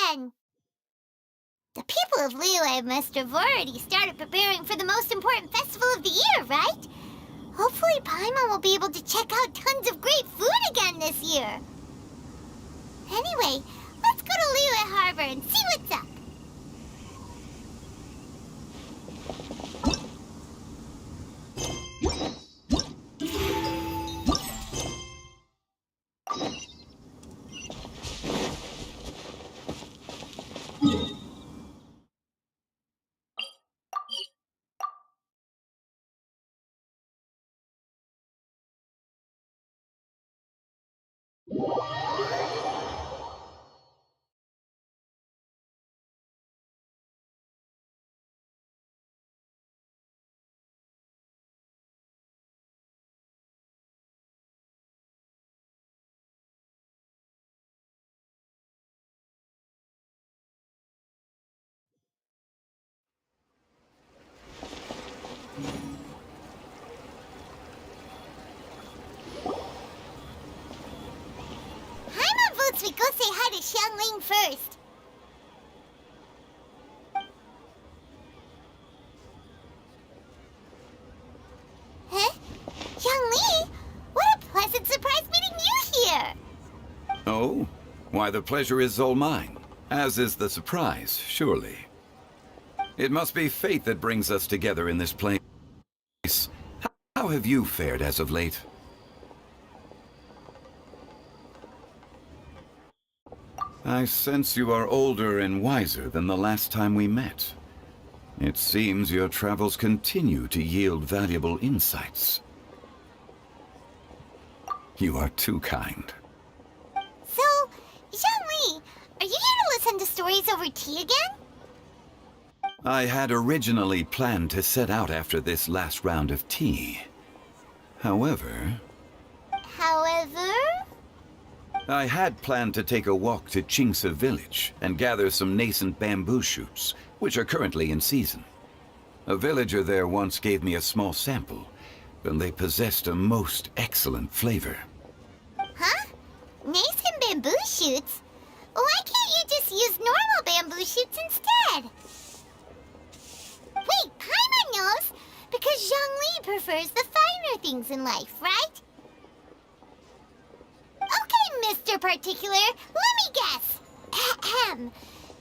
again! The people of Liyue must have already started preparing for the most important festival of the year, right? Hopefully Paimon will be able to check out tons of great food again this year. Anyway, let's go to Liyue Harbor and see what's up. Paimon votes we go say hi to Xiangling first. Huh? Xiangling? What a pleasant surprise meeting you here! Oh? Why, the pleasure is all mine. As is the surprise, surely. It must be fate that brings us together in this place. How have you fared as of late? I sense you are older and wiser than the last time we met. It seems your travels continue to yield valuable insights. You are too kind. So, Xiangling, are you here to listen to stories over tea again? I had originally planned to set out after this last round of tea. However, I had planned to take a walk to Chimes village and gather some nascent bamboo shoots, which are currently in season. A villager there once gave me a small sample, and they possessed a most excellent flavor. Huh? Nascent bamboo shoots? Why can't you just use normal bamboo shoots instead? Wait, Paimon knows! Because Zhongli prefers the finer things in life, right? Okay, Mr. Particular, let me guess. Ahem.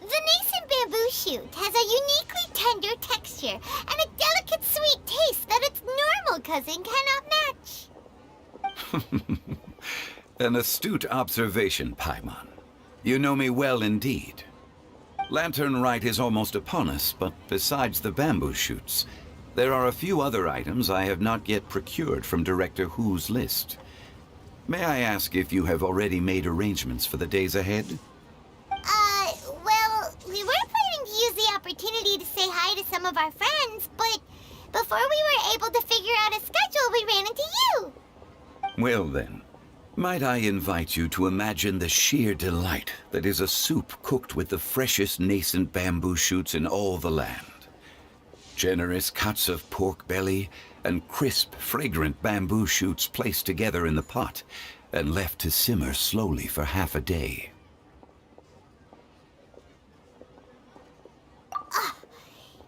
The nascent bamboo shoot has a uniquely tender texture and a delicate sweet taste that its normal cousin cannot match. An astute observation, Paimon. You know me well indeed. Lantern Rite is almost upon us, but besides the bamboo shoots, there are a few other items I have not yet procured from Director Hu's list. May I ask if you have already made arrangements for the days ahead? Well, we were planning to use the opportunity to say hi to some of our friends, but before we were able to figure out a schedule, we ran into you. Well then, might I invite you to imagine the sheer delight that is a soup cooked with the freshest nascent bamboo shoots in all the land. Generous cuts of pork belly and crisp, fragrant bamboo shoots placed together in the pot and left to simmer slowly for half a day.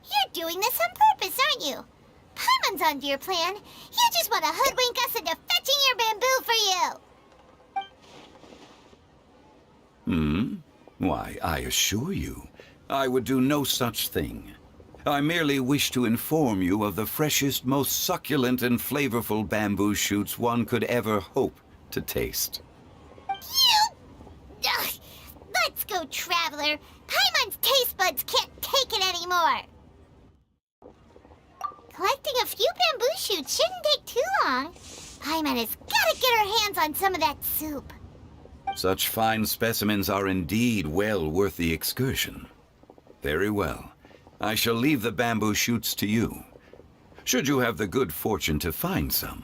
You're doing this on purpose, aren't you? Paimon's onto your plan. You just want to hoodwink us into fetching your bamboo for you. Why, I assure you, I would do no such thing. I merely wish to inform you of the freshest, most succulent and flavorful bamboo shoots one could ever hope to taste. Ugh. Let's go, Traveler. Paimon's taste buds can't take it anymore. Collecting a few bamboo shoots shouldn't take too long. Paimon has got to get her hands on some of that soup. Such fine specimens are indeed well worth the excursion. Very well. I shall leave the bamboo shoots to you. Should you have the good fortune to find some,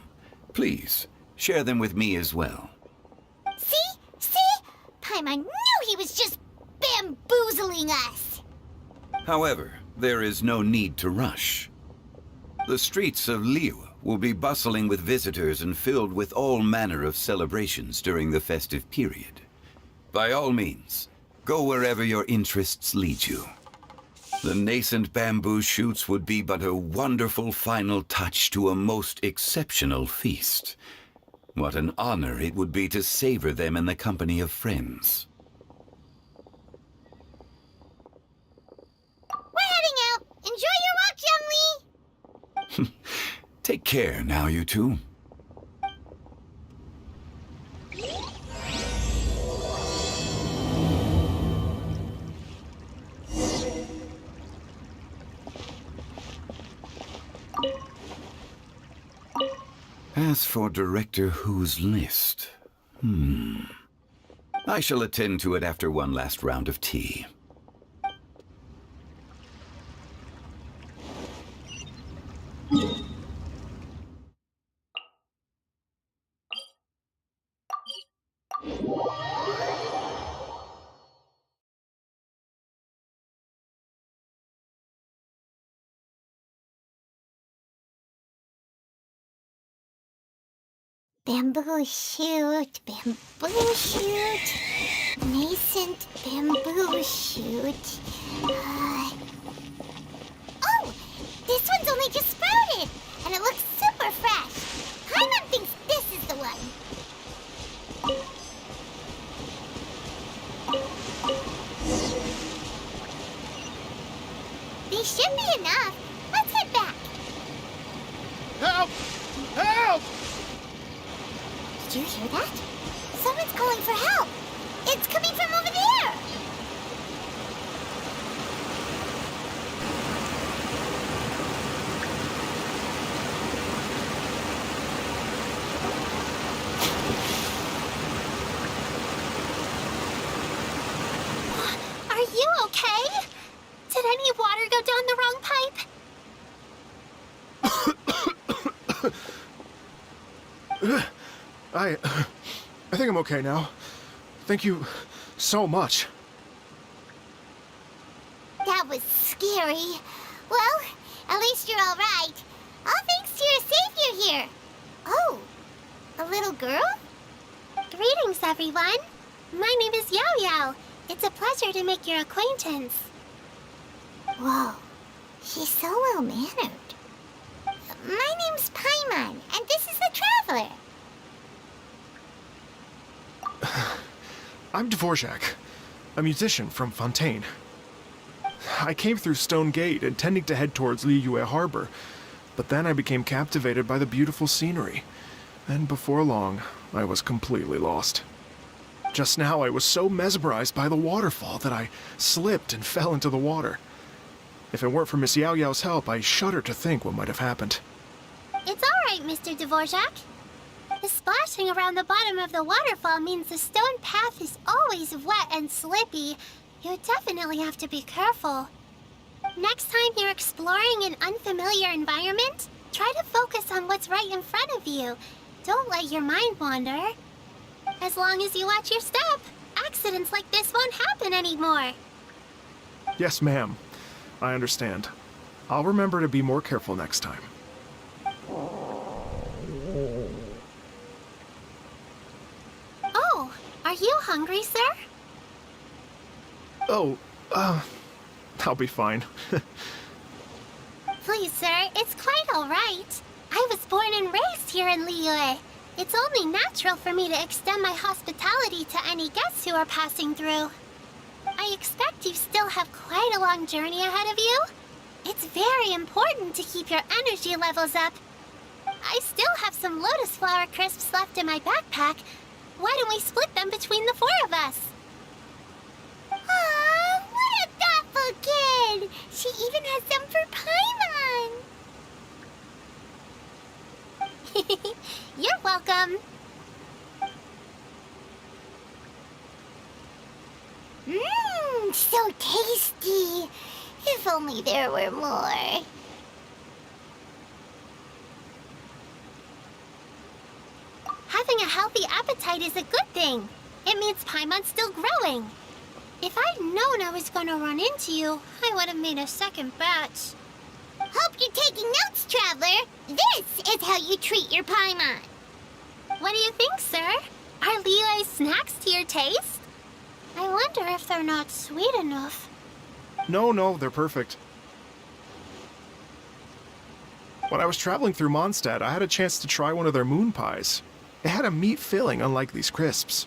please share them with me as well. See? Paimon knew he was just bamboozling us. However, there is no need to rush. The streets of Liyue will be bustling with visitors and filled with all manner of celebrations during the festive period. By all means, Go wherever your interests lead you. The nascent bamboo shoots would be but a wonderful final touch to a most exceptional feast. What an honor it would be to savor them in the company of friends. We're heading out. Enjoy your walk, young Lee. Take care now, you two. As for Director Who's list, I shall attend to it after one last round of tea. Bamboo shoot, nascent bamboo shoot. Oh, this one's only just sprouted, and it looks super fresh. Paimon thinks this is the one. These should be enough. Let's head back. Help! Help! Did you hear that? Someone's calling for help. It's coming from over there. Are you okay? Did any water go down the wrong pipe? I think I'm okay now. Thank you so much. That was scary. Well, at least you're all right. All thanks to your savior here. Oh, a little girl? Greetings, everyone. My name is Yao Yao. It's a pleasure to make your acquaintance. Whoa, she's so well-mannered. My name's Paimon, and this is the Traveler. I'm Dvorak, a musician from Fontaine. I came through Stone Gate intending to head towards Liyue Harbor, but then I became captivated by the beautiful scenery, and before long, I was completely lost. Just now, I was so mesmerized by the waterfall that I slipped and fell into the water. If it weren't for Miss Yao Yao's help, I shudder to think what might have happened. It's all right, Mr. Dvorak. The splashing around the bottom of the waterfall means the stone path is always wet and slippy. You definitely have to be careful. Next time you're exploring an unfamiliar environment, try to focus on what's right in front of you. Don't let your mind wander. As long as you watch your step, accidents like this won't happen anymore. Yes, ma'am. I understand. I'll remember to be more careful next time. Oh, are you hungry, sir? Oh, I'll be fine. Please, sir, it's quite all right. I was born and raised here in Liyue. It's only natural for me to extend my hospitality to any guests who are passing through. I expect you still have quite a long journey ahead of you. It's very important to keep your energy levels up. I still have some lotus flower crisps left in my backpack. Why don't we split them between the four of us? Aw, what a thoughtful kid! She even has some for Paimon! You're welcome. Mmm, so tasty. If only there were more. Having a healthy appetite is a good thing. It means Paimon's still growing. If I'd known I was going to run into you, I would have made a second batch. Hope you're taking notes, Traveler. This is how you treat your Paimon. What do you think, sir? Are Liyue's snacks to your taste? I wonder if they're not sweet enough. No, they're perfect. When I was traveling through Mondstadt, I had a chance to try one of their moon pies. It had a meat filling unlike these crisps.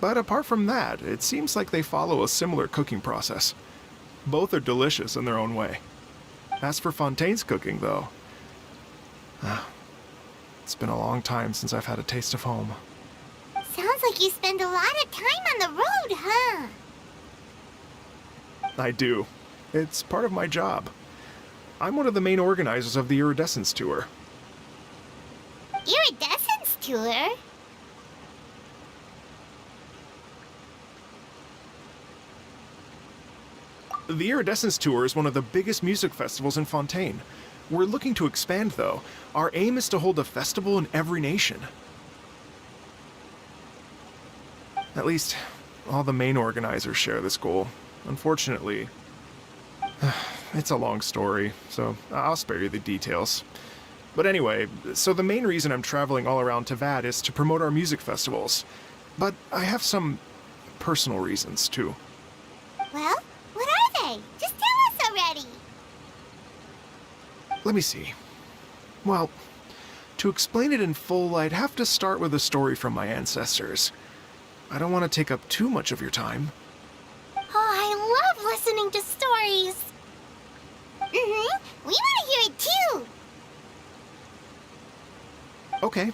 But apart from that, it seems like they follow a similar cooking process. Both are delicious in their own way. As for Fontaine's cooking, though, it's been a long time since I've had a taste of home. Sounds like you spend a lot of time on the road, huh? I do. It's part of my job. I'm one of the main organizers of the Iridescence Tour. Iridescence tour? The Iridescence Tour is one of the biggest music festivals in Fontaine. We're looking to expand, though. Our aim is to hold a festival in every nation. At least, all the main organizers share this goal. Unfortunately, it's a long story, so I'll spare you the details. But anyway, so the main reason I'm traveling all around Tavad is to promote our music festivals. But I have some personal reasons, too. Well, what are they? Just tell us already. Let me see. Well, to explain it in full, I'd have to start with a story from my ancestors. I don't want to take up too much of your time. Oh, I love listening to stories. We want to hear it too. Okay,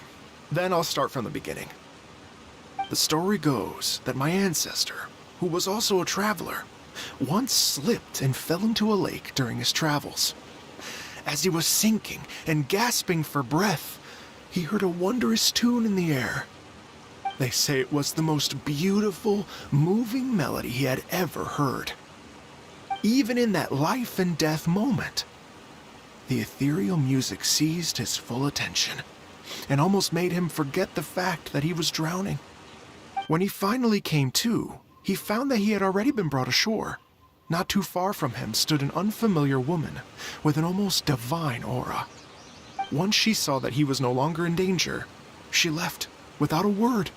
then I'll start from the beginning. The story goes that my ancestor, who was also a traveler, once slipped and fell into a lake during his travels. As he was sinking and gasping for breath, he heard a wondrous tune in the air. They say it was the most beautiful, moving melody he had ever heard. Even in that life and death moment, the ethereal music seized his full attention and almost made him forget the fact that he was drowning. When he finally came to, he found that he had already been brought ashore. Not too far from him stood an unfamiliar woman with an almost divine aura. Once she saw that he was no longer in danger, she left without a word.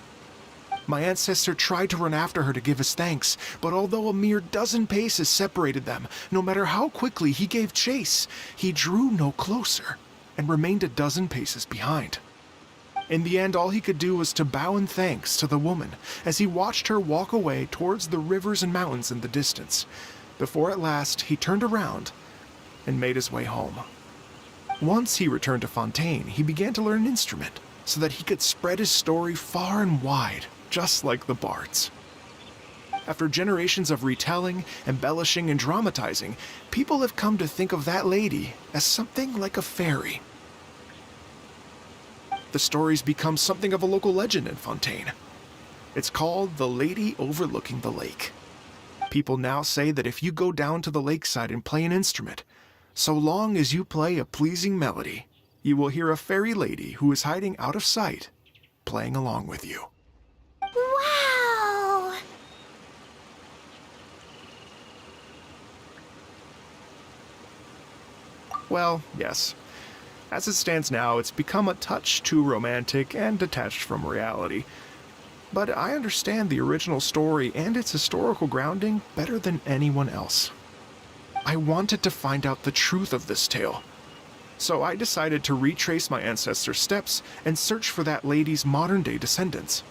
My ancestor tried to run after her to give his thanks, but although a mere dozen paces separated them, no matter how quickly he gave chase, he drew no closer and remained a dozen paces behind. In the end, all he could do was to bow in thanks to the woman as he watched her walk away towards the rivers and mountains in the distance, before at last he turned around and made his way home. Once he returned to Fontaine, he began to learn an instrument so that he could spread his story far and wide, just like the bards. After generations of retelling, embellishing, and dramatizing, people have come to think of that lady as something like a fairy. The story's become something of a local legend in Fontaine. It's called the Lady Overlooking the Lake. People now say that if you go down to the lakeside and play an instrument, so long as you play a pleasing melody, you will hear a fairy lady who is hiding out of sight, playing along with you. Wow! Well, yes. As it stands now, it's become a touch too romantic and detached from reality. But I understand the original story and its historical grounding better than anyone else. I wanted to find out the truth of this tale. So I decided to retrace my ancestors' steps and search for that lady's modern-day descendants.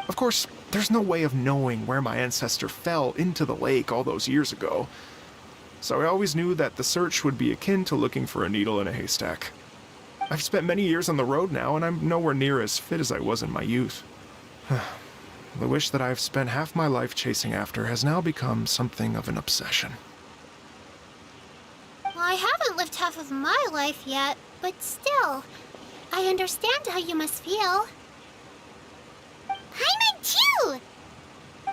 Of course, there's no way of knowing where my ancestor fell into the lake all those years ago. So I always knew that the search would be akin to looking for a needle in a haystack. I've spent many years on the road now, and I'm nowhere near as fit as I was in my youth. The wish that I've spent half my life chasing after has now become something of an obsession. Well, I haven't lived half of my life yet, but still, I understand how you must feel. Paimon too!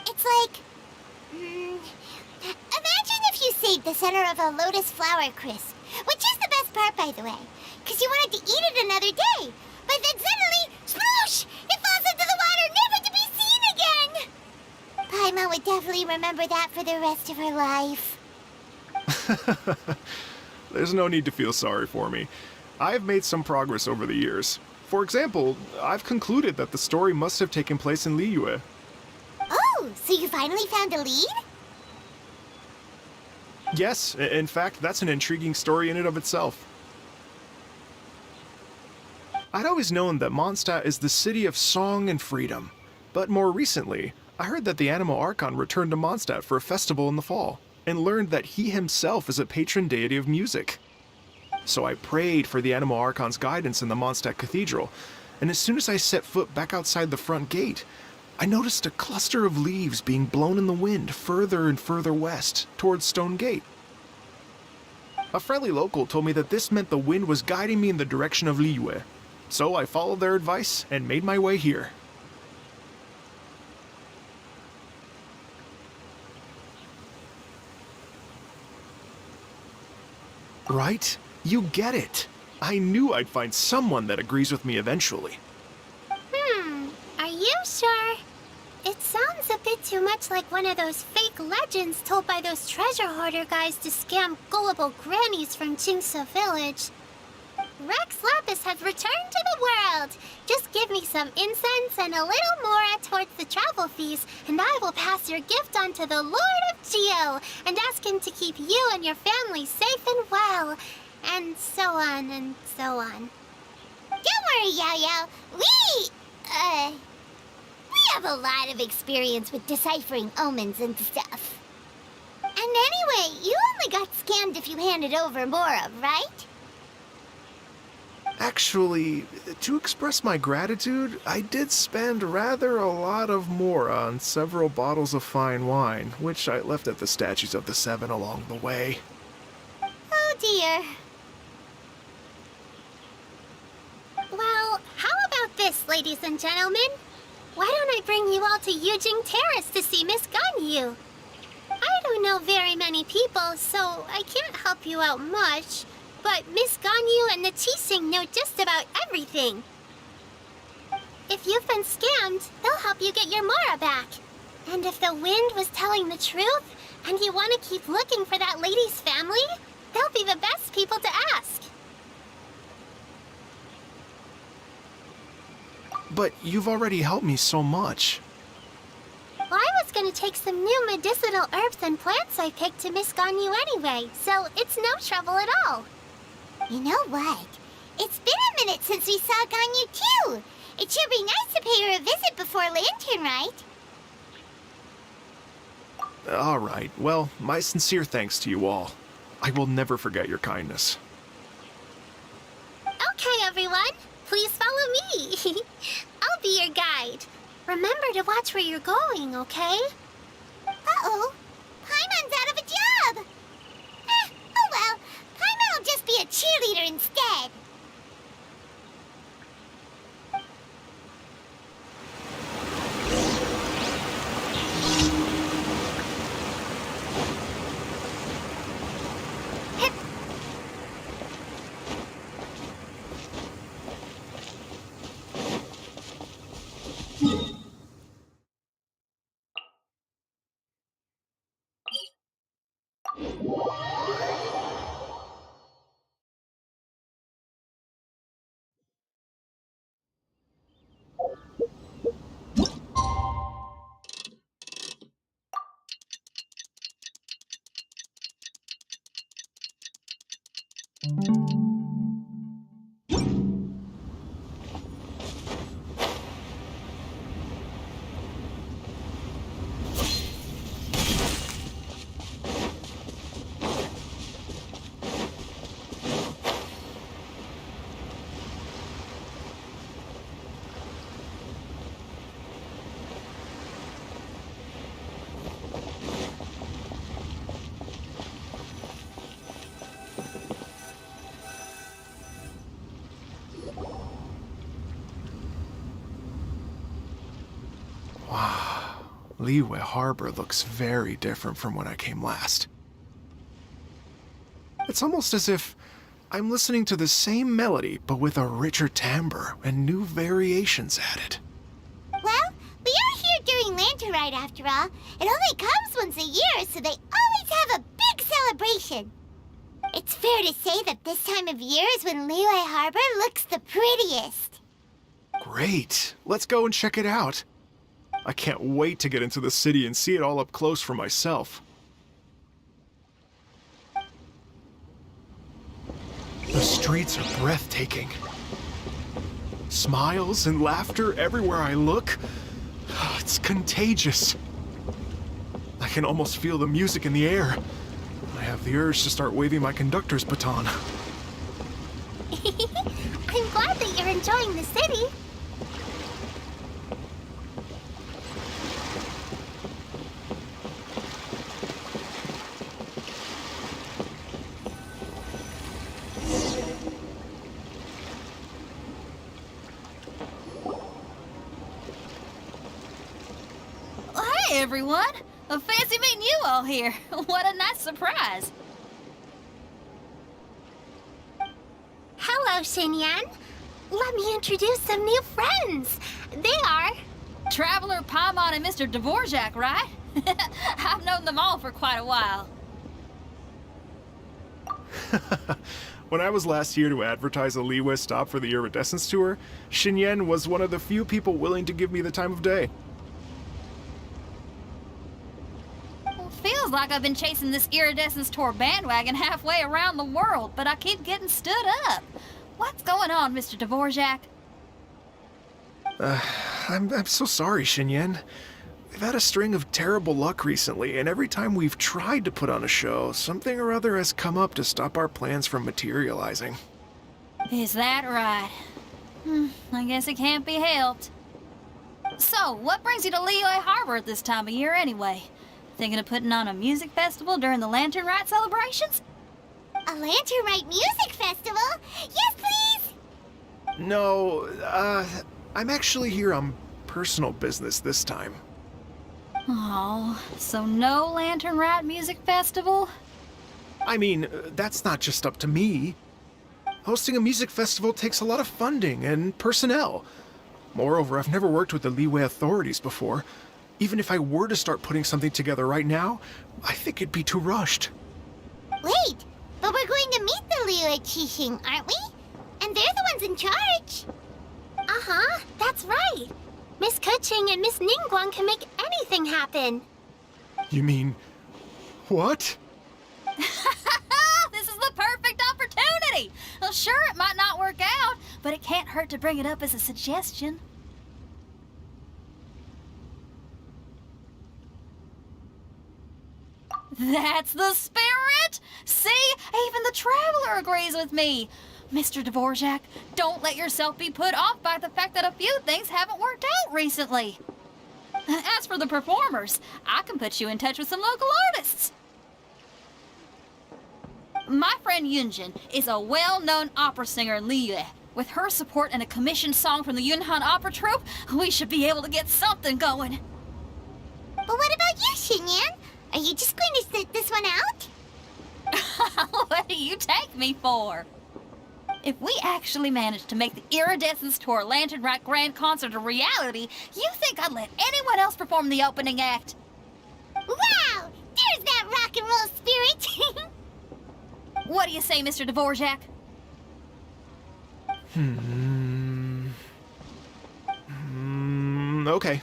It's like... imagine if you saved the center of a lotus flower crisp, which is the best part, by the way, because you wanted to eat it another day, but then suddenly, sploosh! It falls into the water, never to be seen again! Paimon would definitely remember that for the rest of her life. There's no need to feel sorry for me. I've made some progress over the years. For example, I've concluded that the story must have taken place in Liyue. Oh, so you finally found a lead? Yes, in fact, that's an intriguing story in and of itself. I'd always known that Mondstadt is the city of song and freedom, but more recently, I heard that the Anemo Archon returned to Mondstadt for a festival in the fall, and learned that he himself is a patron deity of music. So I prayed for the Anemo Archon's guidance in the Mondstadt Cathedral, and as soon as I set foot back outside the front gate, I noticed a cluster of leaves being blown in the wind further and further west, towards Stone Gate. A friendly local told me that this meant the wind was guiding me in the direction of Liyue, so I followed their advice and made my way here. Right? You get it. I knew I'd find someone that agrees with me eventually. Are you sure? It sounds a bit too much like one of those fake legends told by those treasure hoarder guys to scam gullible grannies from Jingsa Village. Rex Lapis has returned to the world. Just give me some incense and a little more towards the travel fees, and I will pass your gift on to the Lord of Geo and ask him to keep you and your family safe and well. And so on and so on. Don't worry, Yao Yao. We have a lot of experience with deciphering omens and stuff. And anyway, you only got scammed if you handed over Mora, right? Actually, to express my gratitude, I did spend rather a lot of Mora on several bottles of fine wine, which I left at the Statues of the Seven along the way. Oh dear. Well, how about this, ladies and gentlemen? Why don't I bring you all to Yujing Terrace to see Miss Ganyu? I don't know very many people, so I can't help you out much. But Miss Ganyu and the Qixing know just about everything. If you've been scammed, they'll help you get your Mora back. And if the wind was telling the truth, and you want to keep looking for that lady's family, they'll be the best people to ask. But you've already helped me so much. Well, I was going to take some new medicinal herbs and plants I picked to Miss Ganyu anyway, so it's no trouble at all. You know what? It's been a minute since we saw Ganyu too. It should be nice to pay her a visit before Lantern, right? All right, well, my sincere thanks to you all. I will never forget your kindness. Okay, everyone. Please follow me. I'll be your guide. Remember to watch where you're going, okay? Uh-oh. Paimon's out of a job. Oh well. Paimon will just be a cheerleader instead. Liyue Harbor looks very different from when I came last. It's almost as if I'm listening to the same melody, but with a richer timbre and new variations added. Well, we are here during Lantern Ride after all. It only comes once a year, so they always have a big celebration. It's fair to say that this time of year is when Liyue Harbor looks the prettiest. Great. Let's go and check it out. I can't wait to get into the city and see it all up close for myself. The streets are breathtaking. Smiles and laughter everywhere I look. It's contagious. I can almost feel the music in the air. I have the urge to start waving my conductor's baton. I'm glad that you're enjoying the city. Hey, everyone! Fancy meeting you all here. What a nice surprise. Hello, Xinyan. Let me introduce some new friends. They are... Traveler Paimon and Mr. Dvorak, right? I've known them all for quite a while. When I was last here to advertise a Liyue stop for the Iridescence Tour, Xinyan was one of the few people willing to give me the time of day. Feels like I've been chasing this Iridescence Tour bandwagon halfway around the world, but I keep getting stood up. What's going on, Mr. Dvorak? I'm so sorry, Xinyan. We've had a string of terrible luck recently, and every time we've tried to put on a show, something or other has come up to stop our plans from materializing. Is that right? I guess it can't be helped. So, what brings you to Liyue Harbor at this time of year anyway? Thinking of putting on a music festival during the Lantern Rite celebrations? A Lantern Rite music festival? Yes, please! No, I'm actually here on personal business this time. Oh, so no Lantern Rite music festival? I mean, that's not just up to me. Hosting a music festival takes a lot of funding and personnel. Moreover, I've never worked with the Liyue authorities before. Even if I were to start putting something together right now, I think it'd be too rushed. Wait, but we're going to meet the Liyue Qixing, aren't we? And they're the ones in charge. Uh-huh, that's right. Miss Keqing and Miss Ningguang can make anything happen. You mean... what? This is the perfect opportunity! Well, sure, it might not work out, but it can't hurt to bring it up as a suggestion. That's the spirit! See? Even the Traveler agrees with me. Mr. Dvorak, don't let yourself be put off by the fact that a few things haven't worked out recently. As for the performers, I can put you in touch with some local artists. My friend Yunjin is a well-known opera singer in Liyue. With her support and a commissioned song from the Yunhan Opera Troupe, we should be able to get something going. But what about you, Xinyan? Are you just going to sit this one out? What do you take me for? If we actually manage to make the Iridescence Tour Lantern Rite Grand Concert a reality, you think I'd let anyone else perform the opening act? Wow! There's that rock and roll spirit! What do you say, Mr. Dvorak? Okay.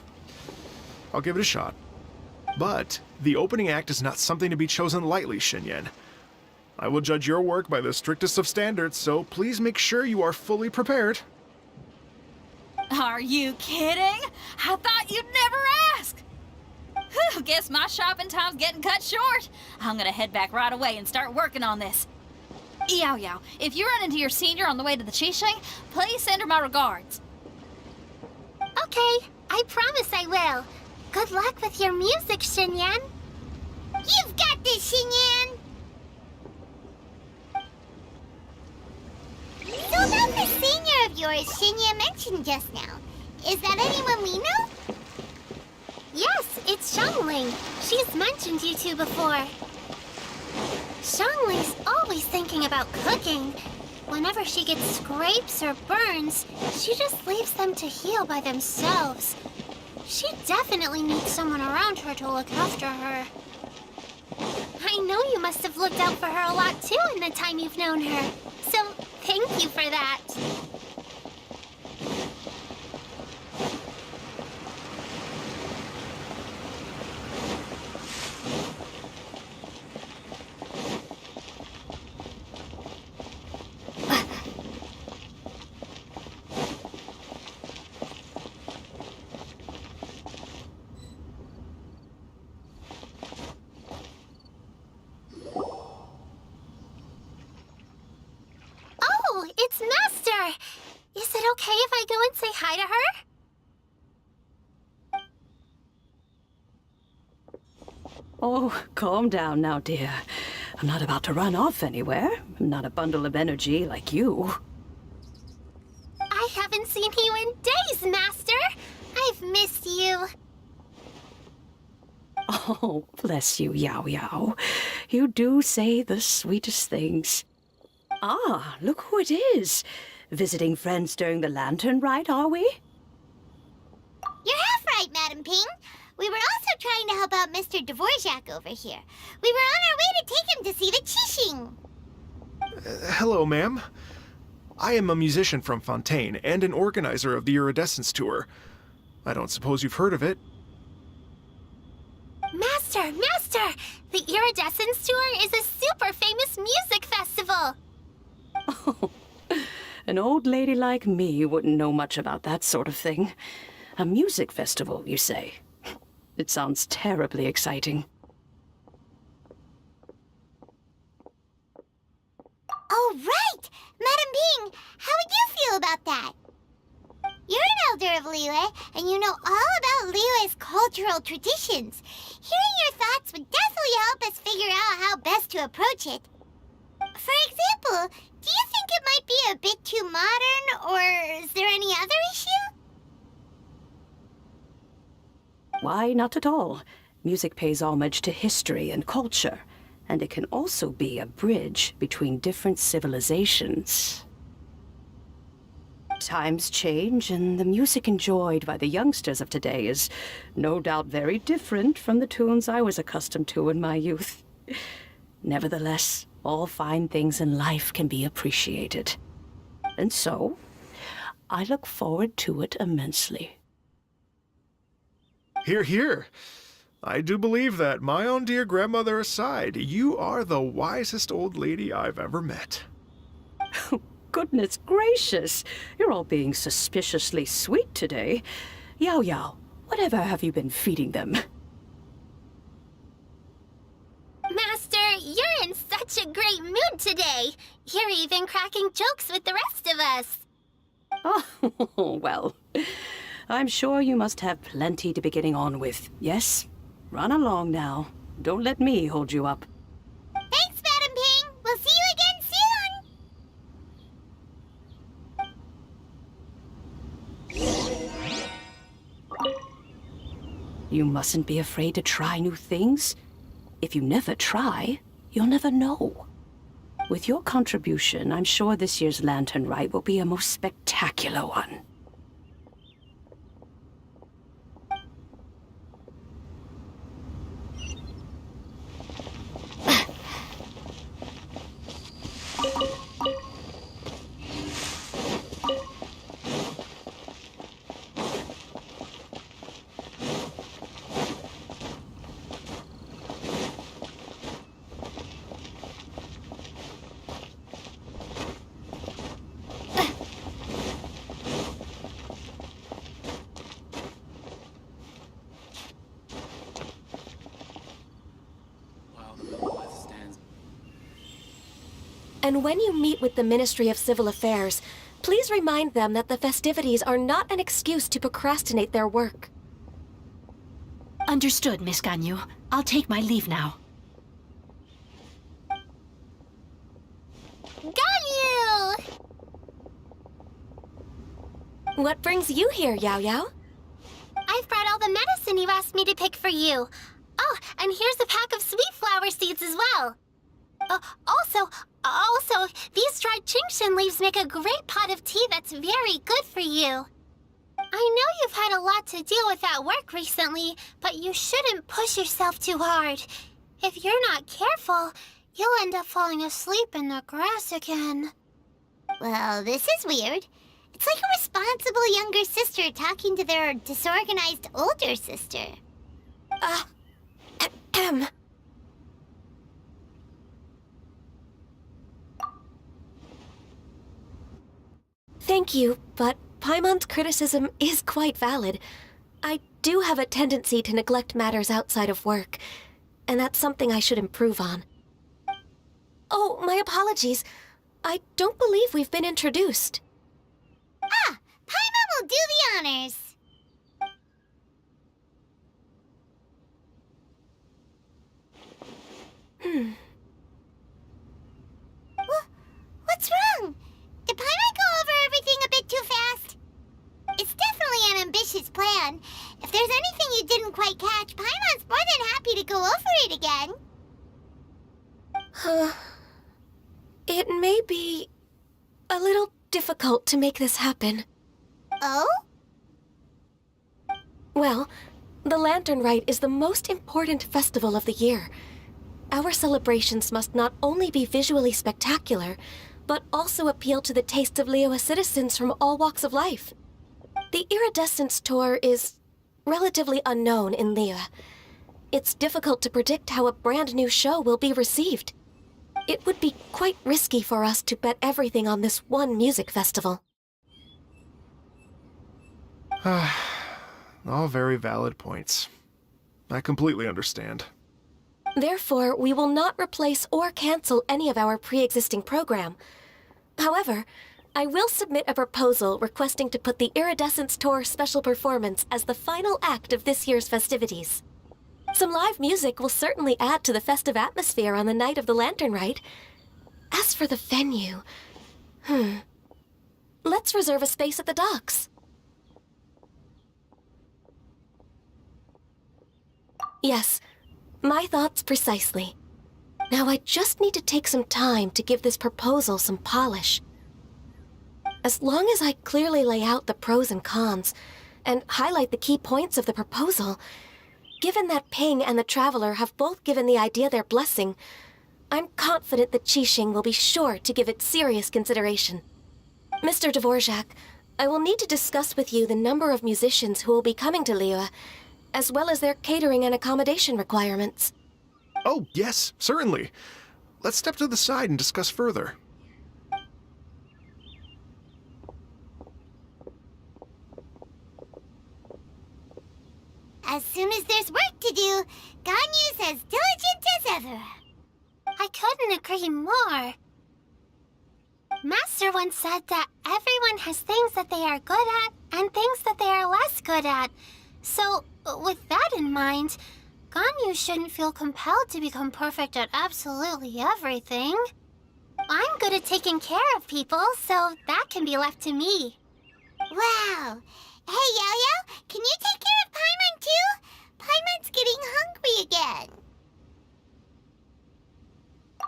I'll give it a shot. But the opening act is not something to be chosen lightly, Xinyan. I will judge your work by the strictest of standards, so please make sure you are fully prepared. Are you kidding? I thought you'd never ask. Whew, guess my shopping time's getting cut short. I'm gonna head back right away and start working on this. Yao Yao, if you run into your senior on the way to the Qixing, please send her my regards. Okay, I promise I will. Good luck with your music, Xinyan. You've got this, Xinyan! So about the senior of yours Xinyan mentioned just now. Is that anyone we know? Yes, it's Xiangling. She's mentioned you two before. Xiangling's always thinking about cooking. Whenever she gets scrapes or burns, she just leaves them to heal by themselves. She definitely needs someone around her to look after her. I know you must have looked out for her a lot too in the time you've known her. So, thank you for that. okay if I go and say hi to her? Oh, calm down now, dear. I'm not about to run off anywhere. I'm not a bundle of energy like you. I haven't seen you in days, Master. I've missed you. Oh, bless you, Yao Yao. You do say the sweetest things. Ah, look who it is. Visiting friends during the lantern rite, are we? You're half right, Madam Ping. We were also trying to help out Mr. Dvorak over here. We were on our way to take him to see the Qixing. Hello, ma'am. I am a musician from Fontaine and an organizer of the Iridescence Tour. I don't suppose you've heard of it. Master! The Iridescence Tour is a super famous music festival! Oh, an old lady like me wouldn't know much about that sort of thing. A music festival, you say? It sounds terribly exciting. Oh, right! Madam Ping, how would you feel about that? You're an elder of Liyue, and you know all about Liyue's cultural traditions. Hearing your thoughts would definitely help us figure out how best to approach it. For example, do you think it might be a bit too modern, or is there any other issue? Why, not at all. Music pays homage to history and culture, and it can also be a bridge between different civilizations. Times change, and the music enjoyed by the youngsters of today is no doubt very different from the tunes I was accustomed to in my youth. Nevertheless, all fine things in life can be appreciated. And so, I look forward to it immensely. Hear, hear. I do believe that, my own dear grandmother aside, you are the wisest old lady I've ever met. Goodness gracious! You're all being suspiciously sweet today. Yao Yao, whatever have you been feeding them? Master, you're in such a great mood today. You're even cracking jokes with the rest of us. Oh, well, I'm sure you must have plenty to be getting on with. Yes? Run along now. Don't let me hold you up. Thanks, Madam Ping. We'll see you again soon. You mustn't be afraid to try new things. If you never try, you'll never know. With your contribution, I'm sure this year's Lantern Rite will be a most spectacular one. And when you meet with the Ministry of Civil Affairs, please remind them that the festivities are not an excuse to procrastinate their work. Understood, Miss Ganyu. I'll take my leave now. Ganyu! What brings you here, Yao Yao? I've brought all the medicine you asked me to pick for you. Oh, and here's a pack of sweet flower seeds as well. Also, these dried Chingshin leaves make a great pot of tea that's very good for you. I know you've had a lot to deal with at work recently, but you shouldn't push yourself too hard. If you're not careful, you'll end up falling asleep in the grass again. Well, this is weird. It's like a responsible younger sister talking to their disorganized older sister. Thank you, but Paimon's criticism is quite valid. I do have a tendency to neglect matters outside of work, and that's something I should improve on. Oh, my apologies. I don't believe we've been introduced. Ah, I'll do the honors. What's wrong? Did Paimon go over everything a bit too fast? It's definitely an ambitious plan. If there's anything you didn't quite catch, Paimon's more than happy to go over it again. It may be a little difficult to make this happen. Oh? Well, the Lantern Rite is the most important festival of the year. Our celebrations must not only be visually spectacular, but also appeal to the tastes of Liyue citizens from all walks of life. The Iridescence Tour is relatively unknown in Liyue. It's difficult to predict how a brand new show will be received. It would be quite risky for us to bet everything on this one music festival. All very valid points. I completely understand. Therefore, we will not replace or cancel any of our pre-existing program. However, I will submit a proposal requesting to put the Iridescence Tour special performance as the final act of this year's festivities. Some live music will certainly add to the festive atmosphere on the night of the Lantern Rite. As for the venue, let's reserve a space at the docks. Yes, my thoughts precisely. Now I just need to take some time to give this proposal some polish. As long as I clearly lay out the pros and cons, and highlight the key points of the proposal, given that Ping and the Traveler have both given the idea their blessing, I'm confident that Qixing will be sure to give it serious consideration. Mr. Dvorak, I will need to discuss with you the number of musicians who will be coming to Liyue, as well as their catering and accommodation requirements. Oh, yes, certainly. Let's step to the side and discuss further. As soon as there's work to do, Ganyu's as diligent as ever. I couldn't agree more. Master once said that everyone has things that they are good at and things that they are less good at. So, with that in mind, Ganyu shouldn't feel compelled to become perfect at absolutely everything. I'm good at taking care of people, so that can be left to me. Wow. Hey, Yo-Yo, can you take care of Paimon too? Paimon's getting hungry again.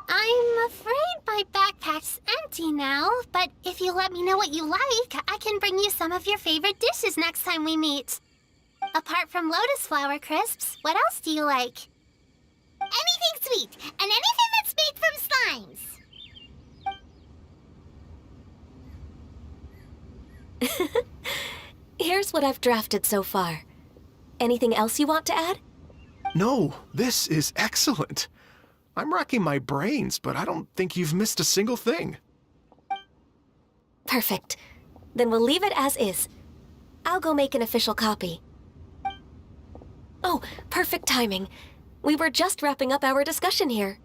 I'm afraid my backpack's empty now, but if you let me know what you like, I can bring you some of your favorite dishes next time we meet. Apart from lotus flower crisps, what else do you like? Anything sweet, and anything that's made from slimes. Here's what I've drafted so far. Anything else you want to add? No, this is excellent. I'm racking my brains, but I don't think you've missed a single thing. Perfect. Then we'll leave it as is. I'll go make an official copy. Oh, perfect timing. We were just wrapping up our discussion here.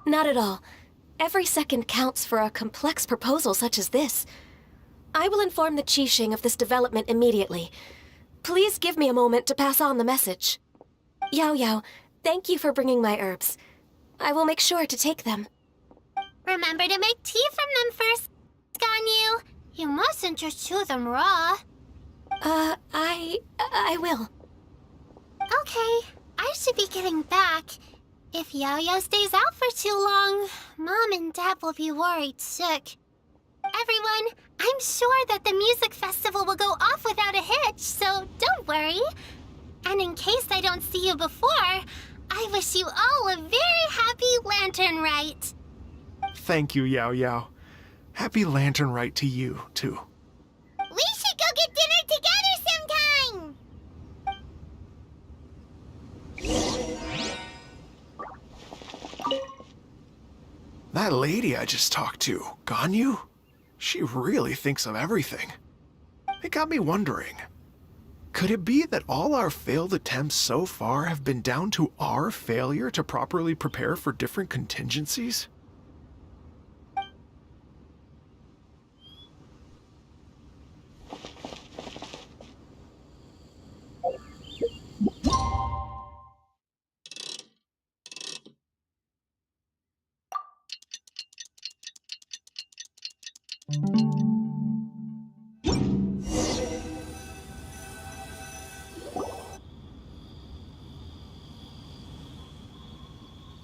Not at all. Every second counts for a complex proposal such as this. I will inform the Qixing of this development immediately. Please give me a moment to pass on the message. Yao Yao, thank you for bringing my herbs. I will make sure to take them. Remember to make tea from them first, Ganyu. You mustn't just chew them raw. I will. Okay, I should be getting back. If Yo-Yo stays out for too long, Mom and Dad will be worried sick. Everyone, I'm sure that the music festival will go off without a hitch, so don't worry. And in case I don't see you before, I wish you all a very happy Lantern Rite. Thank you, Yao Yao. Happy Lantern Rite to you, too. We should go get dinner together sometime! That lady I just talked to, Ganyu? She really thinks of everything. It got me wondering, could it be that all our failed attempts so far have been down to our failure to properly prepare for different contingencies?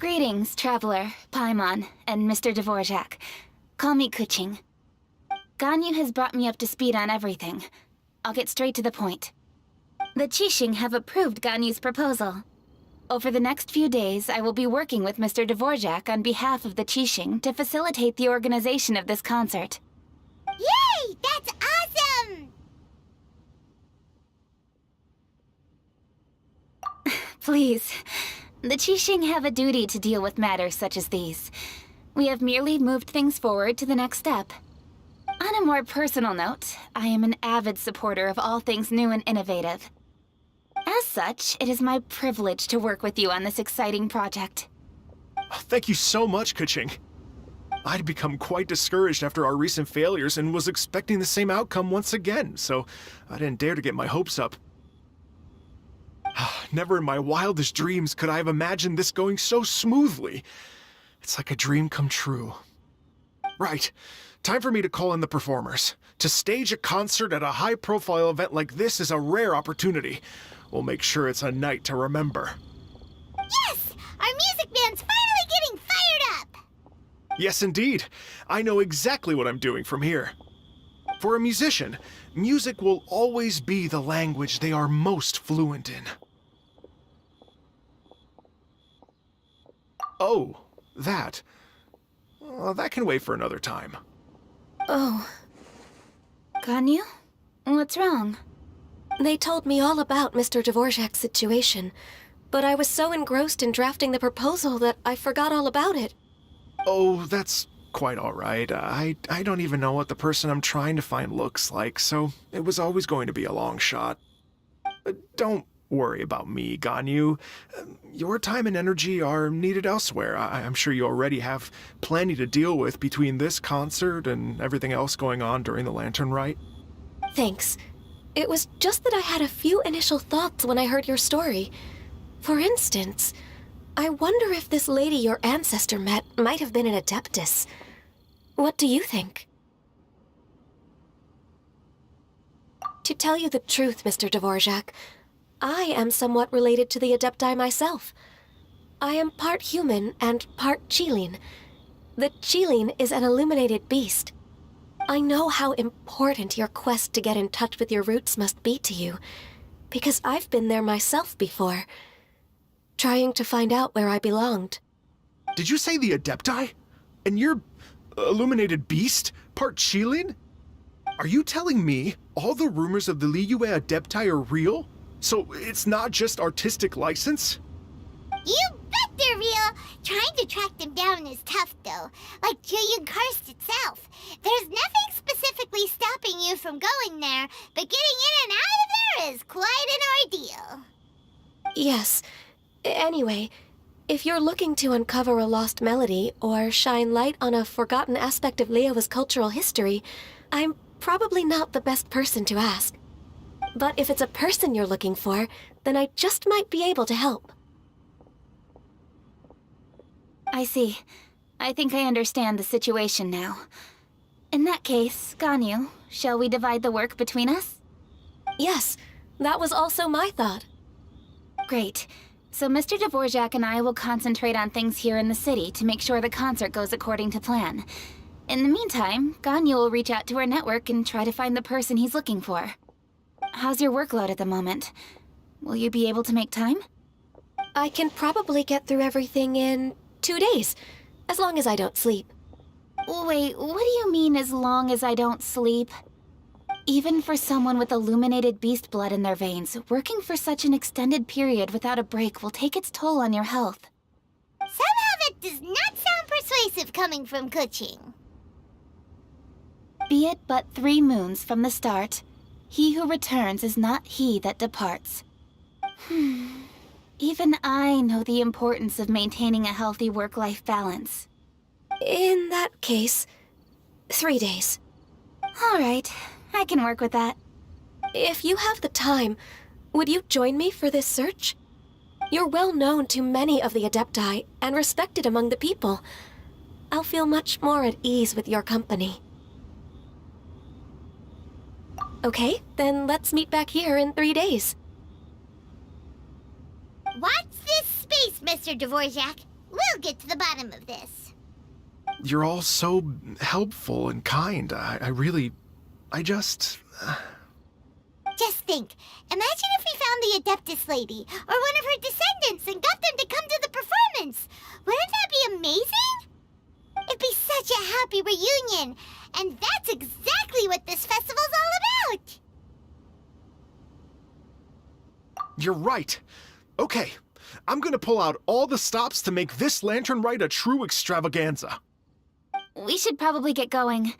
Greetings, Traveler, Paimon, and Mr. Dvorak. Call me Kuching. Ganyu has brought me up to speed on everything. I'll get straight to the point. The Qixing have approved Ganyu's proposal. Over the next few days, I will be working with Mr. Dvorak on behalf of the Qixing to facilitate the organization of this concert. Yay! That's awesome! Please, the Qixing have a duty to deal with matters such as these. We have merely moved things forward to the next step. On a more personal note, I am an avid supporter of all things new and innovative. As such, it is my privilege to work with you on this exciting project. Thank you so much, Kuching. I'd become quite discouraged after our recent failures and was expecting the same outcome once again, so I didn't dare to get my hopes up. Never in my wildest dreams could I have imagined this going so smoothly. It's like a dream come true. Right. Time for me to call in the performers. To stage a concert at a high-profile event like this is a rare opportunity. We'll make sure it's a night to remember. Yes! Our music band's finally getting fired up! Yes, indeed. I know exactly what I'm doing from here. For a musician, music will always be the language they are most fluent in. Oh, that. Well, that can wait for another time. Oh, Ganyu? What's wrong? they told me all about Mr. Dvorak's situation, but I was so engrossed in drafting the proposal that I forgot all about it. Oh, that's quite all right. I don't even know what the person I'm trying to find looks like, so it was always going to be a long shot. Don't worry about me, Ganyu. Your time and energy are needed elsewhere. I'm sure you already have plenty to deal with between this concert and everything else going on during the Lantern Rite. Thanks. It was just that I had a few initial thoughts when I heard your story. For instance, I wonder if this lady your ancestor met might have been an Adeptus. What do you think? To tell you the truth, Mr. Dvorak, I am somewhat related to the Adepti myself. I am part human and part Qilin. The Qilin is an illuminated beast. I know how important your quest to get in touch with your roots must be to you, because I've been there myself before, trying to find out where I belonged. Did you say the Adepti? And you're illuminated beast? Part Qilin? Are you telling me all the rumors of the Liyue Adepti are real? So it's not just artistic license? You bet they're real! Trying to track them down is tough, though. Like Julian Karst itself. There's nothing specifically stopping you from going there, but getting in and out of there is quite an ordeal. Yes. Anyway, if you're looking to uncover a lost melody or shine light on a forgotten aspect of Liyue's cultural history, I'm probably not the best person to ask. But if it's a person you're looking for, then I just might be able to help. I see. I think I understand the situation now. In that case, Ganyu, shall we divide the work between us? Yes, that was also my thought. Great. So Mr. Dvorak and I will concentrate on things here in the city to make sure the concert goes according to plan. In the meantime, Ganyu will reach out to our network and try to find the person he's looking for. How's your workload at the moment? Will you be able to make time? I can probably get through everything in 2 days, as long as I don't sleep. Wait, what do you mean as long as I don't sleep? Even for someone with illuminated beast blood in their veins, working for such an extended period without a break will take its toll on your health. Somehow that does not sound persuasive coming from Kuching. Be it but 3 moons from the start, he who returns is not he that departs. Even I know the importance of maintaining a healthy work-life balance. In that case, 3 days. All right, I can work with that. If you have the time, would you join me for this search? You're well known to many of the Adepti and respected among the people. I'll feel much more at ease with your company. Okay, then let's meet back here in 3 days. Watch this space, Mr. Dvorak. We'll get to the bottom of this. You're all so helpful and kind. I just... Just think. Imagine if we found the Adeptus lady, or one of her descendants, and got them to come to the performance. Wouldn't that be amazing? It'd be such a happy reunion. And that's exactly what this festival's all about. You're right. Okay, I'm gonna pull out all the stops to make this lantern rite a true extravaganza. We should probably get going.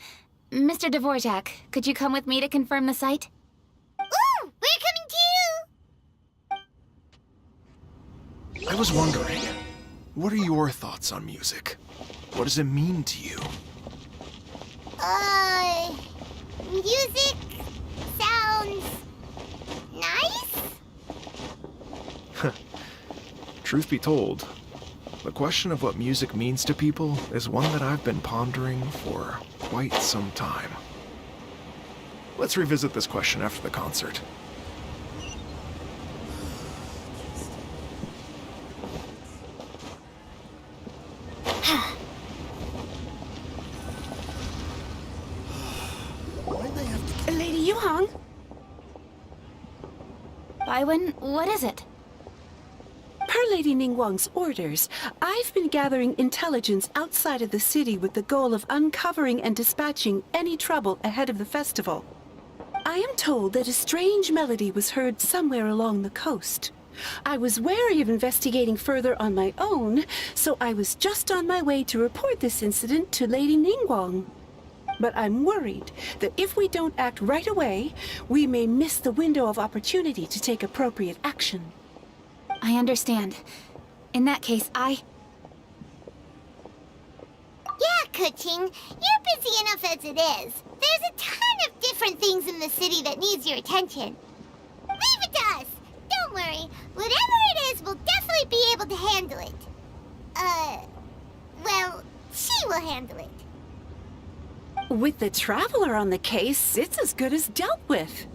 Mr. Dvorak, could you come with me to confirm the site? Ooh, we're coming too! I was wondering, what are your thoughts on music? What does it mean to you? Music sounds nice? Truth be told, the question of what music means to people is one that I've been pondering for quite some time. Let's revisit this question after the concert. Lady Yuhang? Baiwen, what is it? Per Lady Ningguang's orders, I've been gathering intelligence outside of the city with the goal of uncovering and dispatching any trouble ahead of the festival. I am told that a strange melody was heard somewhere along the coast. I was wary of investigating further on my own, so I was just on my way to report this incident to Lady Ningguang. But I'm worried that if we don't act right away, we may miss the window of opportunity to take appropriate action. I understand. In that case, Yeah, Kuching, you're busy enough as it is. There's a ton of different things in the city that needs your attention. Leave it to us. Don't worry. Whatever it is, we'll definitely be able to handle it. Well, she will handle it. With the Traveler on the case, it's as good as dealt with.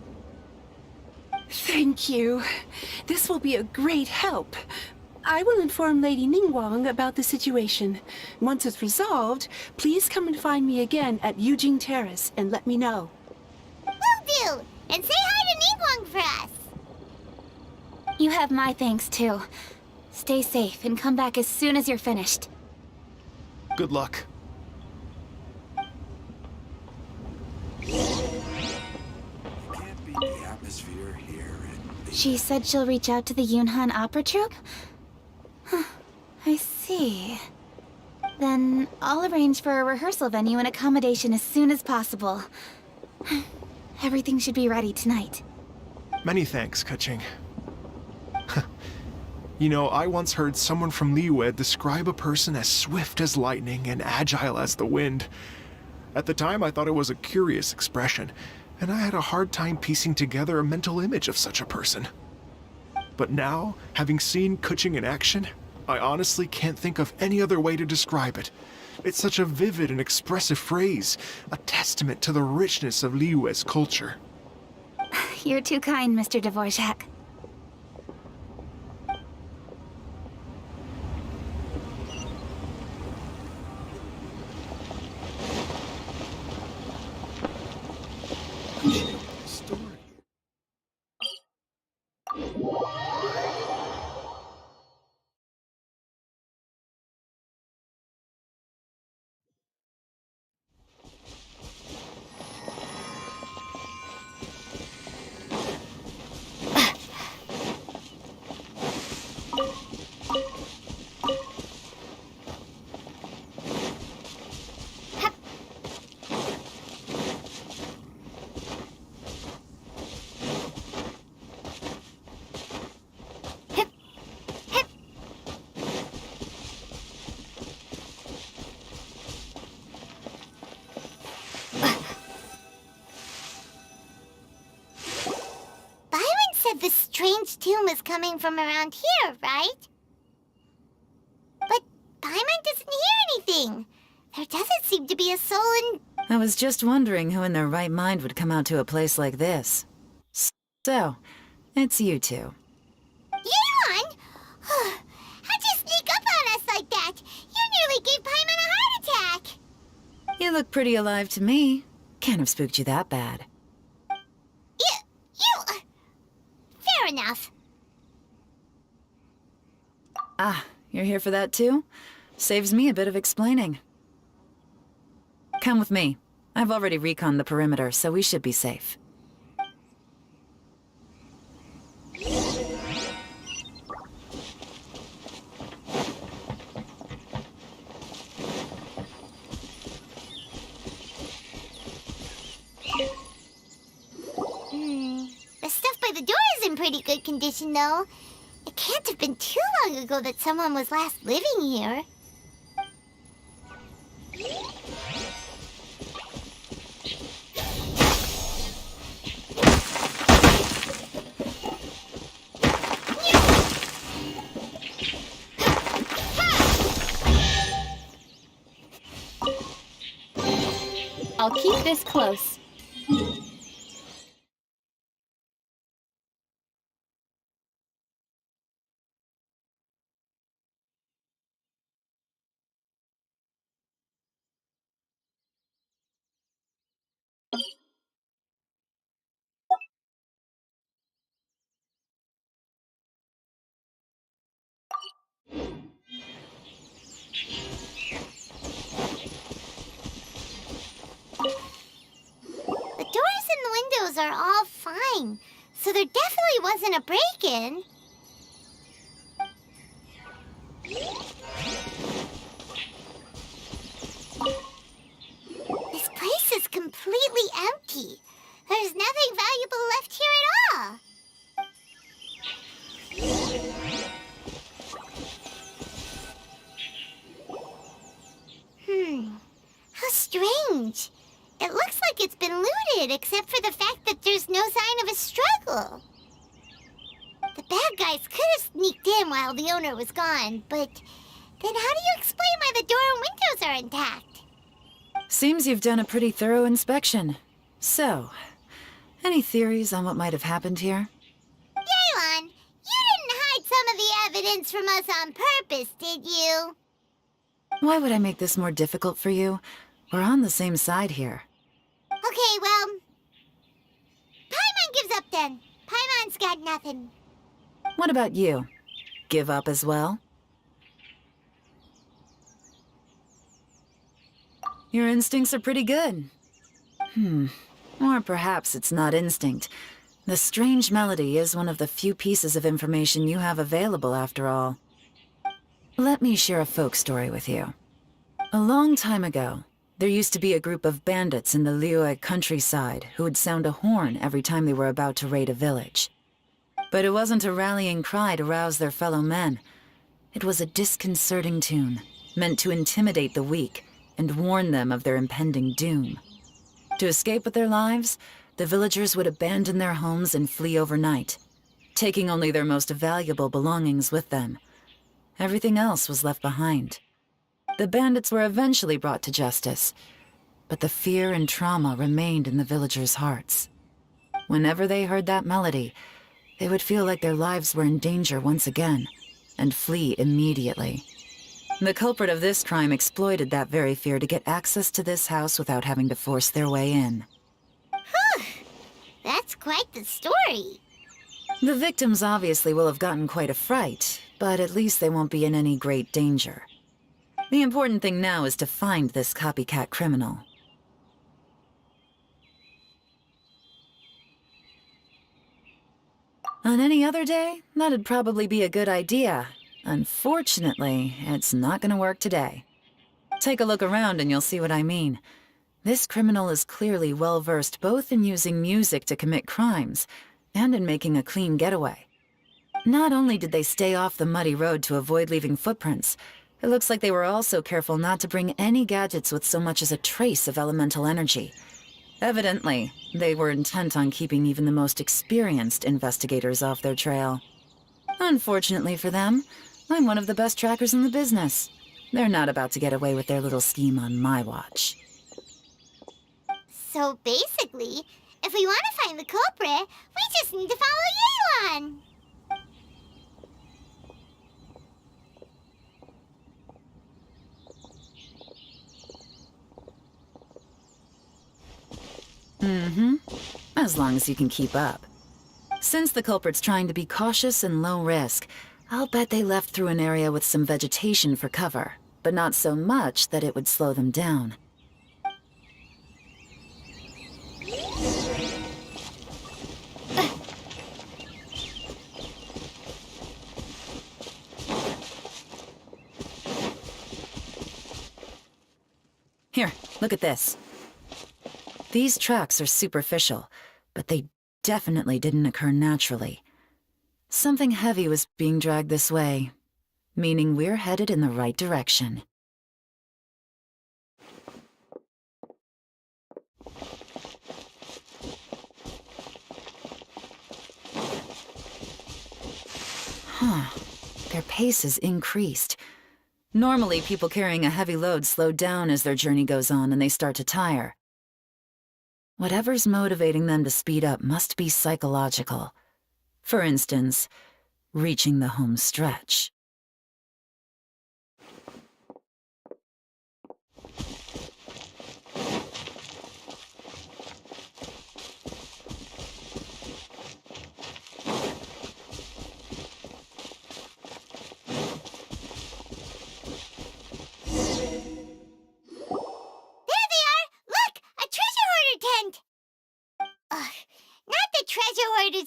Thank you. This will be a great help. I will inform Lady Ningguang about the situation. Once it's resolved, please come and find me again at Yujing Terrace and let me know. Will do. And say hi to Ningguang for us. you have my thanks too. Stay safe and come back as soon as you're finished. Good luck. Can't beat the atmosphere here. She said she'll reach out to the Yunhan Opera Troupe? I see. Then I'll arrange for a rehearsal venue and accommodation as soon as possible. Everything should be ready tonight. Many thanks, Kuching. You know, I once heard someone from Liyue describe a person as swift as lightning and agile as the wind. At the time, I thought it was a curious expression, and I had a hard time piecing together a mental image of such a person. But now, having seen Kuching in action, I honestly can't think of any other way to describe it. It's such a vivid and expressive phrase, a testament to the richness of Liyue's culture. You're too kind, Mr. Dvorak. The strange tomb is coming from around here, right? But Paimon doesn't hear anything. There doesn't seem to be a soul in... I was just wondering who in their right mind would come out to a place like this. So, it's you two. Yuan! How'd you sneak up on us like that? You look pretty alive to me. Can't have spooked you that bad. Fair enough. Ah, you're here for that too? Saves me a bit of explaining. Come with me. I've already reconned the perimeter, so we should be safe. The stuff by the door is in pretty good condition, though. It can't have been too long ago that someone was last living here. I'll keep this close. The doors and the windows are all fine, so there definitely wasn't a break-in. This place is completely empty. There's nothing valuable left here at all. How strange. It looks like it's been looted, except for the fact that there's no sign of a struggle. The bad guys could have sneaked in while the owner was gone, but then how do you explain why the door and windows are intact? Seems you've done a pretty thorough inspection. So, any theories on what might have happened here? Yaylon, you didn't hide some of the evidence from us on purpose, did you? Why would I make this more difficult for you? We're on the same side here. Okay, well, Paimon gives up then. Paimon's got nothing. What about you? Give up as well? Your instincts are pretty good. Or perhaps it's not instinct. The strange melody is one of the few pieces of information you have available, after all. Let me share a folk story with you. A long time ago, there used to be a group of bandits in the Liyue countryside who would sound a horn every time they were about to raid a village. But it wasn't a rallying cry to rouse their fellow men. It was a disconcerting tune, meant to intimidate the weak and warn them of their impending doom. To escape with their lives, the villagers would abandon their homes and flee overnight, taking only their most valuable belongings with them. Everything else was left behind. The bandits were eventually brought to justice, but the fear and trauma remained in the villagers' hearts. Whenever they heard that melody, they would feel like their lives were in danger once again, and flee immediately. The culprit of this crime exploited that very fear to get access to this house without having to force their way in. That's quite the story. The victims obviously will have gotten quite a fright, but at least they won't be in any great danger. The important thing now is to find this copycat criminal. On any other day, that'd probably be a good idea. Unfortunately, it's not gonna work today. Take a look around and you'll see what I mean. This criminal is clearly well-versed both in using music to commit crimes and in making a clean getaway. Not only did they stay off the muddy road to avoid leaving footprints, it looks like they were also careful not to bring any gadgets with so much as a trace of elemental energy. Evidently, they were intent on keeping even the most experienced investigators off their trail. Unfortunately for them, I'm one of the best trackers in the business. They're not about to get away with their little scheme on my watch. So basically, if we want to find the culprit, we just need to follow Yelan. Mm-hmm. As long as you can keep up. Since the culprit's trying to be cautious and low risk, I'll bet they left through an area with some vegetation for cover, but not so much that it would slow them down. Here, look at this. These tracks are superficial, but they definitely didn't occur naturally. Something heavy was being dragged this way, meaning we're headed in the right direction. Huh. Their pace is increased. Normally, people carrying a heavy load slow down as their journey goes on and they start to tire. Whatever's motivating them to speed up must be psychological. For instance, reaching the home stretch.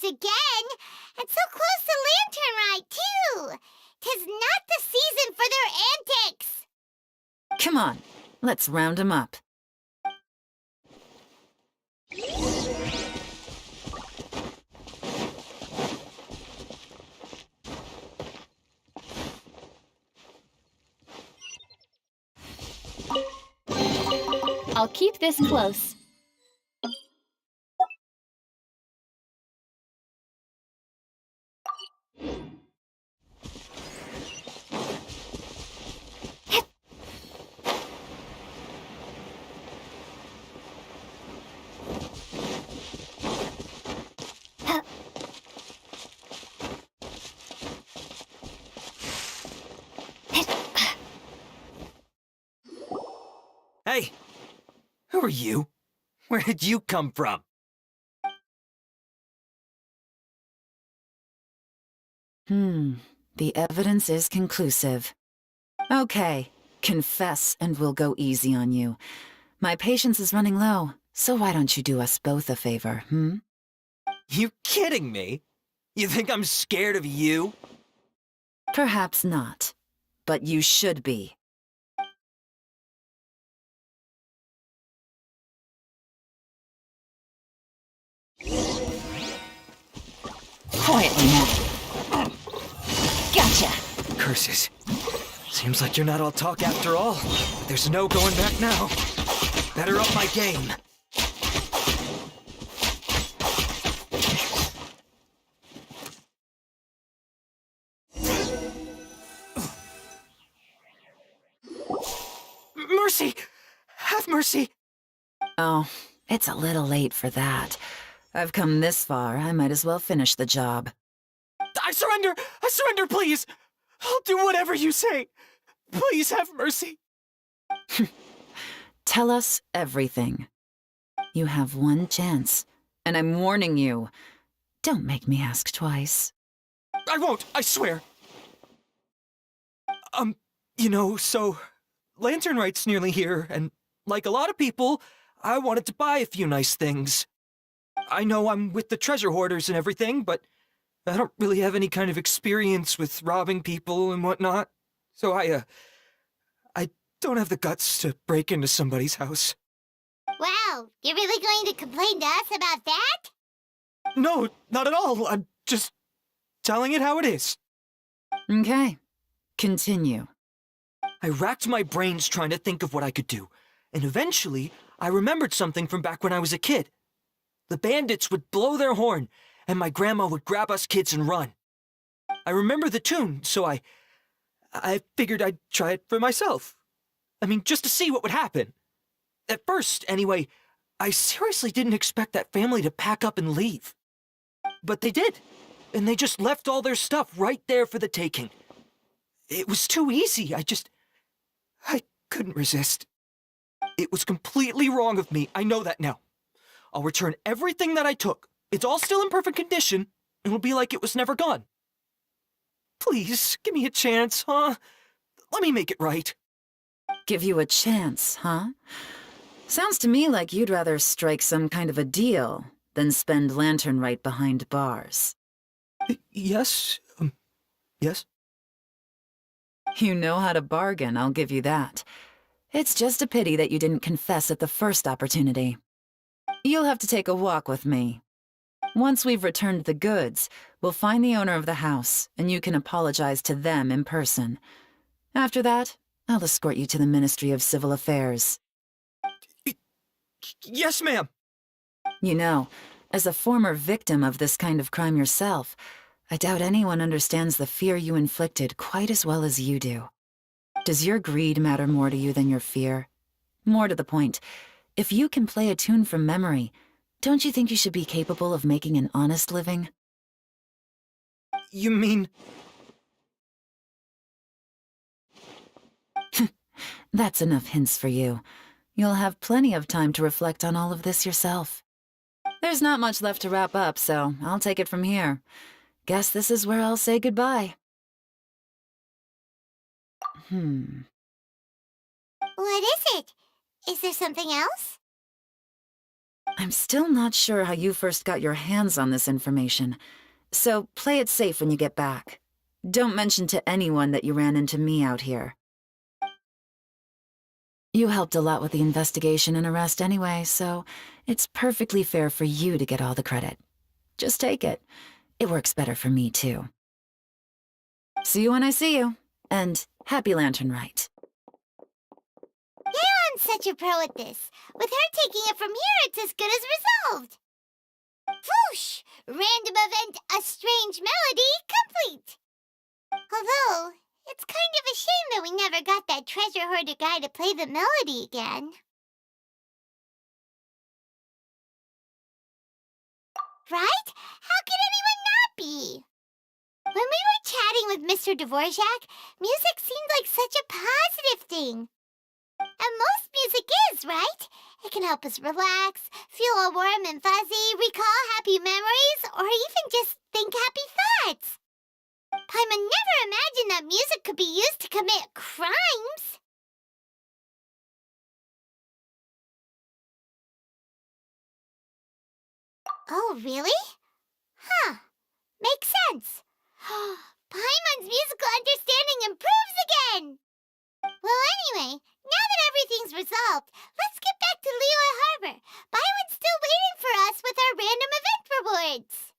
Again, and so close to Lantern Rite, too. 'Tis not the season for their antics. Come on, let's round 'em up. I'll keep this close. Hey! Who are you? Where did you come from? The evidence is conclusive. Okay, confess and we'll go easy on you. My patience is running low, so why don't you do us both a favor, You kidding me? You think I'm scared of you? Perhaps not, but you should be. Quietly now. Gotcha. Curses. Seems like you're not all talk after all. There's no going back now. Better up my game. Mercy! Have mercy! Oh, it's a little late for that. I've come this far, I might as well finish the job. I surrender! I surrender, please! I'll do whatever you say. Please have mercy. Tell us everything. You have one chance, and I'm warning you. Don't make me ask twice. I won't, I swear. So Lantern Rite's nearly here, and like a lot of people, I wanted to buy a few nice things. I know I'm with the treasure hoarders and everything, but I don't really have any kind of experience with robbing people and whatnot. So I don't have the guts to break into somebody's house. Wow, you're really going to complain to us about that? No, not at all. I'm just telling it how it is. Okay, continue. I racked my brains trying to think of what I could do, and eventually I remembered something from back when I was a kid. The bandits would blow their horn, and my grandma would grab us kids and run. I remember the tune, so I figured I'd try it for myself. I mean, just to see what would happen. At first, anyway, I seriously didn't expect that family to pack up and leave. But they did, and they just left all their stuff right there for the taking. It was too easy, I couldn't resist. It was completely wrong of me, I know that now. I'll return everything that I took. It's all still in perfect condition. It'll be like it was never gone. Please, give me a chance, huh? Let me make it right. Give you a chance, huh? Sounds to me like you'd rather strike some kind of a deal than spend lantern right behind bars. Yes? Yes? You know how to bargain, I'll give you that. It's just a pity that you didn't confess at the first opportunity. You'll have to take a walk with me. Once we've returned the goods, we'll find the owner of the house, and you can apologize to them in person. After that, I'll escort you to the Ministry of Civil Affairs. Yes, ma'am! You know, as a former victim of this kind of crime yourself, I doubt anyone understands the fear you inflicted quite as well as you do. Does your greed matter more to you than your fear? More to the point, if you can play a tune from memory, don't you think you should be capable of making an honest living? You mean... That's enough hints for you. You'll have plenty of time to reflect on all of this yourself. There's not much left to wrap up, so I'll take it from here. Guess this is where I'll say goodbye. What is it? Is there something else? I'm still not sure how you first got your hands on this information, so play it safe when you get back. Don't mention to anyone that you ran into me out here. You helped a lot with the investigation and arrest anyway, so it's perfectly fair for you to get all the credit. Just take it. It works better for me, too. See you when I see you, and happy Lantern Rite. Yeon's such a pro at this. With her taking it from here, it's as good as resolved. Whoosh! Random event, a strange melody, complete. Although, it's kind of a shame that we never got that treasure hoarder guy to play the melody again. Right? How could anyone not be? When we were chatting with Mr. Dvorak, music seemed like such a positive thing. And most music is, right? It can help us relax, feel all warm and fuzzy, recall happy memories, or even just think happy thoughts. Paimon never imagined that music could be used to commit crimes. Oh, really? Huh. Makes sense. Paimon's musical understanding improves again! Well, anyway, now that everything's resolved, let's get back to Liyue Harbor. Byron's still waiting for us with our random event rewards.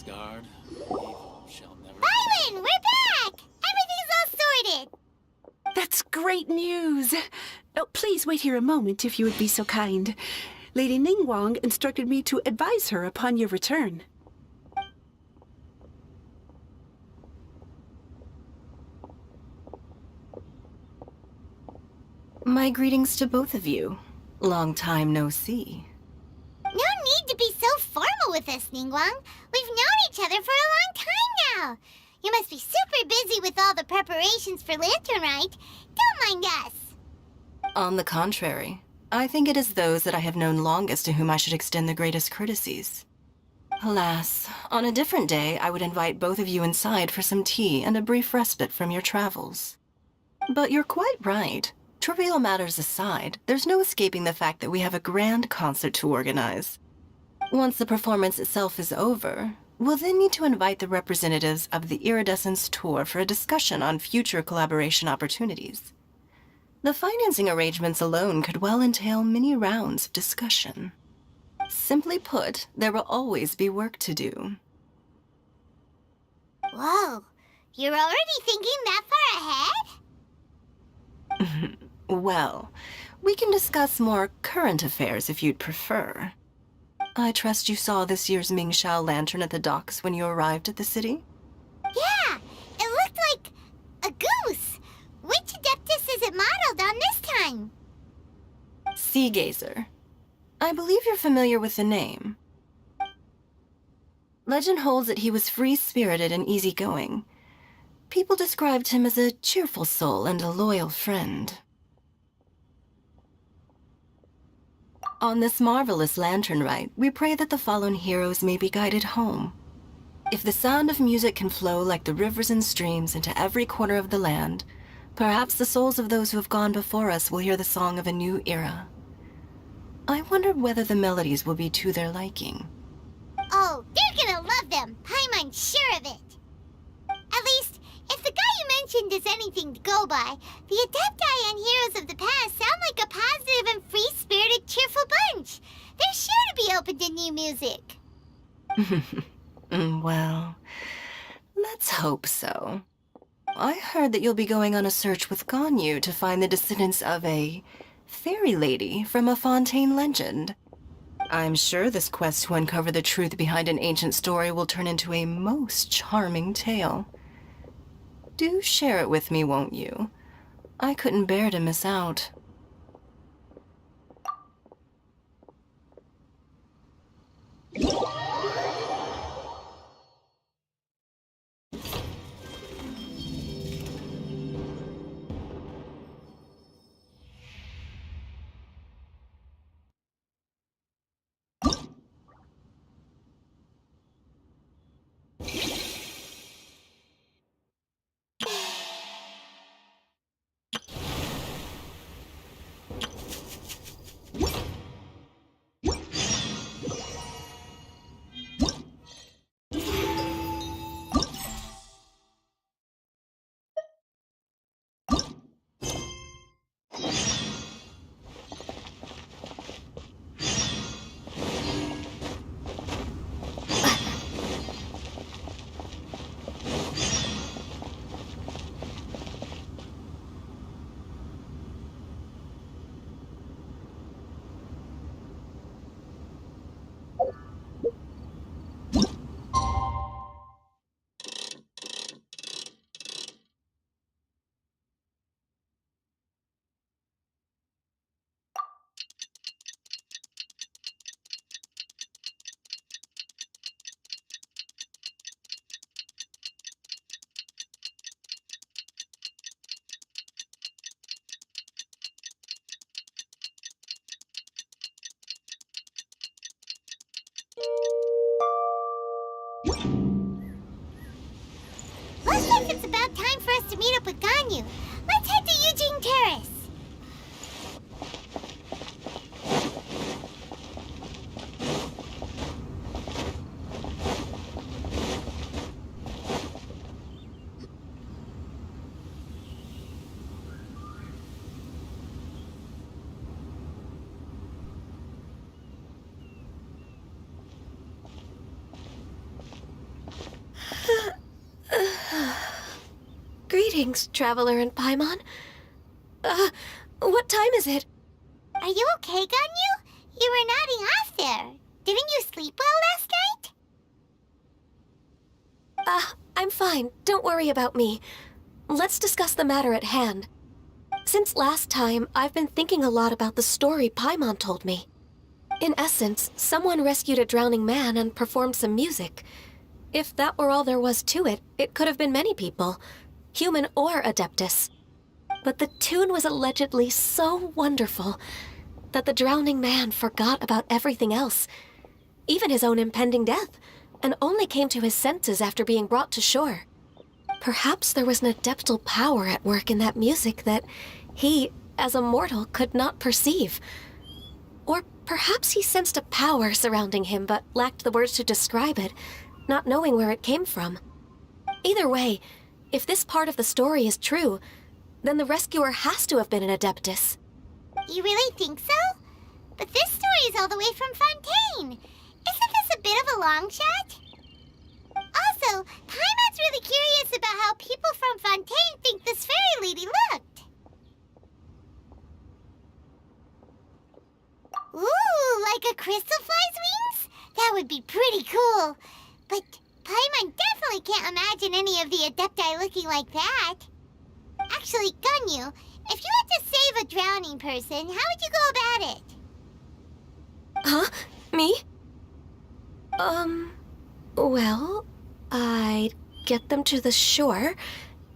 Guard. Evil shall never. Byron, we're back! Everything's all sorted. That's great news. Oh, please wait here a moment if you would be so kind. Lady Ningguang instructed me to advise her upon your return. My greetings to both of you. Long time no see. No need to be so formal with us, Ningguang. We've known each other for a long time now. You must be super busy with all the preparations for Lantern Rite. Don't mind us. On the contrary, I think it is those that I have known longest to whom I should extend the greatest courtesies. Alas, on a different day, I would invite both of you inside for some tea and a brief respite from your travels. But you're quite right. Trivial matters aside, there's no escaping the fact that we have a grand concert to organize. Once the performance itself is over, we'll then need to invite the representatives of the Iridescence Tour for a discussion on future collaboration opportunities. The financing arrangements alone could well entail many rounds of discussion. Simply put, there will always be work to do. Whoa, you're already thinking that far ahead? Well, we can discuss more current affairs if you'd prefer. I trust you saw this year's Mingxiao lantern at the docks when you arrived at the city? Yeah, it looked like a goose. Which Adeptus is it modeled on this time? Sea Gazer. I believe you're familiar with the name. Legend holds that he was free-spirited and easygoing. People described him as a cheerful soul and a loyal friend. On this marvelous lantern rite, we pray that the fallen heroes may be guided home. If the sound of music can flow like the rivers and streams into every corner of the land, perhaps the souls of those who have gone before us will hear the song of a new era. I wondered whether the melodies will be to their liking. Oh, they're gonna love them. Paimon's sure of it. At least, if the guy you mentioned is anything to go by, the Adepti and heroes of the past sound like a positive and free-spirited, cheerful bunch. They're sure to be open to new music. Well, let's hope so. I heard that you'll be going on a search with Ganyu to find the descendants of a fairy lady from a Fontaine legend. I'm sure this quest to uncover the truth behind an ancient story will turn into a most charming tale. Do share it with me, won't you? I couldn't bear to miss out. Looks like it's about time for us to meet up with Ganyu. Let's head to Eugene Terrace. Greetings, Traveler and Paimon. What time is it? Are you okay, Ganyu? You were nodding off there. Didn't you sleep well last night? I'm fine. Don't worry about me. Let's discuss the matter at hand. Since last time, I've been thinking a lot about the story Paimon told me. In essence, someone rescued a drowning man and performed some music. If that were all there was to it, it could have been many people, human or Adeptus. But the tune was allegedly so wonderful that the drowning man forgot about everything else, even his own impending death, and only came to his senses after being brought to shore. Perhaps there was an adeptal power at work in that music that he, as a mortal, could not perceive. Or Perhaps he sensed a power surrounding him but lacked the words to describe it, not knowing where it came from. Either way, if this part of the story is true, then the rescuer has to have been an Adeptus. You really think so? But this story is all the way from Fontaine. Isn't this a bit of a long shot? Also, Paimon's really curious about how people from Fontaine think this fairy lady looked. Ooh, like a crystal fly's wings? That would be pretty cool. But Paimon definitely can't imagine any of the Adepti looking like that. Actually, Ganyu, if you had to save a drowning person, how would you go about it? Huh? Me? Well, I'd get them to the shore,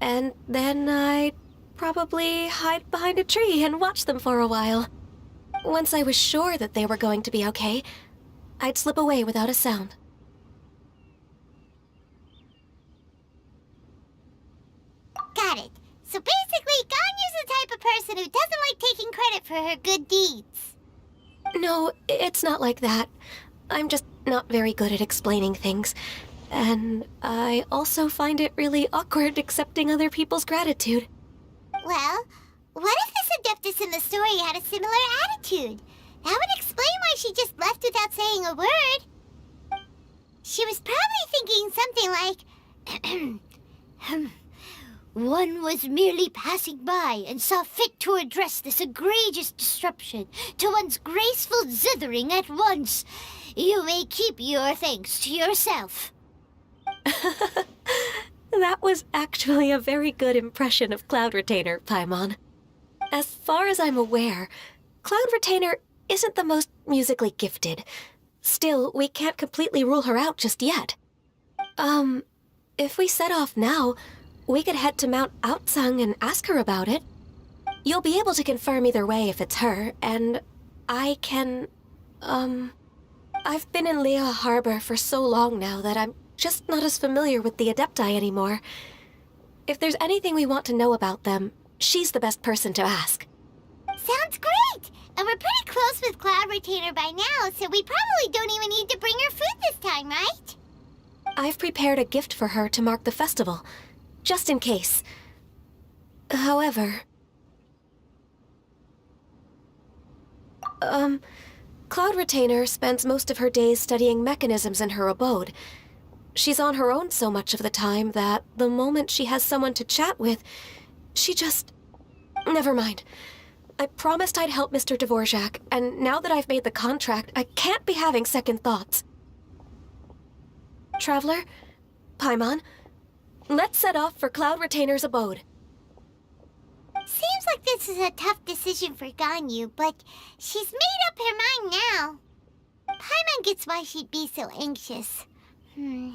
and then I'd probably hide behind a tree and watch them for a while. Once I was sure that they were going to be okay, I'd slip away without a sound. Got it. So basically, Ganyu's the type of person who doesn't like taking credit for her good deeds. No, it's not like that. I'm just not very good at explaining things. And I also find it really awkward accepting other people's gratitude. Well, what if this Adeptus in the story had a similar attitude? That would explain why she just left without saying a word. She was probably thinking something like, One was merely passing by and saw fit to address this egregious disruption to one's graceful zithering at once. You may keep your thanks to yourself. That was actually a very good impression of Cloud Retainer, Paimon. As far as I'm aware, Cloud Retainer isn't the most musically gifted. Still, we can't completely rule her out just yet. If we set off now, we could head to Mount Outsung and ask her about it. You'll be able to confirm either way if it's her, and I can, I've been in Lea Harbor for so long now that I'm just not as familiar with the Adepti anymore. If there's anything we want to know about them, she's the best person to ask. Sounds great! And we're pretty close with Cloud Retainer by now, so we probably don't even need to bring her food this time, right? I've prepared a gift for her to mark the festival, just in case. However... Cloud Retainer spends most of her days studying mechanisms in her abode. She's on her own so much of the time that the moment she has someone to chat with, she just... Never mind. I promised I'd help Mr. Dvorak, and now that I've made the contract, I can't be having second thoughts. Traveler, Paimon, let's set off for Cloud Retainer's abode. Seems like this is a tough decision for Ganyu, but she's made up her mind now. Paimon gets why she'd be so anxious. Okay,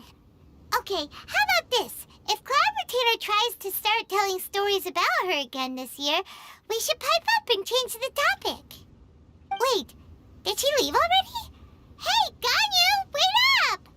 how about this? If Cloud Retainer tries to start telling stories about her again this year, we should pipe up and change the topic. Wait, did she leave already? Hey, Ganyu, wait up!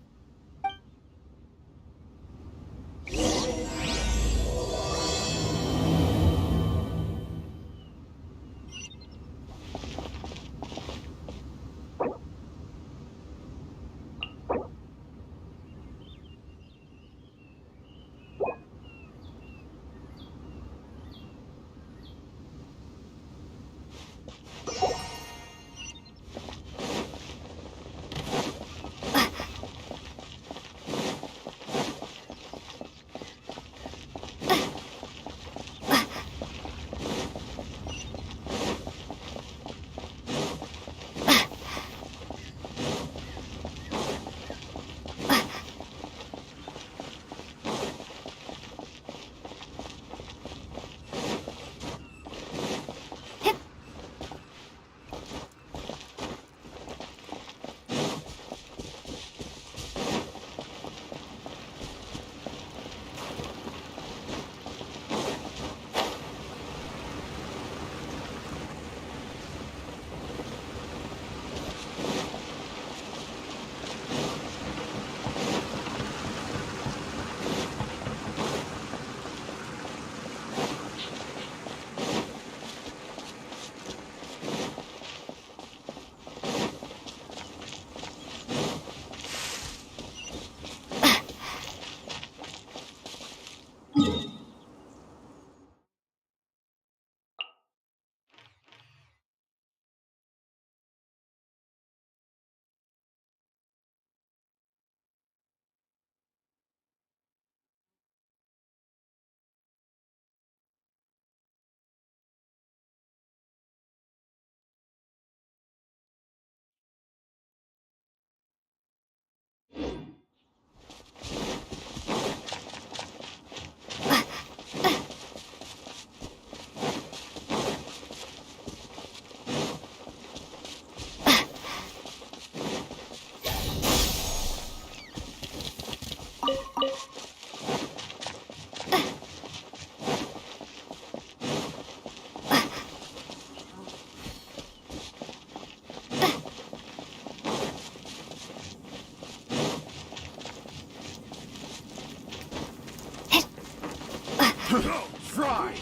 Try!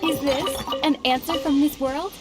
Is this an answer from this world?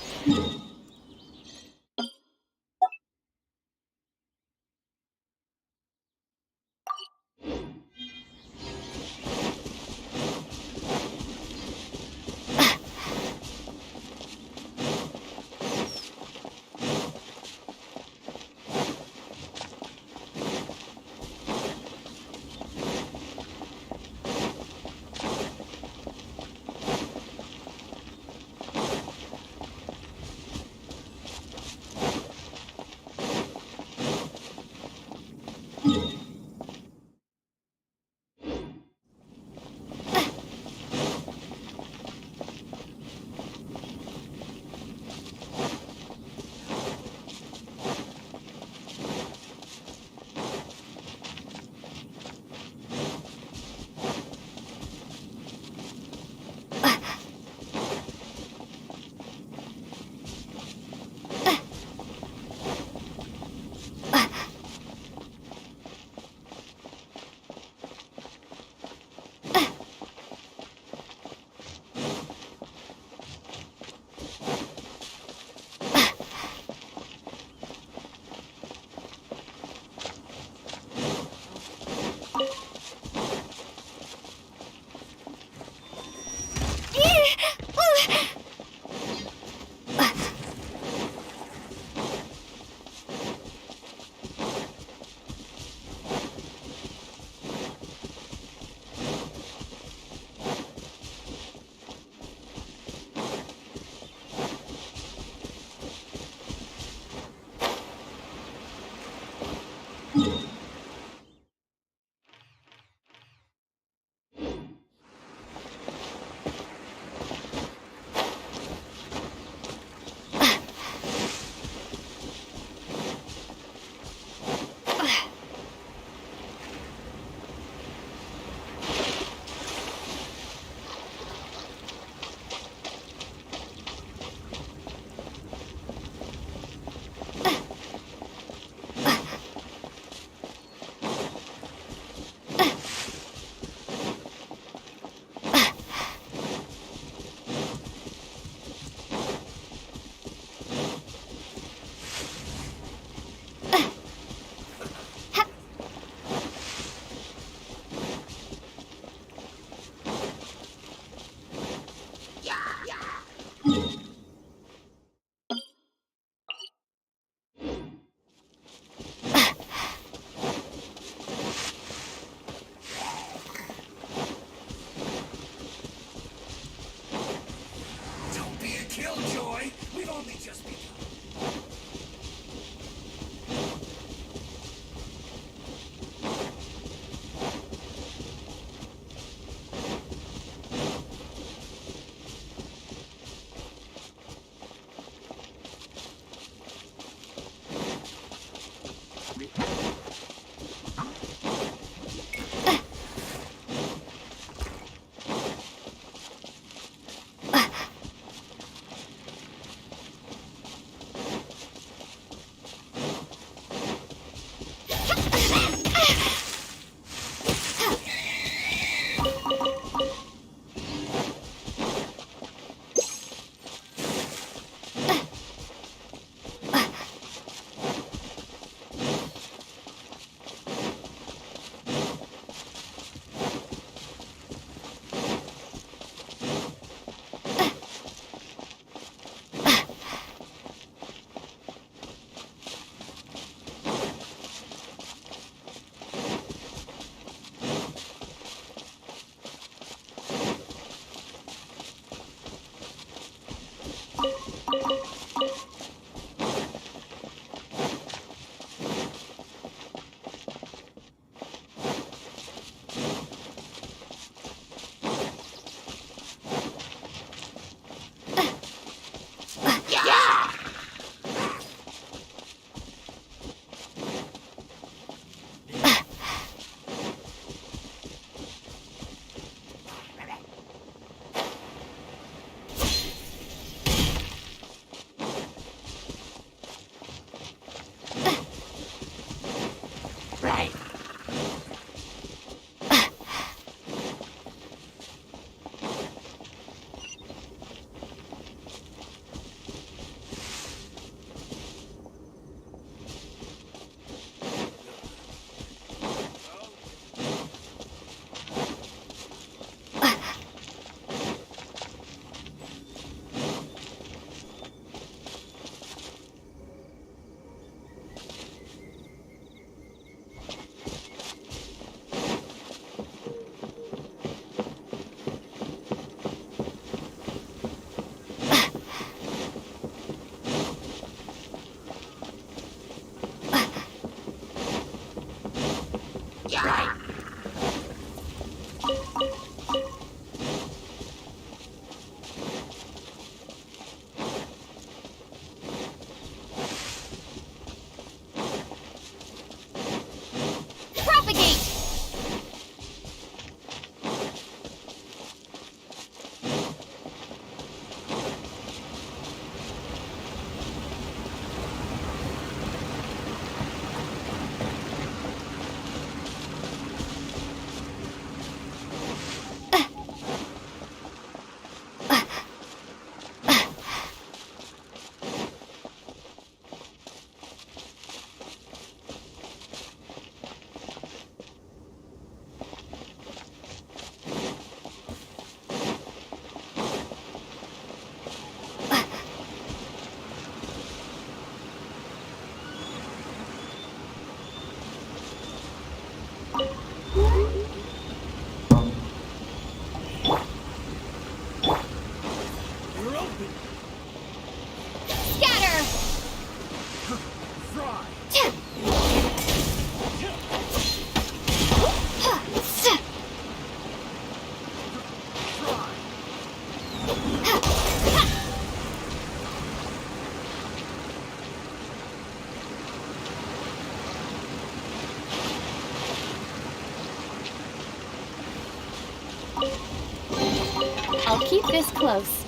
I'll keep this close.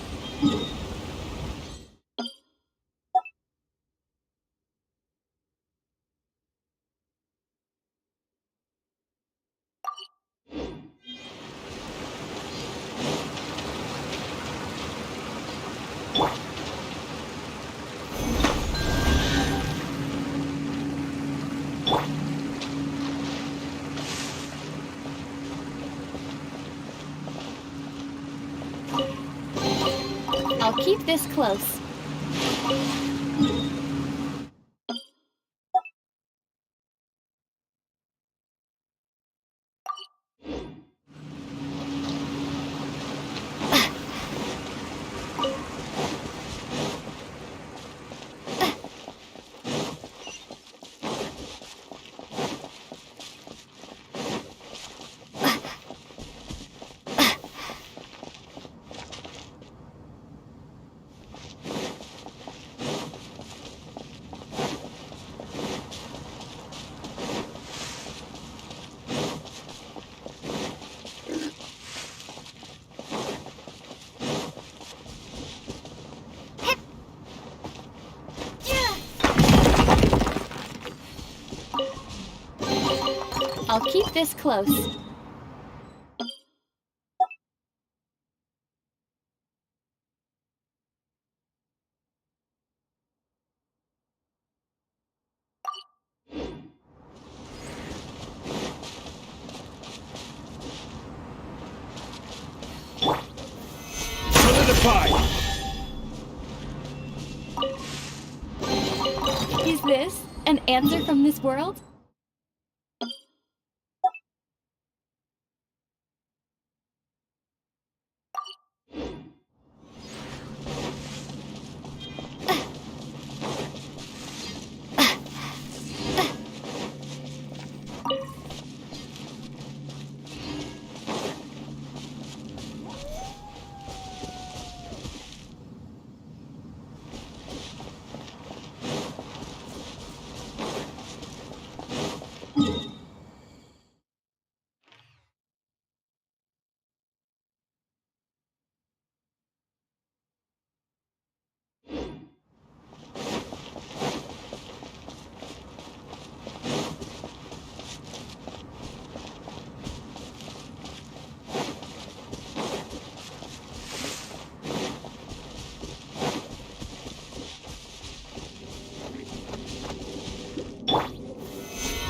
I'll keep this close. I'll keep this close. Solidify! Is this an answer from this world?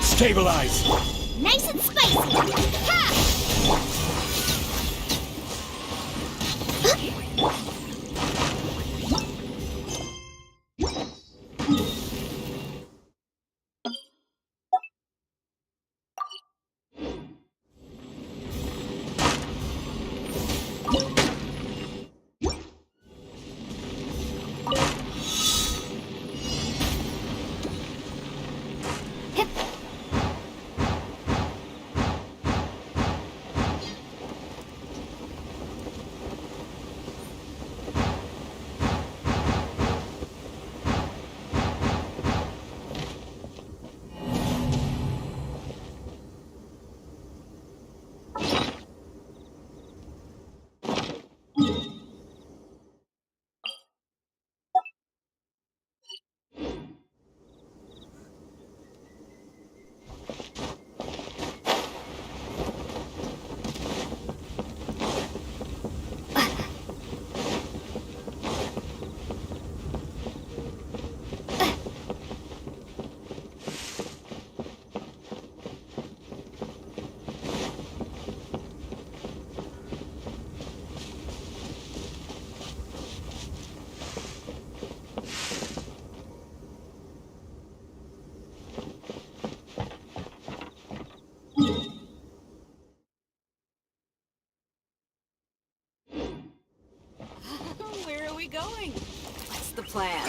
Stabilize! Nice and spicy! Ha! Where are we going? What's the plan?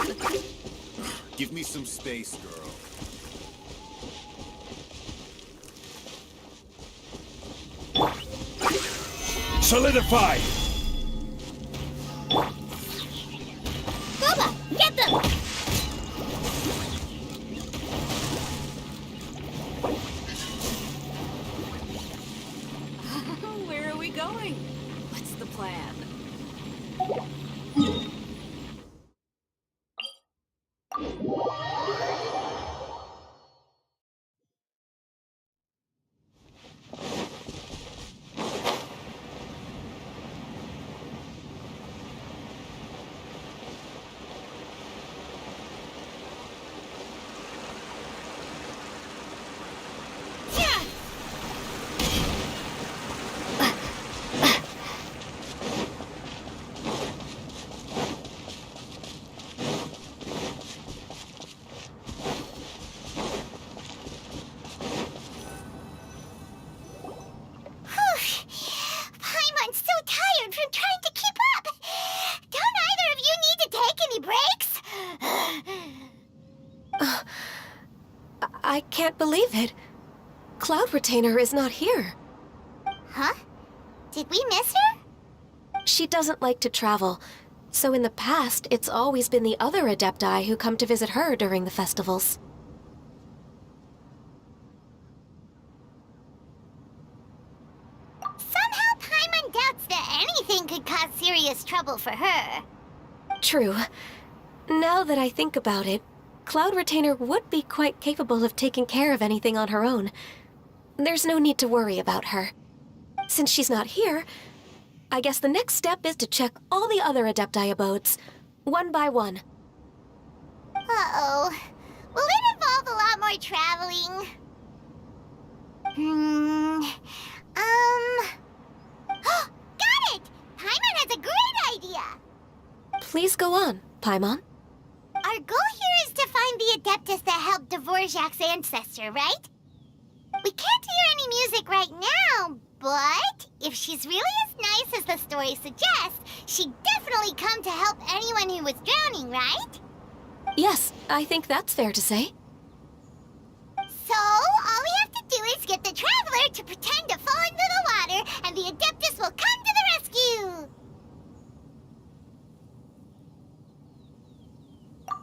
Give me some space, girl. Solidify! Booba, get them! Where are we going? going? What's the plan? Paimon's so tired from trying to keep up. Don't either of you need to take any breaks? I can't believe it. Cloud Retainer is not here. Huh? Did we miss her? She doesn't like to travel, so in the past, it's always been the other Adepti who come to visit her during the festivals. Somehow Paimon doubts that anything could cause serious trouble for her. True. Now that I think about it, Cloud Retainer would be quite capable of taking care of anything on her own. There's no need to worry about her. Since she's not here, I guess the next step is to check all the other Adepti abodes, one by one. Uh-oh. Will it involve a lot more traveling? Got it! Paimon has a great idea! Please go on, Paimon. Our goal here is to find the Adeptus that helped Dvorak's ancestor, right? We can't hear any music right now, but if she's really as nice as the story suggests, she'd definitely come to help anyone who was drowning, right? Yes, I think that's fair to say. So, all we have to do is get the Traveler to pretend to fall into the water, and the Adeptus will come to the rescue!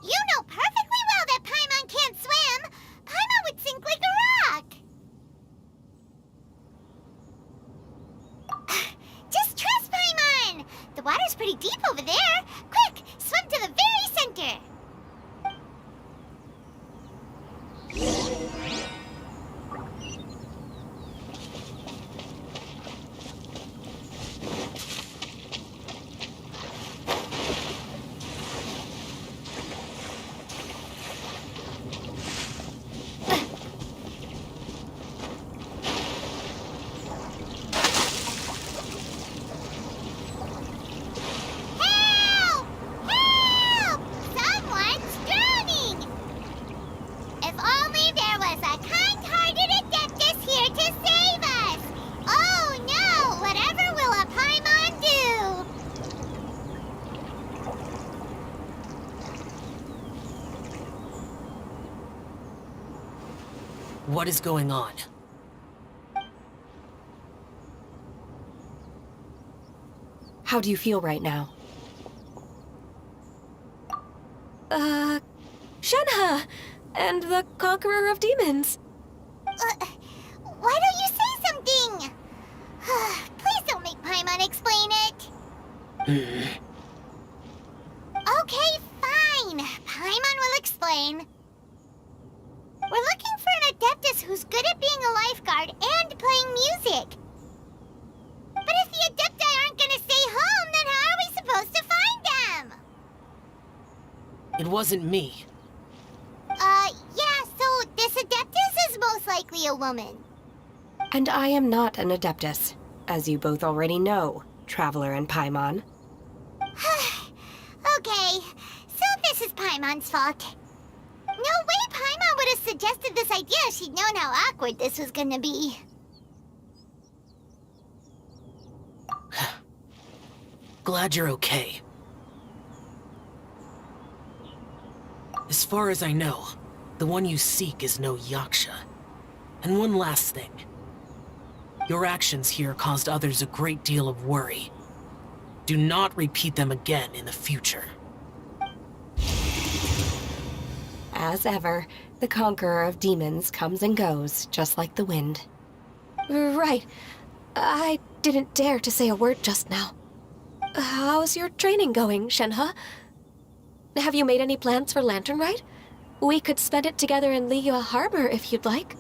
You know perfectly well that Paimon can't swim! Paimon would sink like a rock! Just trust Paimon! The water's pretty deep over there! Quick, swim to the very center! Help! Help! Someone's drowning! If only there was a kind-hearted Adeptus here to save us! Oh no! Whatever will a Paimon do? What is going on? How do you feel right now? Shenhe! And the Conqueror of Demons! Why don't you say something? Please don't make Paimon explain it. Okay, fine. Paimon will explain. We're looking for an Adeptus who's good at being a lifeguard and playing music. But if the Adepti aren't gonna stay home, then how are we supposed to find them? It wasn't me. Yeah, so this Adeptus is most likely a woman. And I am not an Adeptus, as you both already know, Traveler and Paimon. Okay, so this is Paimon's fault. No way Paimon would have suggested this idea if she'd known how awkward this was gonna be. Glad you're okay. As far as I know, the one you seek is no Yaksha. And one last thing. Your actions here caused others a great deal of worry. Do not repeat them again in the future. As ever, the Conqueror of Demons comes and goes, just like the wind. Right. I didn't dare to say a word just now. How's your training going, Shenhe? Have you made any plans for Lantern Rite? We could spend it together in Liyue Harbor if you'd like.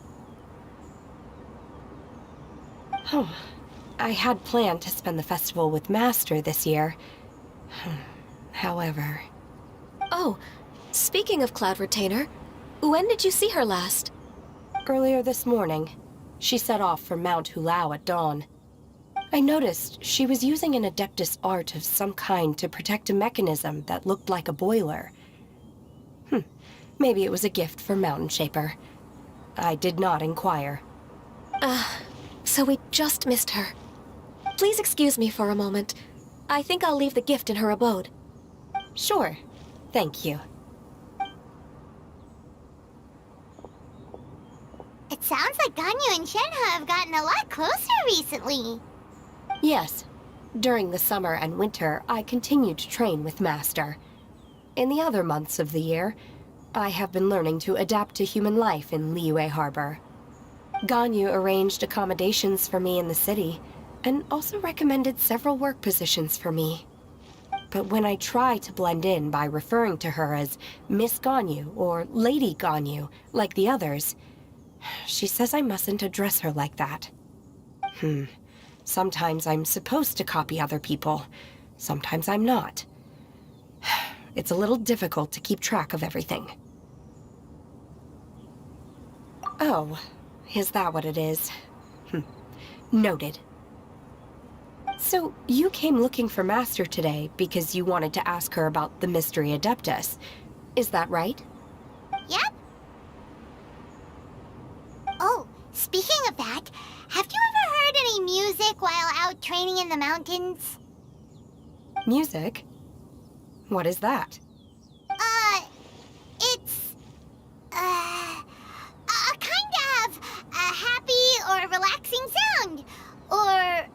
Oh, I had planned to spend the festival with Master this year. However... Oh, speaking of Cloud Retainer, when did you see her last? Earlier this morning. She set off for Mount Hulao at dawn. I noticed she was using an Adeptus art of some kind to protect a mechanism that looked like a boiler. Maybe it was a gift for Mountain Shaper. I did not inquire. So we just missed her. Please excuse me for a moment. I think I'll leave the gift in her abode. Sure. Thank you. It sounds like Ganyu and Shenhe have gotten a lot closer recently. Yes. During the summer and winter, I continued to train with Master. In the other months of the year, I have been learning to adapt to human life in Liyue Harbor. Ganyu arranged accommodations for me in the city, and also recommended several work positions for me. But when I try to blend in by referring to her as Miss Ganyu or Lady Ganyu, like the others, she says I mustn't address her like that. Sometimes I'm supposed to copy other people. Sometimes I'm not. It's a little difficult to keep track of everything. Oh, is that what it is? Noted. So, you came looking for Master today because you wanted to ask her about the Mystery Adeptus. Is that right? Yep. Oh, speaking of that, have you ever heard any music while out training in the mountains? Music? What is that? It's... a kind of a happy or relaxing sound. Or,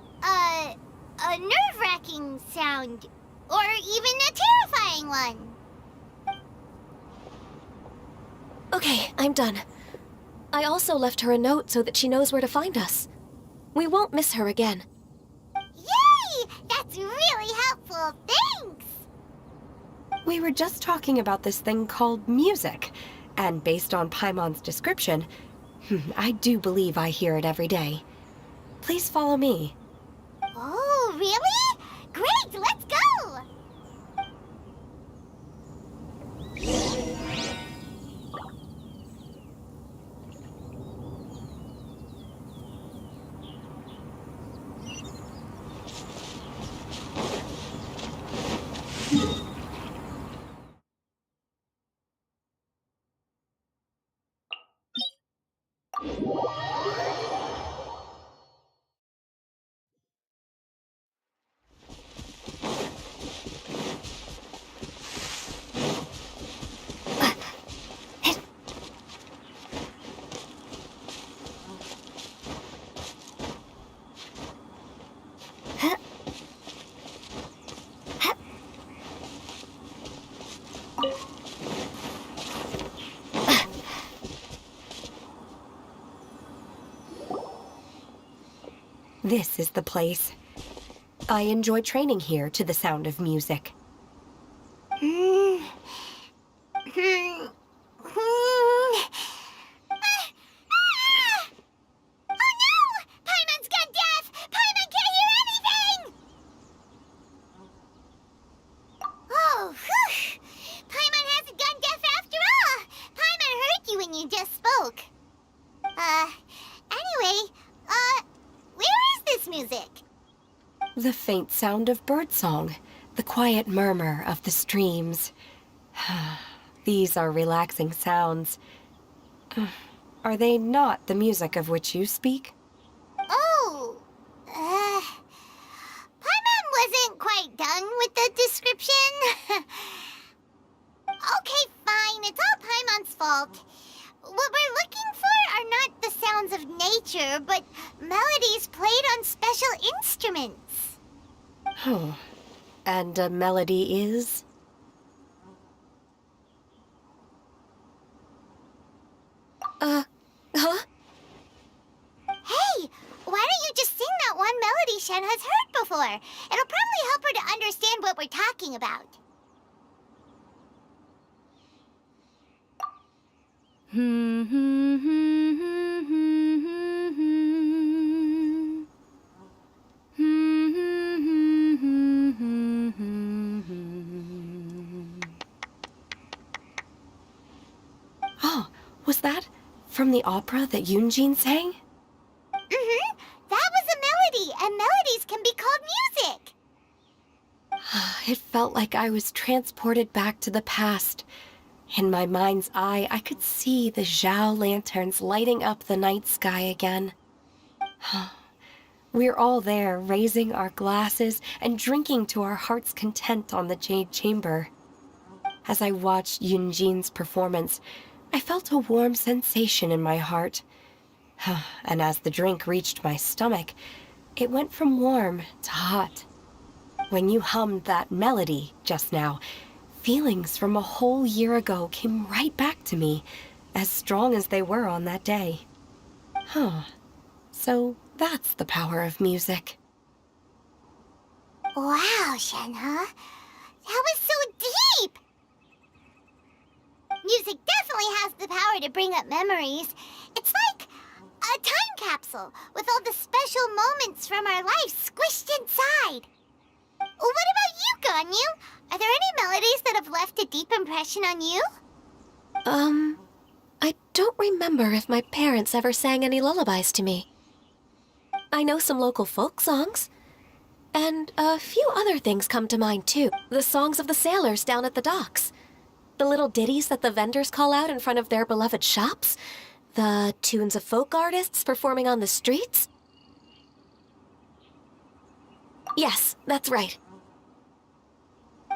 a nerve-wracking sound. Or even a terrifying one. Okay, I'm done. I also left her a note so that she knows where to find us. We won't miss her again. Yay! That's really helpful. Thanks! We were just talking about this thing called music, and based on Paimon's description, I do believe I hear it every day. Please follow me. Oh, really? Great, let's go! This is the place. I enjoy training here to the sound of music. The faint sound of birdsong, the quiet murmur of the streams. These are relaxing sounds. Are they not the music of which you speak? Oh, Paimon wasn't quite done with the description. Okay, fine, it's all Paimon's fault. What we're looking for are not the sounds of nature, but melodies played on special instruments. Oh, and a melody is? Huh? Hey, why don't you just sing that one one melody Shen has heard before. It'll probably help her to understand what we're talking about. Oh, was that from the opera that Yunjin sang? Mm-hmm. That was a melody, and melodies can be called music. It felt like I was transported back to the past. In my mind's eye, I could see the Zhao lanterns lighting up the night sky again. We're all there, raising our glasses and drinking to our heart's content on the Jade Chamber. As I watched Yunjin's performance, I felt a warm sensation in my heart. And as the drink reached my stomach, it went from warm to hot. When you hummed that melody just now, feelings from a whole year ago came right back to me, as strong as they were on that day. So that's the power of music. Wow, Shenhe. That was so deep! Music definitely has the power to bring up memories. It's like a time capsule with all the special moments from our lives squished inside. What about you, Ganyu? Are there any melodies that have left a deep impression on you? I don't remember if my parents ever sang any lullabies to me. I know some local folk songs. And a few other things come to mind, too. The songs of the sailors down at the docks. The little ditties that the vendors call out in front of their beloved shops. The tunes of folk artists performing on the streets. Yes, that's right.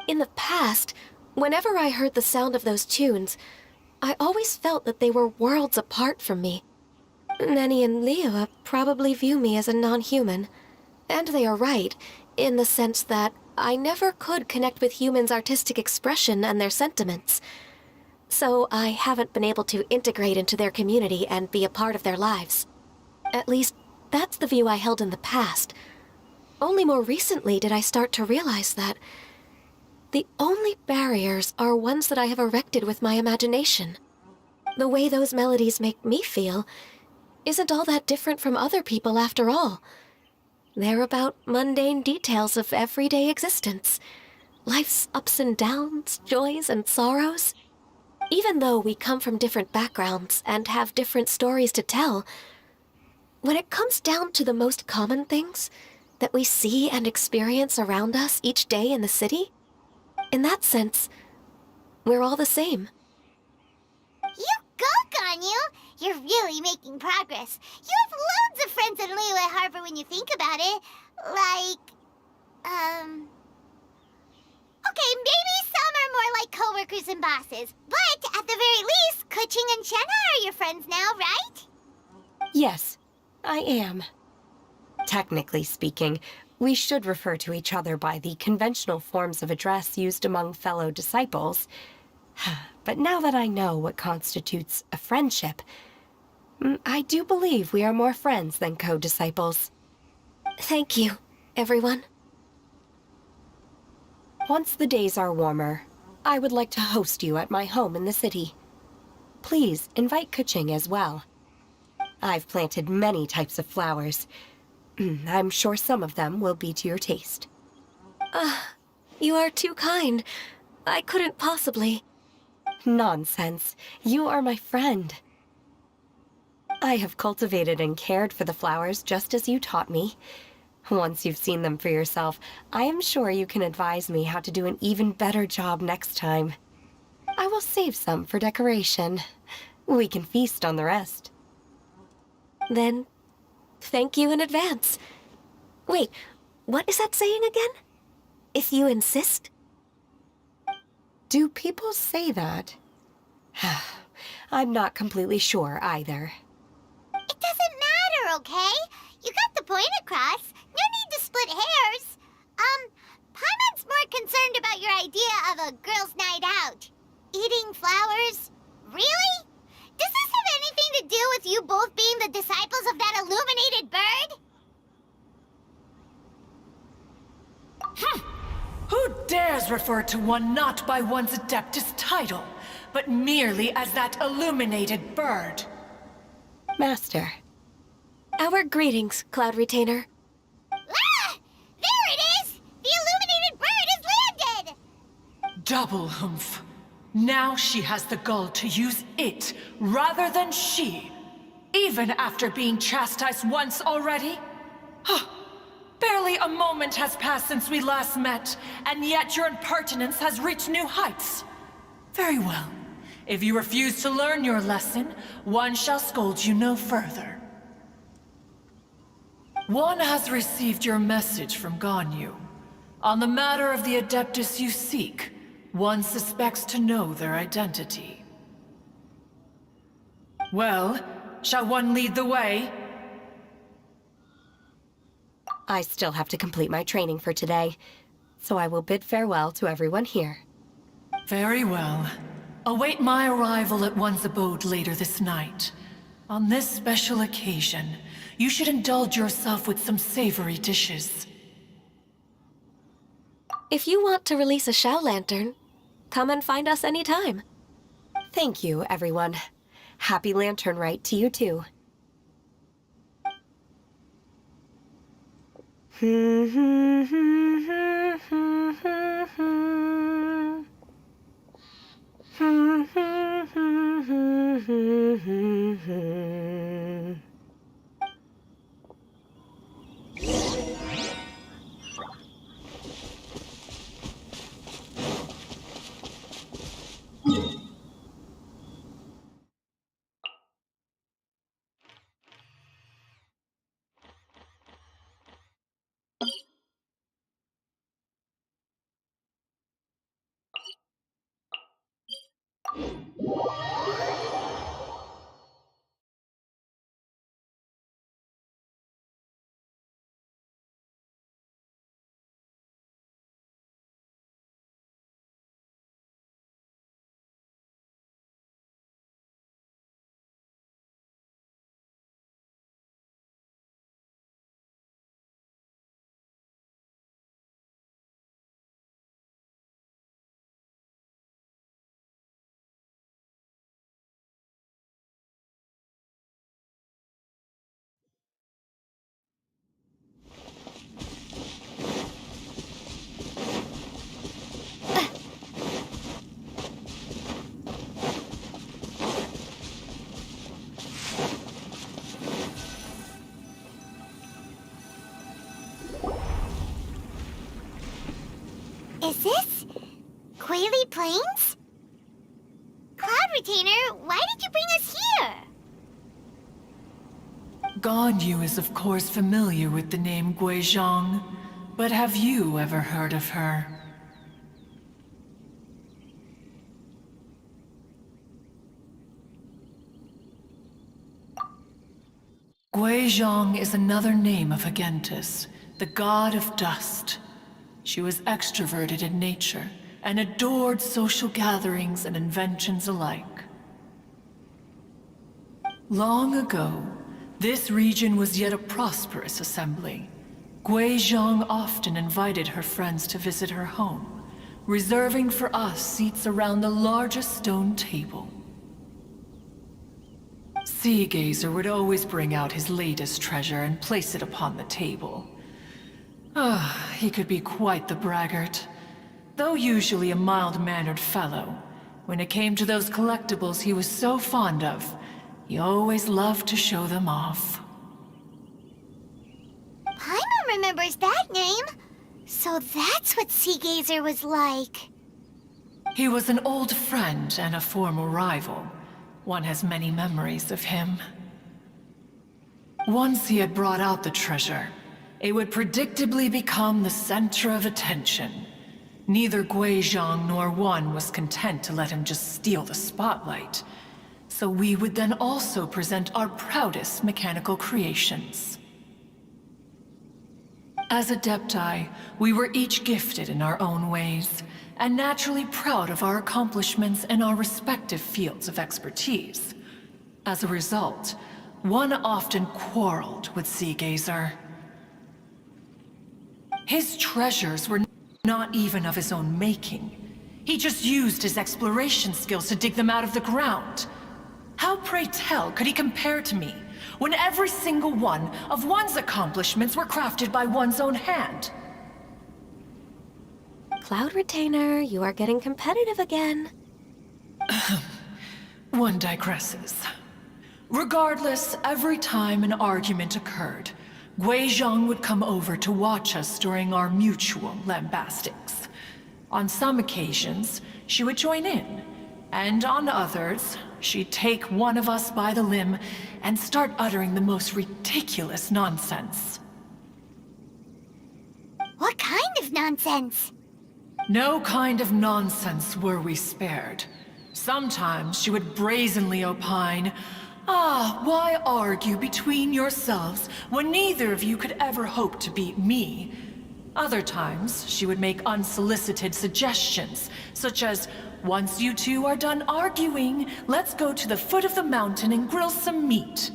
In the past, whenever I heard the sound of those tunes, I always felt that they were worlds apart from me. Nenny and Liyue probably view me as a non-human. And they are right, in the sense that I never could connect with humans' artistic expression and their sentiments. So I haven't been able to integrate into their community and be a part of their lives. At least, that's the view I held in the past. Only more recently did I start to realize that the only barriers are ones that I have erected with my imagination. The way those melodies make me feel isn't all that different from other people after all. They're about mundane details of everyday existence. Life's ups and downs, joys and sorrows. Even though we come from different backgrounds and have different stories to tell, when it comes down to the most common things that we see and experience around us each day in the city, in that sense, we're all the same. You go, Ganyu! You're really making progress. You have loads of friends in Liyue Harbor when you think about it. Okay, maybe some are more like coworkers and bosses. But at the very least, Kuching and Shenhe are your friends now, right? Yes, I am. Technically speaking, we should refer to each other by the conventional forms of address used among fellow disciples. But now that I know what constitutes a friendship, I do believe we are more friends than co-disciples. Thank you, everyone. Once the days are warmer, I would like to host you at my home in the city. Please invite Kuching as well. I've planted many types of flowers. I'm sure some of them will be to your taste. You are too kind. I couldn't possibly. Nonsense. You are my friend. I have cultivated and cared for the flowers just as you taught me. Once you've seen them for yourself, I am sure you can advise me how to do an even better job next time. I will save some for decoration. We can feast on the rest. Then, thank you in advance. Wait, what is that saying again? If you insist? Do people say that? I'm not completely sure either. It doesn't matter, okay? You got the point across. No need to split hairs. Paimon's more concerned about your idea of a girls' night out. Eating flowers? Really? Does this have anything to do with you both being the disciples of that illuminated bird? Who dares refer to one not by one's Adeptus title, but merely as that illuminated bird? Master. Our greetings, Cloud Retainer. Ah! There it is! The illuminated bird has landed! Double humph. Now she has the gall to use it rather than she, even after being chastised once already? Barely a moment has passed since we last met, and yet your impertinence has reached new heights. Very well. If you refuse to learn your lesson, one shall scold you no further. One has received your message from Ganyu. On the matter of the Adeptus you seek, one suspects to know their identity. Well, shall one lead the way? I still have to complete my training for today, so I will bid farewell to everyone here. Very well. Await my arrival at one's abode later this night. On this special occasion, you should indulge yourself with some savory dishes. If you want to release a Shao Lantern, come and find us anytime. Thank you, everyone. Happy Lantern Rite to you too. Is this Quaily Plains? Cloud Retainer, why did you bring us here? Ganyu is of course familiar with the name Guizhong, but have you ever heard of her? Guizhong is another name of Agentis, the god of dust. She was extroverted in nature and adored social gatherings and inventions alike. Long ago, this region was yet a prosperous assembly. Guizhong often invited her friends to visit her home, reserving for us seats around the largest stone table. Sea Gazer would always bring out his latest treasure and place it upon the table. He could be quite the braggart. Though usually a mild-mannered fellow, when it came to those collectibles he was so fond of, he always loved to show them off. Paimon remembers that name. So that's what Sea Gazer was like. He was an old friend and a former rival. One has many memories of him. Once he had brought out the treasure, it would predictably become the center of attention. Neither Guizhong nor one was content to let him just steal the spotlight. So we would then also present our proudest mechanical creations. As Adepti, we were each gifted in our own ways, and naturally proud of our accomplishments in our respective fields of expertise. As a result, one often quarreled with Sea Gazer. His treasures were... not even of his own making. He just used his exploration skills to dig them out of the ground. How, pray tell, could he compare to me, when every single one of one's accomplishments were crafted by one's own hand? Cloud Retainer, you are getting competitive again. One digresses. Regardless, every time an argument occurred, Guizhong would come over to watch us during our mutual lambastics. On some occasions, she would join in, and on others, she'd take one of us by the limb and start uttering the most ridiculous nonsense. What kind of nonsense? No kind of nonsense were we spared. Sometimes she would brazenly opine, why argue between yourselves when neither of you could ever hope to beat me? Other times, she would make unsolicited suggestions, such as, once you two are done arguing, let's go to the foot of the mountain and grill some meat.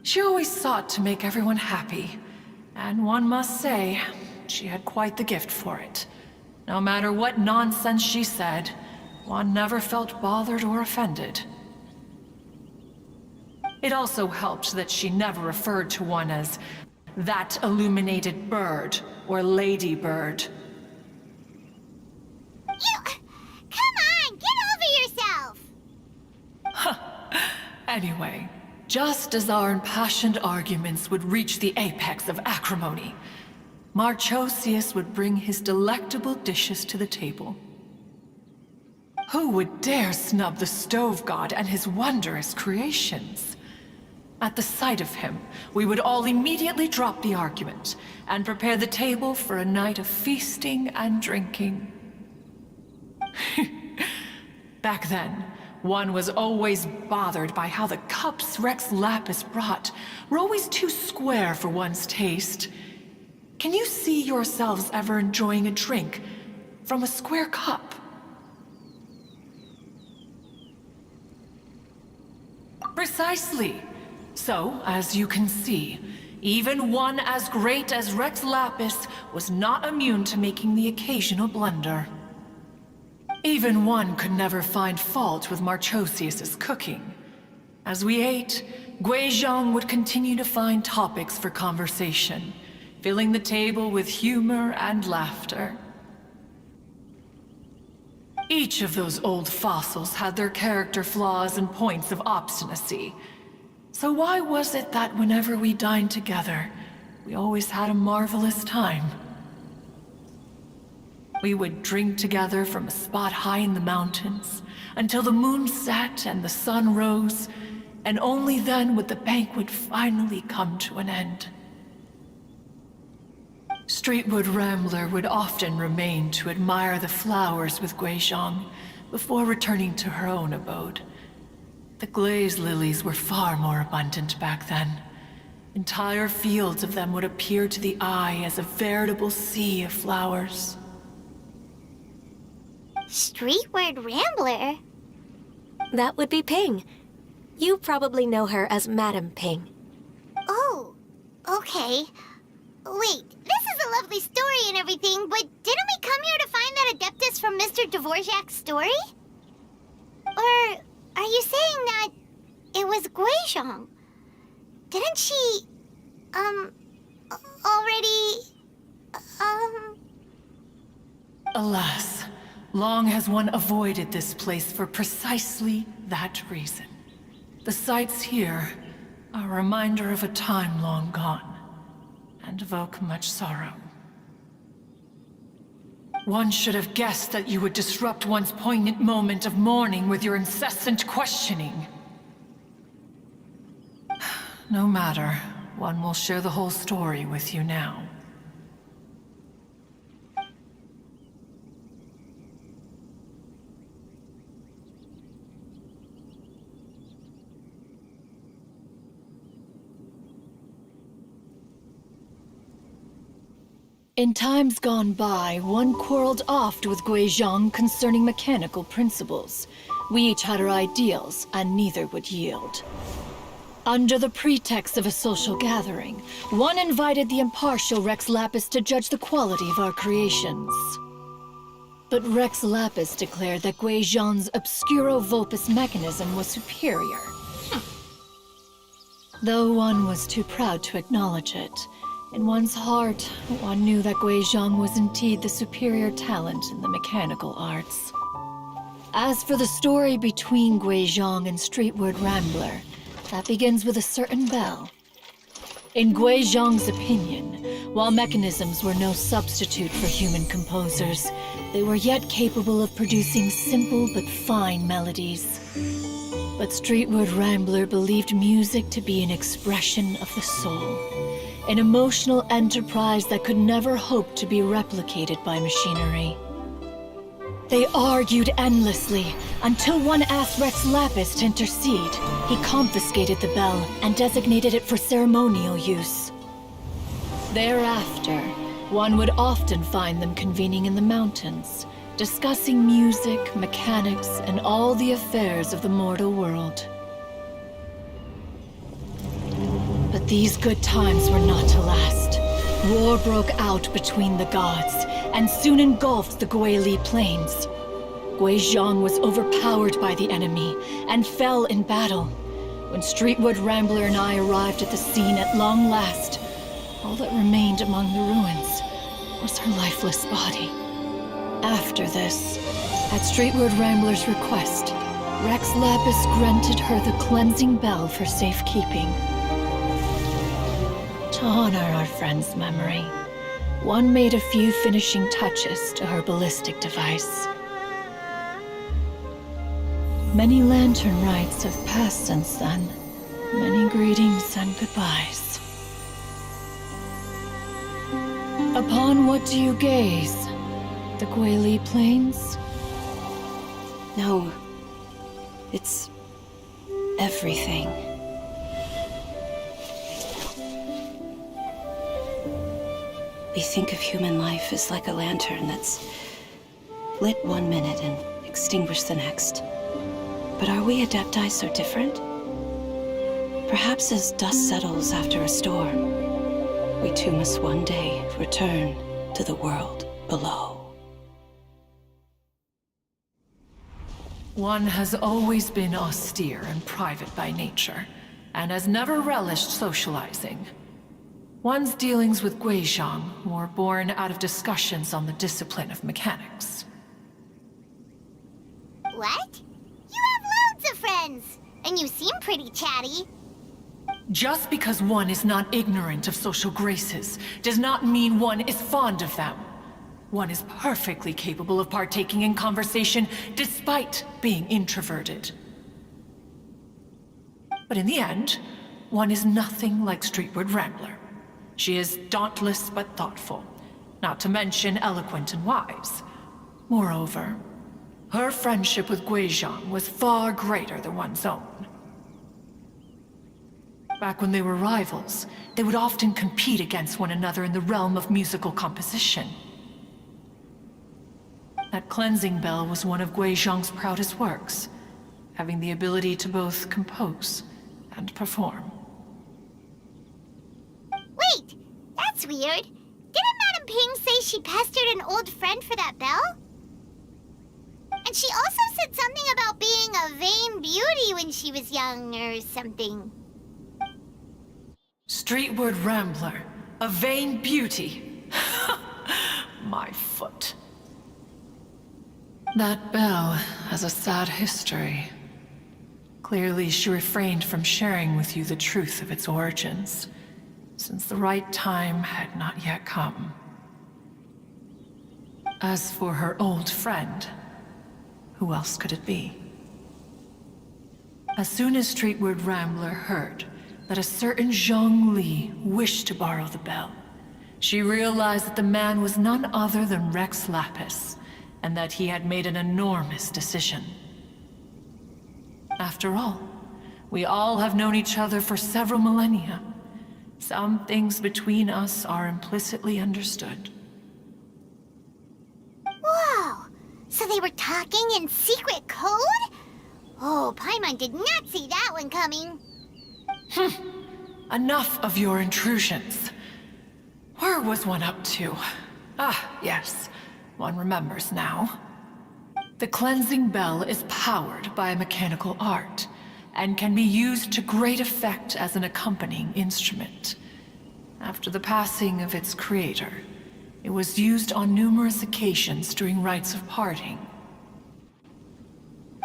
She always sought to make everyone happy, and one must say, she had quite the gift for it. No matter what nonsense she said, one never felt bothered or offended. It also helped that she never referred to one as that illuminated bird or ladybird. Come on, get over yourself! Anyway, just as our impassioned arguments would reach the apex of acrimony, Marchosius would bring his delectable dishes to the table. Who would dare snub the stove god and his wondrous creations? At the sight of him, we would all immediately drop the argument and prepare the table for a night of feasting and drinking. Back then, one was always bothered by how the cups Rex Lapis brought were always too square for one's taste. Can you see yourselves ever enjoying a drink from a square cup? Precisely. So, as you can see, even one as great as Rex Lapis was not immune to making the occasional blunder. Even one could never find fault with Marchosius's cooking. As we ate, Guizhong would continue to find topics for conversation, filling the table with humor and laughter. Each of those old fossils had their character flaws and points of obstinacy. So why was it that whenever we dined together, we always had a marvelous time? We would drink together from a spot high in the mountains, until the moon set and the sun rose, and only then would the banquet finally come to an end. Streetwood Rambler would often remain to admire the flowers with Guizhong before returning to her own abode. The glaze lilies were far more abundant back then. Entire fields of them would appear to the eye as a veritable sea of flowers. Streetward Rambler? That would be Ping. You probably know her as Madam Ping. Oh, okay. Wait, this is a lovely story and everything, but didn't we come here to find that Adeptus from Mr. Dvorak's story? Or are you saying that it was Guizhong? Didn't she, already, Alas, long has one avoided this place for precisely that reason. The sights here are a reminder of a time long gone, and evoke much sorrow. One should have guessed that you would disrupt one's poignant moment of mourning with your incessant questioning. No matter, one will share the whole story with you now. In times gone by, one quarreled oft with Guizhong concerning mechanical principles. We each had our ideals, and neither would yield. Under the pretext of a social gathering, one invited the impartial Rex Lapis to judge the quality of our creations. But Rex Lapis declared that Gui Zhang's Obscuro Vulpus mechanism was superior. Though one was too proud to acknowledge it, in one's heart, one knew that Gui Zhang was indeed the superior talent in the mechanical arts. As for the story between Gui Zhang and Streetward Rambler, that begins with a certain bell. In Gui Zhang's opinion, while mechanisms were no substitute for human composers, they were yet capable of producing simple but fine melodies. But Streetward Rambler believed music to be an expression of the soul, an emotional enterprise that could never hope to be replicated by machinery. They argued endlessly, until one asked Rex Lapis to intercede. He confiscated the bell and designated it for ceremonial use. Thereafter, one would often find them convening in the mountains, discussing music, mechanics, and all the affairs of the mortal world. But these good times were not to last. War broke out between the gods, and soon engulfed the Guili Plains. Gui Zhang was overpowered by the enemy, and fell in battle. When Streetwood Rambler and I arrived at the scene at long last, all that remained among the ruins was her lifeless body. After this, at Streetwood Rambler's request, Rex Lapis granted her the cleansing bell for safekeeping. To honor our friend's memory, one made a few finishing touches to her ballistic device. Many lantern rites have passed since then. Many greetings and goodbyes. Upon what do you gaze? The Guili Plains? No. It's everything. We think of human life as like a lantern that's lit one minute and extinguished the next. But are we Adepti so different? Perhaps as dust settles after a storm, we too must one day return to the world below. One has always been austere and private by nature, and has never relished socializing. One's dealings with Gui Zhang were born out of discussions on the discipline of mechanics. What? You have loads of friends, and you seem pretty chatty. Just because one is not ignorant of social graces does not mean one is fond of them. One is perfectly capable of partaking in conversation despite being introverted. But in the end, one is nothing like Streetward Rambler. She is dauntless but thoughtful, not to mention eloquent and wise. Moreover, her friendship with Gui Zhang was far greater than one's own. Back when they were rivals, they would often compete against one another in the realm of musical composition. That cleansing bell was one of Gui Zhang's proudest works, having the ability to both compose and perform. Wait, that's weird. Didn't Madame Ping say she pestered an old friend for that bell? And she also said something about being a vain beauty when she was young or something. Streetward Rambler, a vain beauty. My foot. That bell has a sad history. Clearly, she refrained from sharing with you the truth of its origins, since the right time had not yet come. As for her old friend, who else could it be? As soon as Streetward Rambler heard that a certain Zhang Li wished to borrow the bell, she realized that the man was none other than Rex Lapis, and that he had made an enormous decision. After all, we all have known each other for several millennia. Some things between us are implicitly understood. Whoa! So they were talking in secret code? Oh, Paimon did not see that one coming. Enough of your intrusions. Where was one up to? Ah, yes. One remembers now. The cleansing bell is powered by a mechanical art, and can be used to great effect as an accompanying instrument. After the passing of its creator, it was used on numerous occasions during rites of parting.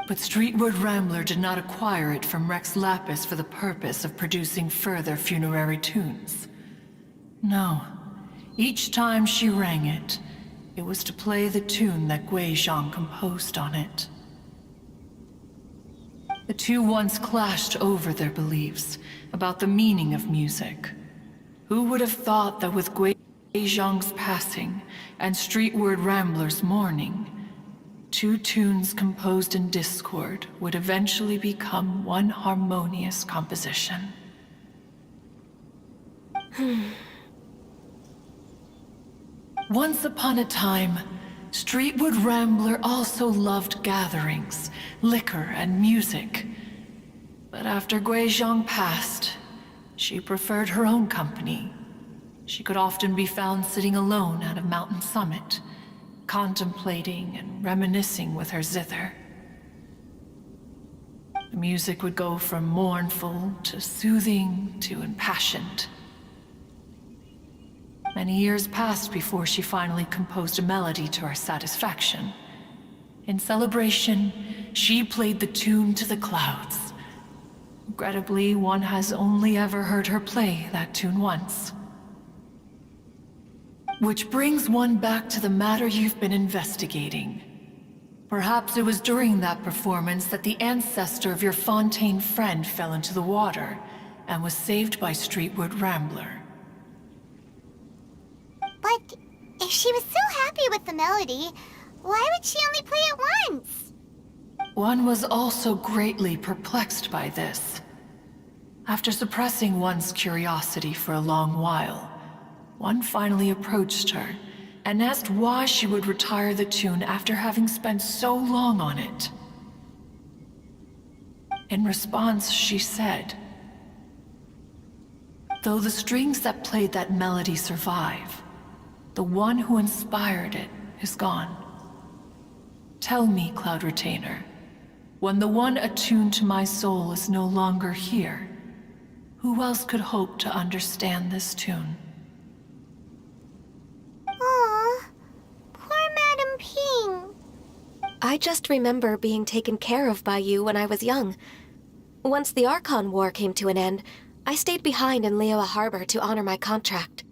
But Streetwood Rambler did not acquire it from Rex Lapis for the purpose of producing further funerary tunes. No. Each time she rang it, it was to play the tune that Gui Zhang composed on it. The two once clashed over their beliefs about the meaning of music. Who would have thought that with Gui Zhang's passing and Streetward Rambler's mourning, two tunes composed in discord would eventually become one harmonious composition? Once upon a time, Streetwood Rambler also loved gatherings, liquor, and music. But after Gui Zhang passed, she preferred her own company. She could often be found sitting alone at a mountain summit, contemplating and reminiscing with her zither. The music would go from mournful to soothing to impassioned. Many years passed before she finally composed a melody to her satisfaction. In celebration, she played the tune to the clouds. Regrettably, one has only ever heard her play that tune once. Which brings one back to the matter you've been investigating. Perhaps it was during that performance that the ancestor of your Fontaine friend fell into the water and was saved by Streetwood Rambler. But if she was so happy with the melody, why would she only play it once? One was also greatly perplexed by this. After suppressing one's curiosity for a long while, one finally approached her and asked why she would retire the tune after having spent so long on it. In response, she said, "Though the strings that played that melody survive, the one who inspired it is gone. Tell me, Cloud Retainer, when the one attuned to my soul is no longer here, who else could hope to understand this tune?" Aw, poor Madam Ping. I just remember being taken care of by you when I was young. Once the Archon War came to an end, I stayed behind in Liyue Harbor to honor my contract.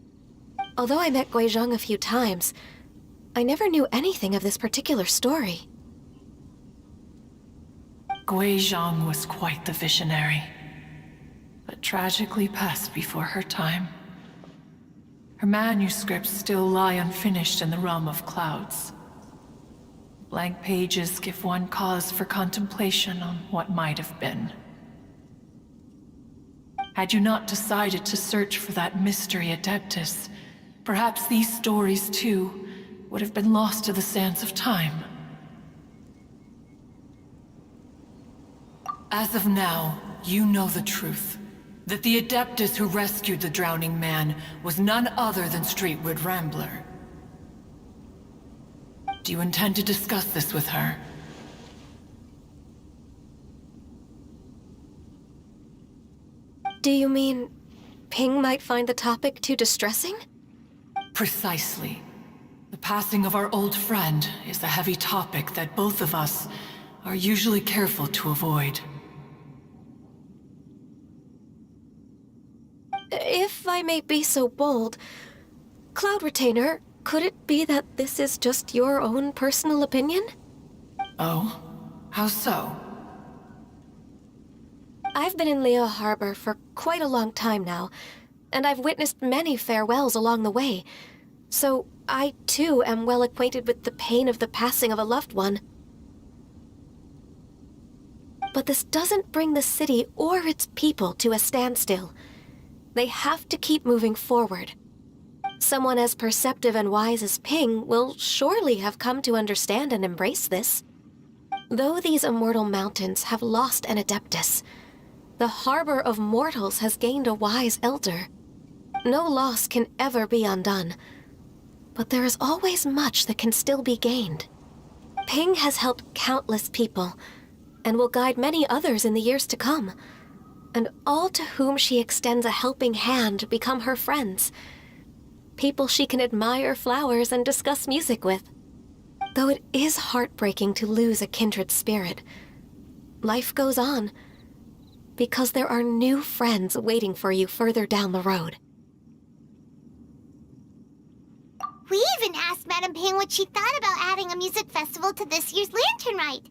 Although I met Gui Zhang a few times, I never knew anything of this particular story. Gui Zhang was quite the visionary, but tragically passed before her time. Her manuscripts still lie unfinished in the realm of clouds. Blank pages give one cause for contemplation on what might have been. Had you not decided to search for that mystery Adeptus, perhaps these stories, too, would have been lost to the sands of time. As of now, you know the truth. That the Adeptus who rescued the drowning man was none other than Streetwood Rambler. Do you intend to discuss this with her? Do you mean Ping might find the topic too distressing? Precisely. The passing of our old friend is a heavy topic that both of us are usually careful to avoid. If I may be so bold, Cloud Retainer, could it be that this is just your own personal opinion? Oh? How so? I've been in Liyue Harbor for quite a long time now, and I've witnessed many farewells along the way, so I too am well acquainted with the pain of the passing of a loved one. But this doesn't bring the city or its people to a standstill. They have to keep moving forward. Someone as perceptive and wise as Ping will surely have come to understand and embrace this. Though these immortal mountains have lost an Adeptus, The harbor of mortals has gained a wise elder. No loss can ever be undone, but there is always much that can still be gained. Ping has helped countless people, and will guide many others in the years to come. And all to whom she extends a helping hand become her friends. People she can admire flowers and discuss music with. Though it is heartbreaking to lose a kindred spirit, life goes on, because there are new friends waiting for you further down the road. We even asked Madame Ping what she thought about adding a music festival to this year's Lantern Rite.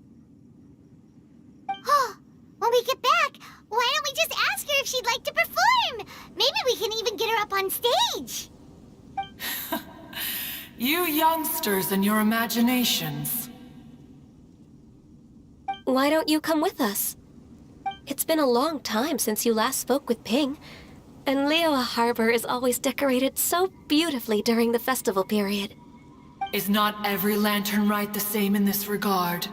Oh, when we get back, why don't we just ask her if she'd like to perform? Maybe we can even get her up on stage. You youngsters and your imaginations. Why don't you come with us? It's been a long time since you last spoke with Ping, and Liyue Harbor is always decorated so beautifully during the festival period. Is not every Lantern Rite the same in this regard?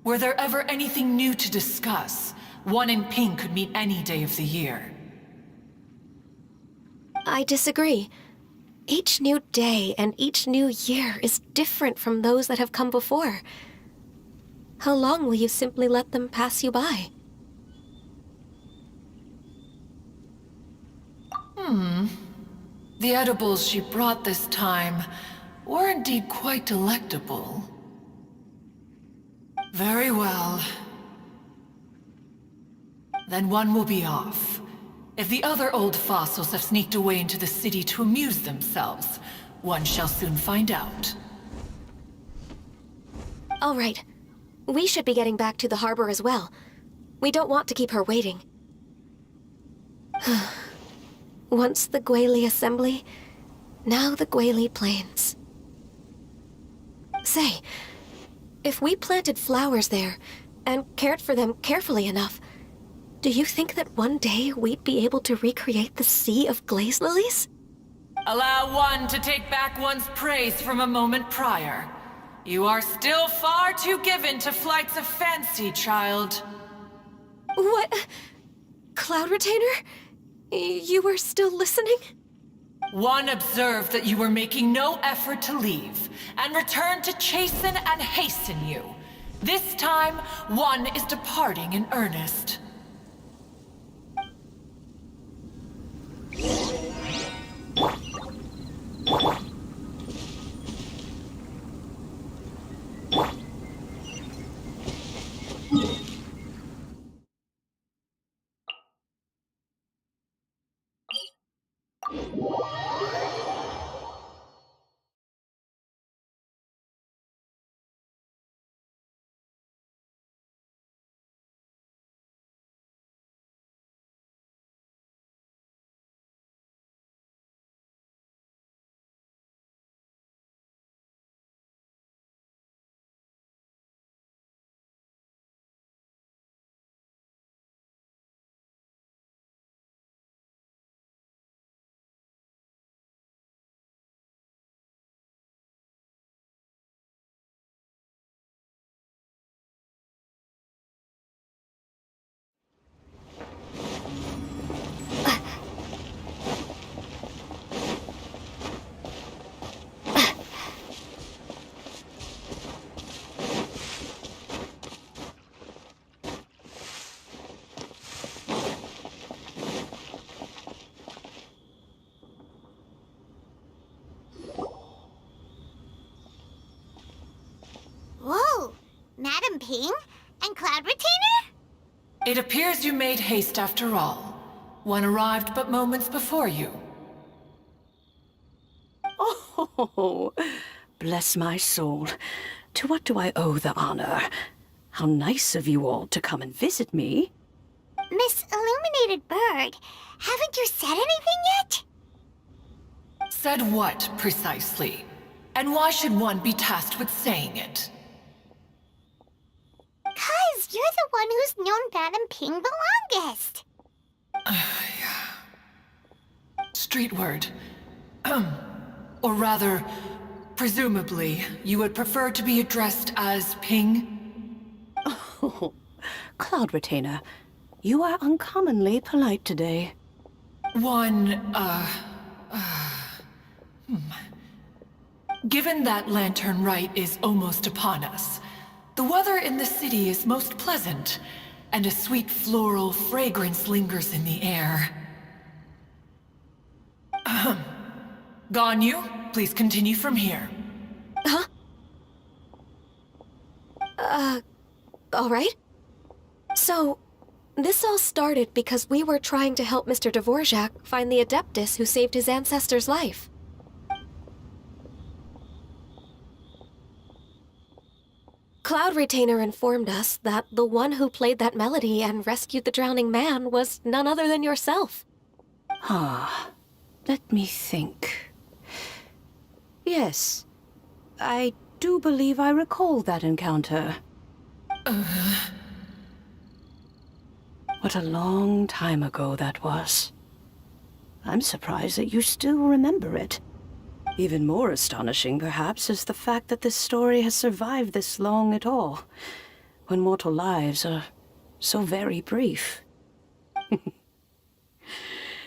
Were there ever anything new to discuss, one in Ping could meet any day of the year. I disagree. Each new day and each new year is different from those that have come before. How long will you simply let them pass you by? The edibles she brought this time were indeed quite delectable. Very well. Then one will be off. If the other old fossils have sneaked away into the city to amuse themselves, one shall soon find out. All right. We should be getting back to the harbor as well. We don't want to keep her waiting. Once the Guili Assembly, now the Guili Plains. Say, if we planted flowers there and cared for them carefully enough, do you think that one day we'd be able to recreate the sea of glaze lilies? Allow one to take back one's praise from a moment prior. You are still far too given to flights of fancy, child. What? Cloud Retainer? You were still listening? One observed that you were making no effort to leave, and returned to chasten and hasten you. This time, one is departing in earnest. Whoa! Madame Ping? And Cloud Retainer? It appears you made haste after all. One arrived but moments before you. Oh, bless my soul. To what do I owe the honor? How nice of you all to come and visit me. Miss Illuminated Bird, haven't you said anything yet? Said what, precisely? And why should one be tasked with saying it? 'Cause you're the one who's known Madame Ping the longest. Street word. Or rather, presumably, you would prefer to be addressed as Ping? Oh, Cloud Retainer, You are uncommonly polite today. Given that Lantern Rite is almost upon us, the weather in the city is most pleasant, and a sweet floral fragrance lingers in the air. Ahem. Ganyu, please continue from here. Huh? All right. So, this all started because we were trying to help Mr. Dvorak find the Adeptus who saved his ancestor's life. Cloud Retainer informed us that the one who played that melody and rescued the drowning man was none other than yourself. Ah, let me think. Yes, I do believe I recall that encounter. What a long time ago that was. I'm surprised that you still remember it. Even more astonishing, perhaps, is the fact that this story has survived this long at all, when mortal lives are so very brief.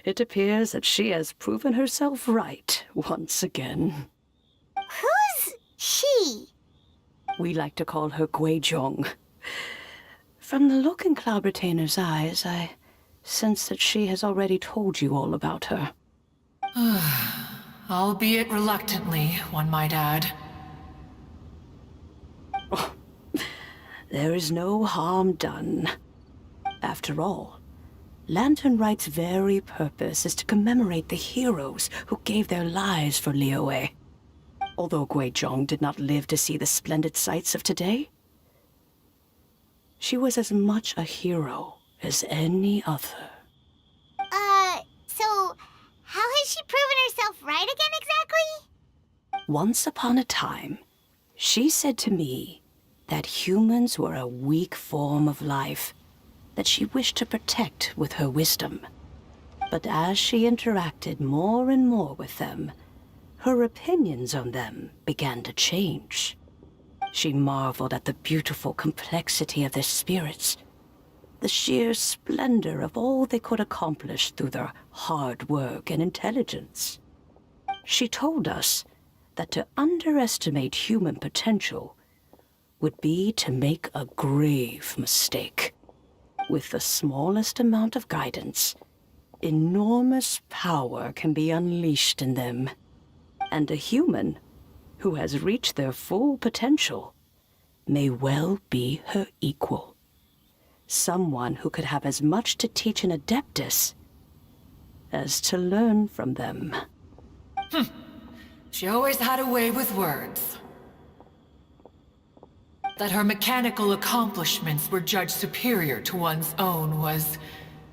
It appears that she has proven herself right once again. Who's she? We like to call her Guizhong. From the look in Cloud Retainer's eyes, I sense that she has already told you all about her. Albeit reluctantly, one might add. There is no harm done. After all, Lantern Rite's very purpose is to commemorate the heroes who gave their lives for Liyue. Although Guizhong did not live to see the splendid sights of today, she was as much a hero as any other. So how has she proven herself right again exactly? Once upon a time, she said to me that humans were a weak form of life that she wished to protect with her wisdom. But as she interacted more and more with them, her opinions on them began to change. She marveled at the beautiful complexity of their spirits, the sheer splendor of all they could accomplish through their hard work and intelligence. She told us that to underestimate human potential would be to make a grave mistake. With the smallest amount of guidance, enormous power can be unleashed in them. And a human who has reached their full potential may well be her equal. Someone who could have as much to teach an Adeptus as to learn from them. She always had a way with words. That her mechanical accomplishments were judged superior to one's own was,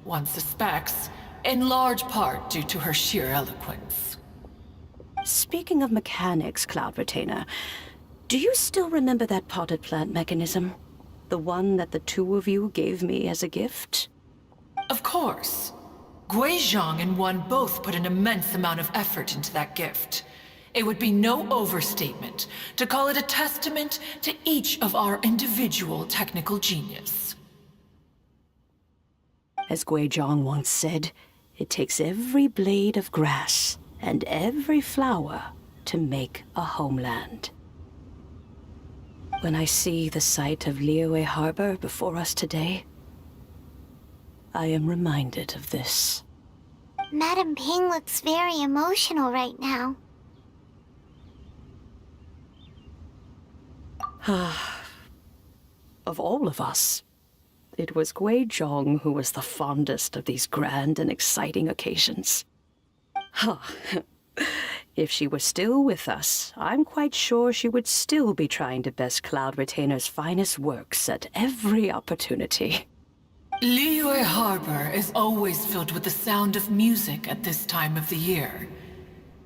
one suspects, in large part due to her sheer eloquence. Speaking of mechanics, Cloud Retainer, do you still remember that potted plant mechanism? The one that the two of you gave me as a gift? Of course. Guizhong and one both put an immense amount of effort into that gift. It would be no overstatement to call it a testament to each of our individual technical genius. As Guizhong once said, it takes every blade of grass and every flower to make a homeland. When I see the sight of Liyue Harbor before us today, I am reminded of this. Madam Ping looks very emotional right now. Of all of us, it was Guizhong who was the fondest of these grand and exciting occasions. If she were still with us, I'm quite sure she would still be trying to best Cloud Retainer's finest works at every opportunity. Liyue Harbor is always filled with the sound of music at this time of the year.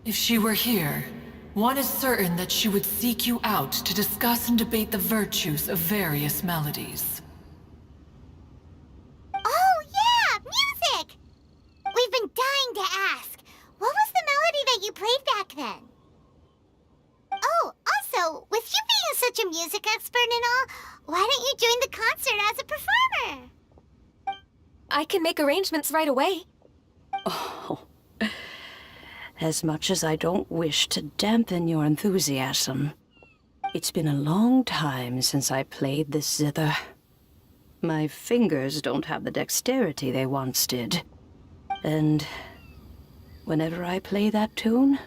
If she were here, one is certain that she would seek you out to discuss and debate the virtues of various melodies. Oh yeah, music! We've been dying to ask. What was the melody that you played back then? Oh, also, with you being such a music expert and all, why don't you join the concert as a performer? I can make arrangements right away. Oh, as much as I don't wish to dampen your enthusiasm, it's been a long time since I played this zither. My fingers don't have the dexterity they once did. And whenever I play that tune,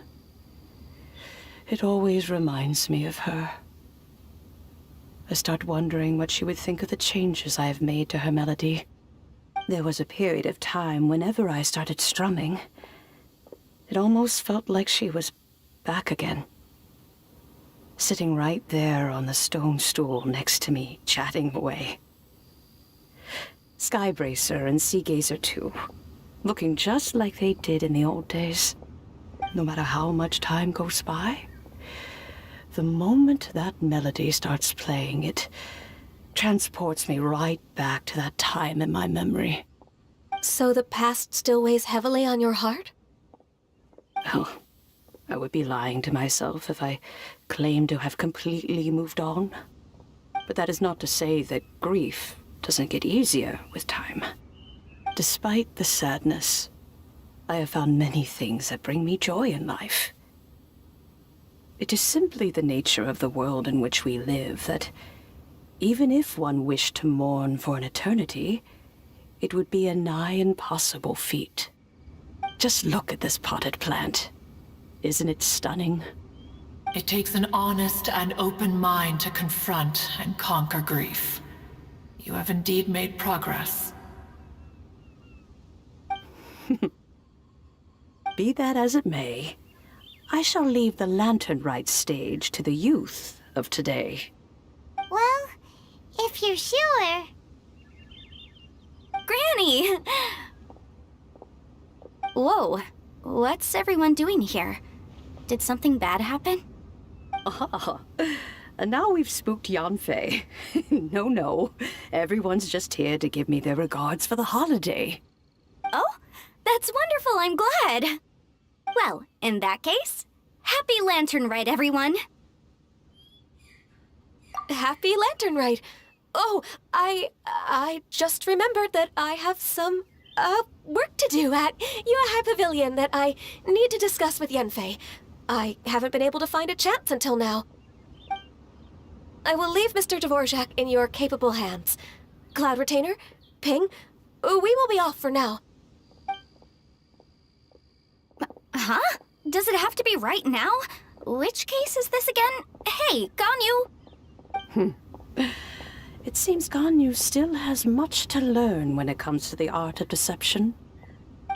it always reminds me of her. I start wondering what she would think of the changes I have made to her melody. There was a period of time whenever I started strumming, it almost felt like she was back again. Sitting right there on the stone stool next to me, chatting away. Skybracer and Seagazer too, looking just like they did in the old days. No matter how much time goes by, the moment that melody starts playing, it transports me right back to that time in my memory. So the past still weighs heavily on your heart? Oh, I would be lying to myself if I claimed to have completely moved on. But that is not to say that grief doesn't get easier with time. Despite the sadness, I have found many things that bring me joy in life. It is simply the nature of the world in which we live that, even if one wished to mourn for an eternity, it would be a nigh impossible feat. Just look at this potted plant. Isn't it stunning? It takes an honest and open mind to confront and conquer grief. You have indeed made progress. Be that as it may, I shall leave the lantern rite stage to the youth of today. Well, if you're sure. Granny! Whoa, what's everyone doing here? Did something bad happen? Ah, and now we've spooked Yanfei. No, everyone's just here to give me their regards for the holiday. Oh, that's wonderful, I'm glad. Well, in that case, happy Lantern Rite, everyone. Happy Lantern Rite. Oh, I just remembered that I have some, work to do at Yuehai Pavilion that I need to discuss with Yanfei. I haven't been able to find a chance until now. I will leave Mr. Dvorak in your capable hands. Cloud Retainer, Ping, we will be off for now. Huh? Does it have to be right now? Which case is this again? Hey, Ganyu! It seems Ganyu still has much to learn when it comes to the art of deception.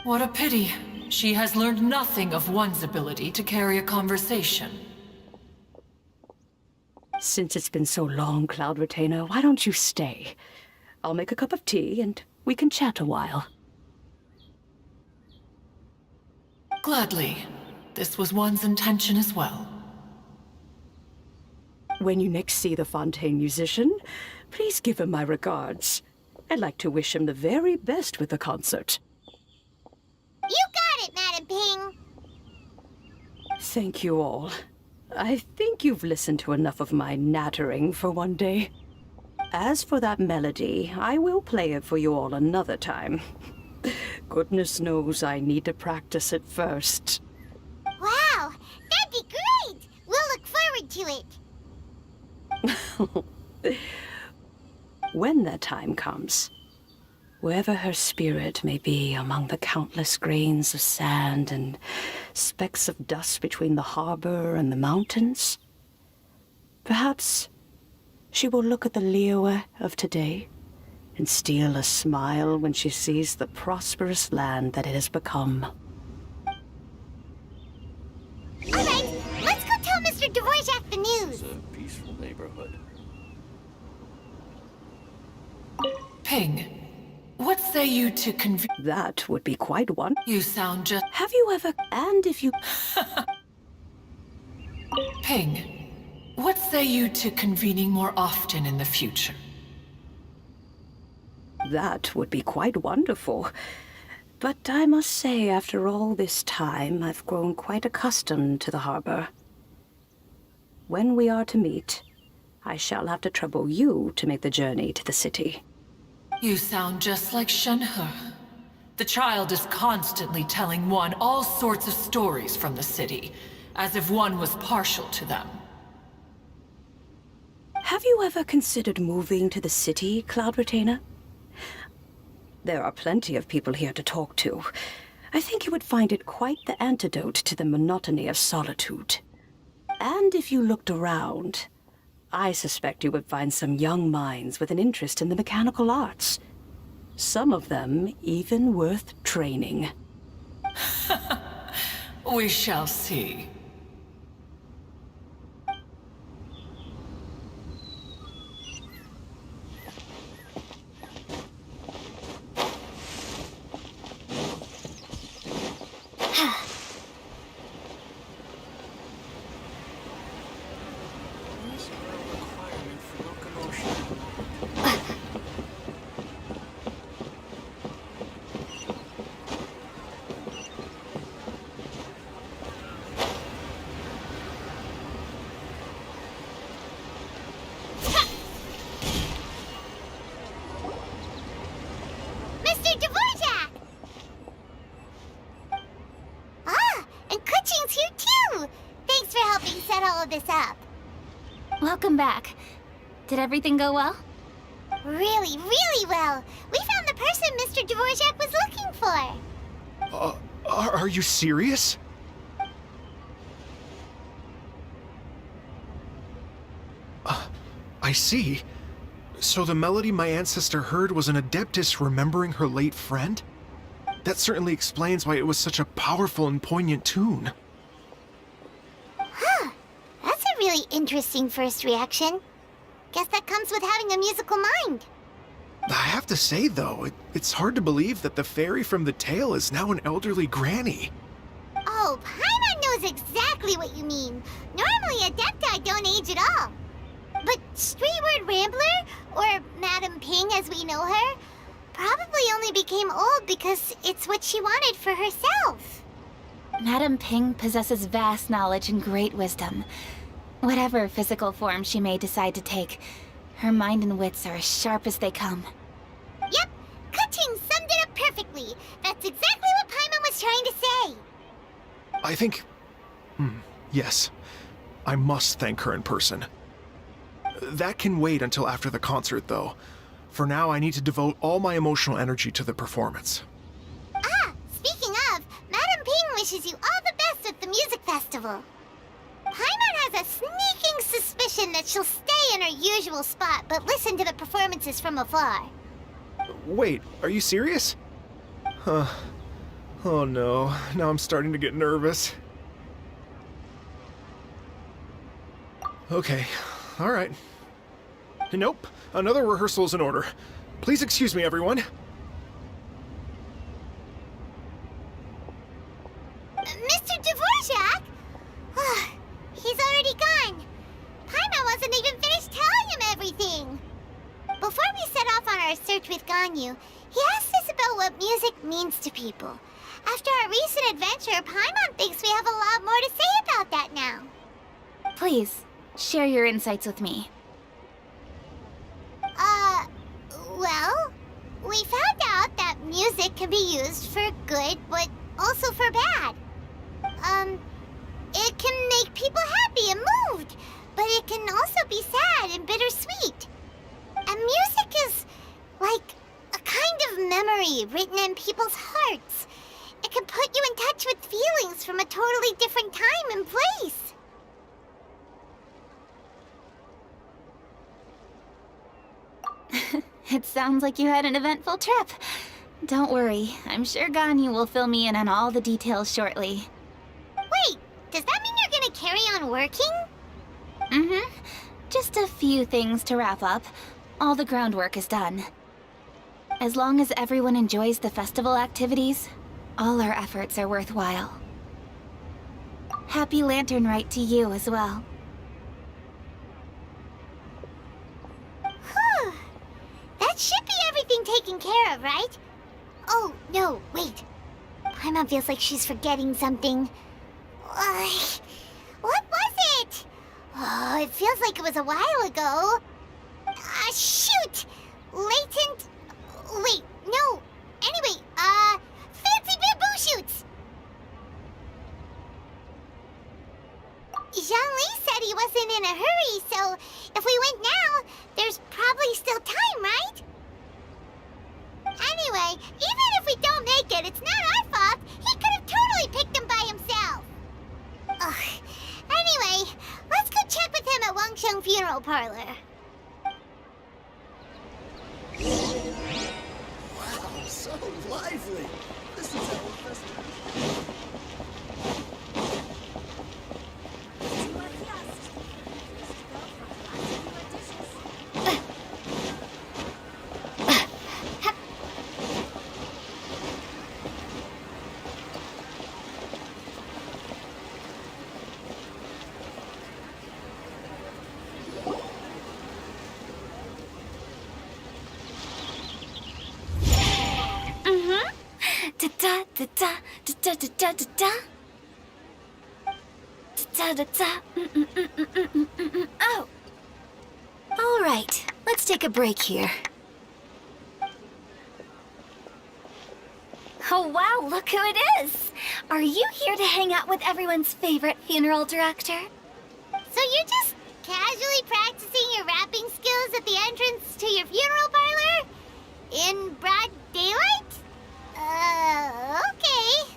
What a pity. She has learned nothing of one's ability to carry a conversation. Since it's been so long, Cloud Retainer, why don't you stay? I'll make a cup of tea and we can chat a while. Gladly. This was one's intention as well. When you next see the Fontaine musician, please give him my regards. I'd like to wish him the very best with the concert. You got it, Madam Ping. Thank you all. I think you've listened to enough of my nattering for one day. As for that melody, I will play it for you all another time. Goodness knows I need to practice it first. Wow, that'd be great! We'll look forward to it. When that time comes, wherever her spirit may be among the countless grains of sand and specks of dust between the harbor and the mountains, perhaps she will look at the Liyue of today and steal a smile when she sees the prosperous land that it has become. All right, let's go tell Mr. Dvorak the news. It's a peaceful neighborhood. Ping, what say you to That would be quite one. You sound just... Have you ever... And if you... Ping, what say you to convening more often in the future? That would be quite wonderful. But I must say, after all this time, I've grown quite accustomed to the harbor. When we are to meet, I shall have to trouble you to make the journey to the city. You sound just like Shenhe. The child is constantly telling one all sorts of stories from the city, as if one was partial to them. Have you ever considered moving to the city, Cloud Retainer? There are plenty of people here to talk to. I think you would find it quite the antidote to the monotony of solitude. And if you looked around, I suspect you would find some young minds with an interest in the mechanical arts. Some of them even worth training. We shall see. Mr. Dvorak! Ah, and Kuching's here too! Thanks for helping set all of this up. Welcome back. Did everything go well? Really, really well. We found the person Mr. Dvorak was looking for. Are you serious? I see. So the melody my ancestor heard was an adeptus remembering her late friend? That certainly explains why it was such a powerful and poignant tune. Huh. That's a really interesting first reaction. Guess that comes with having a musical mind. I have to say, though, it's hard to believe that the fairy from the tale is now an elderly granny. Oh, Paimon knows exactly what you mean. Normally, Adepti don't age at all. But Streetward Rambler, or Madam Ping as we know her, probably only became old because it's what she wanted for herself. Madam Ping possesses vast knowledge and great wisdom. Whatever physical form she may decide to take, her mind and wits are as sharp as they come. Yep, Kuching summed it up perfectly. That's exactly what Paimon was trying to say. I think... yes. I must thank her in person. That can wait until after the concert, though. For now, I need to devote all my emotional energy to the performance. Ah, speaking of, Madam Ping wishes you all the best at the music festival. Paimon has a sneaking suspicion that she'll stay in her usual spot, but listen to the performances from afar. Wait, are you serious? Huh. Oh no, now I'm starting to get nervous. Okay, alright. Nope, another rehearsal is in order. Please excuse me, everyone. Mr. Dvorak? He's already gone. Paimon wasn't even finished telling him everything. Before we set off on our search with Ganyu, he asked us about what music means to people. After our recent adventure, Paimon thinks we have a lot more to say about that now. Please, share your insights with me. Well, we found out that music can be used for good, but also for bad. It can make people happy and moved, but it can also be sad and bittersweet. And music is like a kind of memory written in people's hearts. It can put you in touch with feelings from a totally different time and place. It sounds like you had an eventful trip. Don't worry, I'm sure Ganyu will fill me in on all the details shortly. Wait, does that mean you're gonna carry on working? Mm-hmm. Just a few things to wrap up. All the groundwork is done. As long as everyone enjoys the festival activities, all our efforts are worthwhile. Happy Lantern Rite to you as well. Whew. That should be everything taken care of, right? Oh, no, wait. Paimon feels like she's forgetting something. What was it? Oh, it feels like it was a while ago. Shoot! Latent said he wasn't in a hurry, so if we went now, there's probably still time, right? Anyway, even if we don't make it, it's not our fault. He could have totally picked him by himself. Ugh. Anyway, let's go check with him at Wangsheng Funeral Parlor. Wow, so lively. This is our festival. Oh. All right, let's take a break here. Oh wow, look who it is! Are you here to hang out with everyone's favorite funeral director? So you're just casually practicing your rapping skills at the entrance to your funeral parlor? In broad daylight? Okay.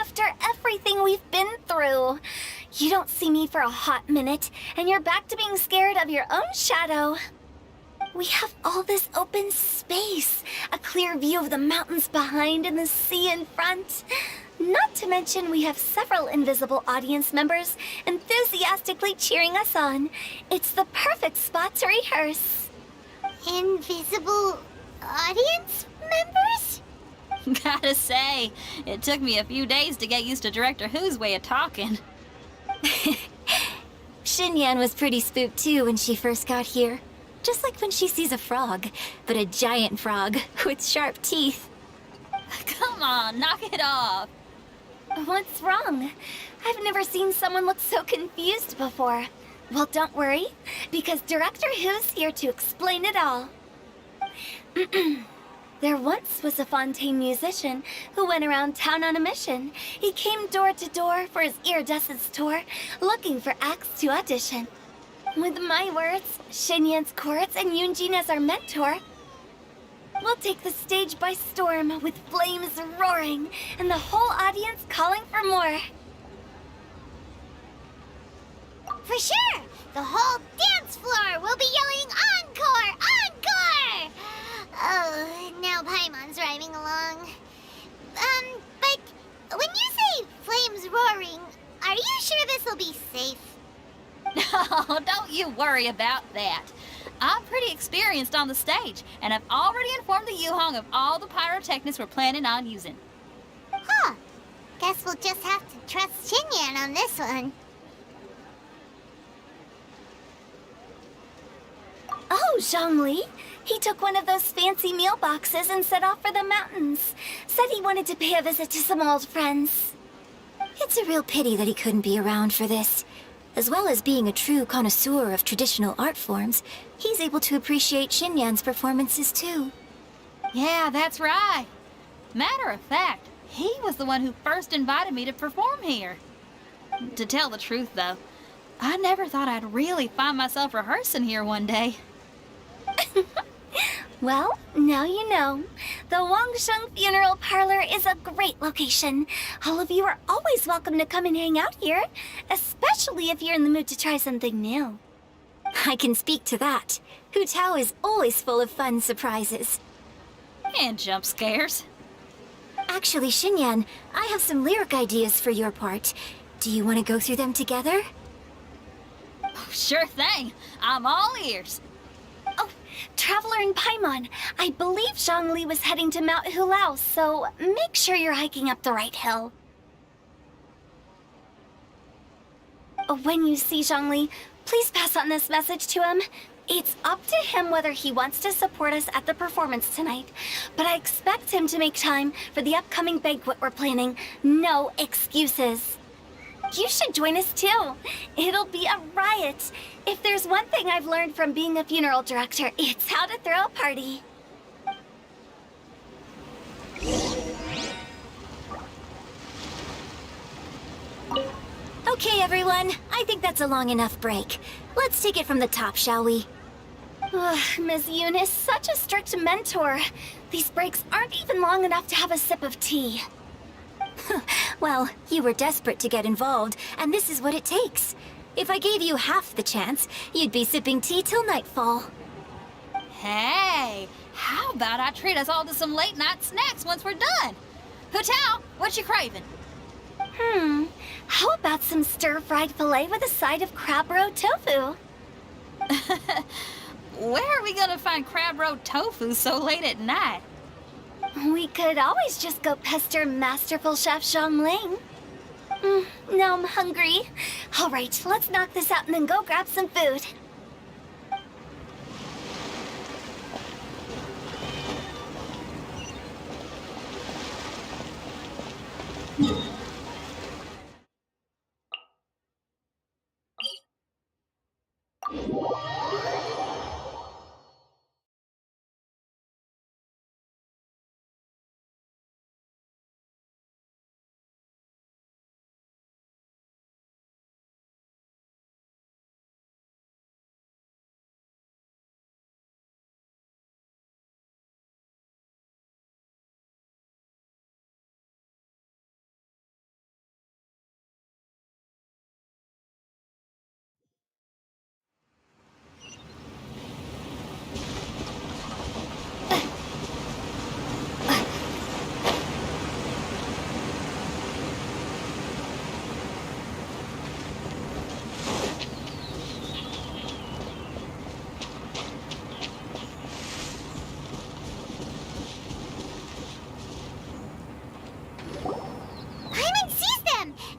After everything we've been through, you don't see me for a hot minute, and you're back to being scared of your own shadow. We have all this open space, a clear view of the mountains behind and the sea in front. Not to mention we have several invisible audience members enthusiastically cheering us on. It's the perfect spot to rehearse. Invisible audience members? Gotta say, it took me a few days to get used to Director Who's way of talking. Xinyan was pretty spooked too when she first got here. Just like when she sees a frog, but a giant frog with sharp teeth. Come on, knock it off. What's wrong? I've never seen someone look so confused before. Well, don't worry, because Director Who's here to explain it all. There once was a Fontaine musician who went around town on a mission. He came door to door for his iridescence tour, looking for acts to audition. With my words, Xinyan's chords, and Yunjin as our mentor, we'll take the stage by storm with flames roaring and the whole audience calling for more. For sure! The whole dance floor will be yelling encore! Encore! Oh, now Paimon's rhyming along. But when you say flames roaring, are you sure this will be safe? No, don't you worry about that. I'm pretty experienced on the stage, and I've already informed the Yuhong of all the pyrotechnics we're planning on using. Huh. Guess we'll just have to trust Xinyan on this one. Oh, Zhongli. He took one of those fancy meal boxes and set off for the mountains. Said he wanted to pay a visit to some old friends. It's a real pity that he couldn't be around for this. As well as being a true connoisseur of traditional art forms, he's able to appreciate Xinyan's performances too. Yeah, that's right. Matter of fact, he was the one who first invited me to perform here. To tell the truth, though, I never thought I'd really find myself rehearsing here one day. Well, now you know. The Wangsheng Funeral Parlor is a great location. All of you are always welcome to come and hang out here, especially if you're in the mood to try something new. I can speak to that. Hu Tao is always full of fun surprises. And jump scares. Actually, Xinyan, I have some lyric ideas for your part. Do you want to go through them together? Oh, sure thing. I'm all ears. Oh, Traveler and Paimon, I believe Zhongli was heading to Mount Hulao, so make sure you're hiking up the right hill. When you see Zhongli, please pass on this message to him. It's up to him whether he wants to support us at the performance tonight, but I expect him to make time for the upcoming banquet we're planning. No excuses. You should join us too. It'll be a riot. If there's one thing I've learned from being a funeral director, it's how to throw a party. Okay, everyone. I think that's a long enough break. Let's take it from the top, shall we? Ugh, Miss Eunice, such a strict mentor. These breaks aren't even long enough to have a sip of tea. Well, you were desperate to get involved, and this is what it takes. If I gave you half the chance, you'd be sipping tea till nightfall. Hey, how about I treat us all to some late-night snacks once we're done? Hutao, what you craving? How about some stir-fried filet with a side of crab roe tofu? Where are we gonna find crab roe tofu so late at night? We could always just go pester Masterful Chef Zhongling. Now I'm hungry. All right, let's knock this out and then go grab some food.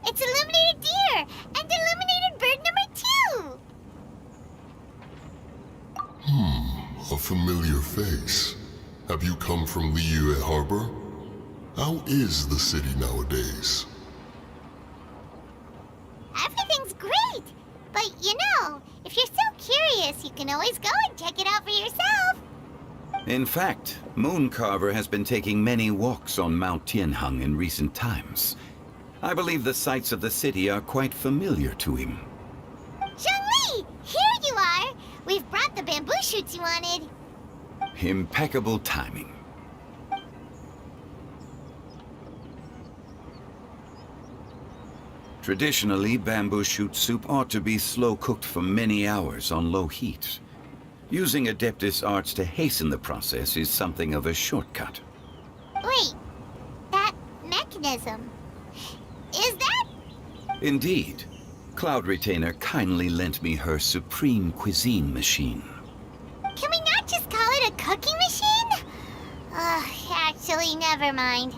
It's illuminated deer and illuminated bird number 2. A familiar face. Have you come from Liyue Harbor? How is the city nowadays? Everything's great. But if you're so curious, you can always go and check it out for yourself. In fact, Mooncarver has been taking many walks on Mount Tianheng in recent times. I believe the sights of the city are quite familiar to him. Zhongli, here you are. We've brought the bamboo shoots you wanted. Impeccable timing. Traditionally, bamboo shoot soup ought to be slow-cooked for many hours on low heat. Using Adeptus arts to hasten the process is something of a shortcut. Wait, that mechanism, is that? Indeed. Cloud Retainer kindly lent me her supreme cuisine machine. Can we not just call it a cooking machine? Actually, never mind.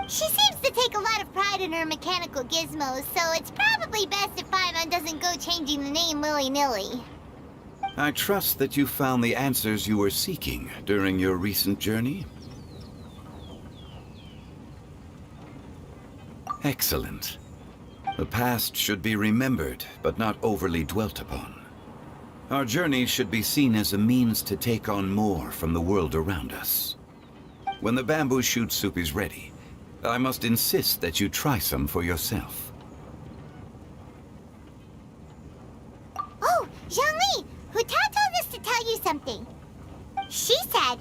She seems to take a lot of pride in her mechanical gizmos, so it's probably best if Paimon doesn't go changing the name willy-nilly. I trust that you found the answers you were seeking during your recent journey. Excellent. The past should be remembered, but not overly dwelt upon. Our journey should be seen as a means to take on more from the world around us. When the bamboo shoot soup is ready, I must insist that you try some for yourself. Oh, Zhongli! Hutao told us to tell you something. She said,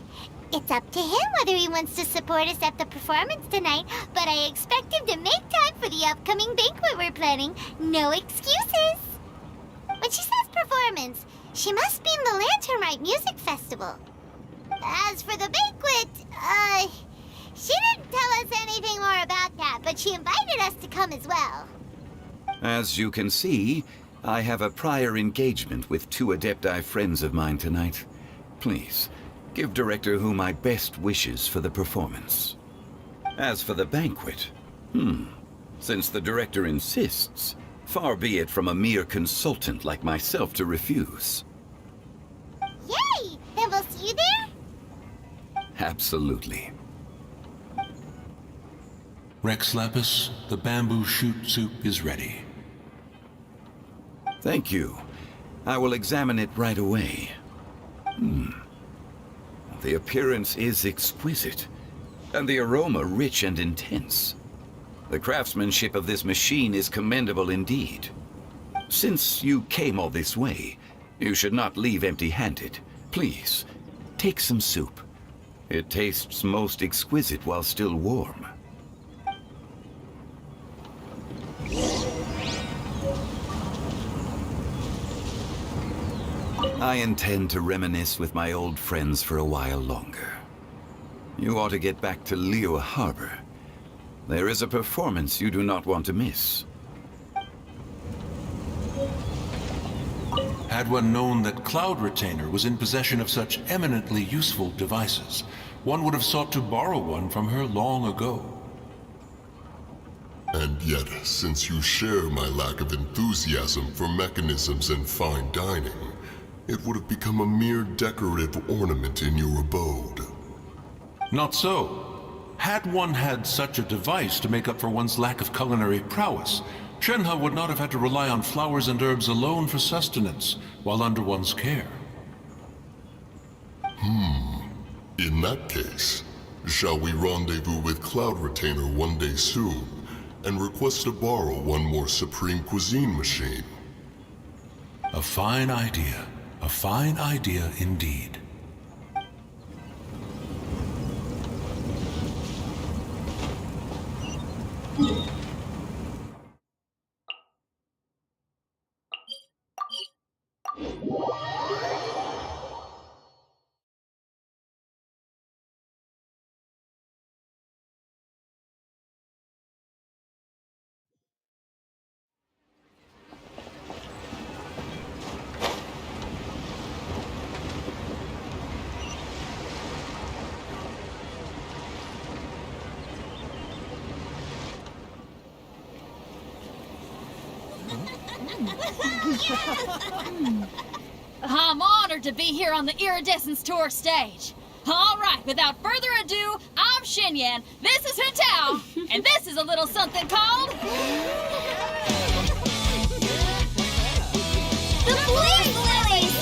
it's up to him whether he wants to support us at the performance tonight, but I expect him to make time for the upcoming banquet we're planning. No excuses! When she says performance, she must mean the Lanternrite Music Festival. As for the banquet, she didn't tell us anything more about that, but she invited us to come as well. As you can see, I have a prior engagement with 2 Adepti friends of mine tonight. Please, give Director Hu my best wishes for the performance. As for the banquet, since the Director insists, far be it from a mere consultant like myself to refuse. Yay! Then we'll see you there? Absolutely. Rex Lapis, the bamboo shoot soup is ready. Thank you. I will examine it right away. The appearance is exquisite, and the aroma rich and intense. The craftsmanship of this machine is commendable indeed. Since you came all this way, you should not leave empty-handed. Please, take some soup. It tastes most exquisite while still warm. I intend to reminisce with my old friends for a while longer. You ought to get back to Liyue Harbor. There is a performance you do not want to miss. Had one known that Cloud Retainer was in possession of such eminently useful devices, one would have sought to borrow one from her long ago. And yet, since you share my lack of enthusiasm for mechanisms and fine dining, it would have become a mere decorative ornament in your abode. Not so. Had one had such a device to make up for one's lack of culinary prowess, Shenhe would not have had to rely on flowers and herbs alone for sustenance while under one's care. In that case, shall we rendezvous with Cloud Retainer one day soon and request to borrow one more Supreme Cuisine machine? A fine idea. A fine idea indeed. I'm honored to be here on the Iridescence Tour stage. All right, without further ado, I'm Xinyan, this is Hutao, and this is a little something called... The Blaze Lilies!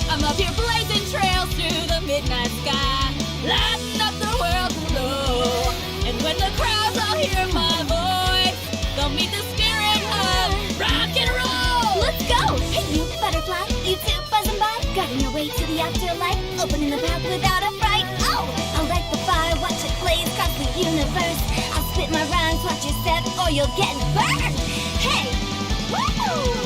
I'm up here blazing trails through the midnight sky, lighting up the world below. And when the crowds all hear my voice, they'll meet the spirit of rock and roll. Let's go! Hey, you butterfly, you two buzzing by, guiding your way to the afterlife, opening the path without a fright. Oh, I'll light the fire, watch it blaze across the universe. I'll spit my rhymes, watch your step, or you'll get burned. Hey, woo!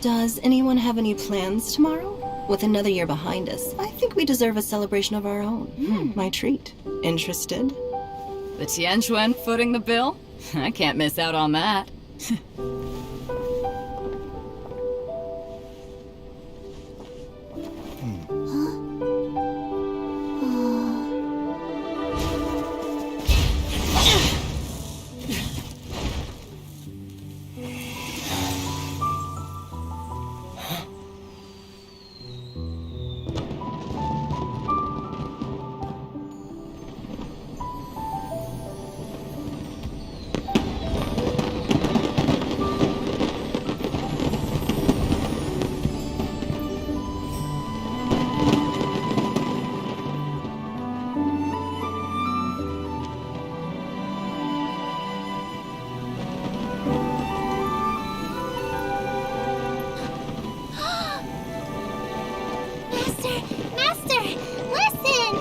Does anyone have any plans tomorrow? With another year behind us, I think we deserve a celebration of our own. My treat. Interested? The Tianquan footing the bill? I can't miss out on that. Master, listen!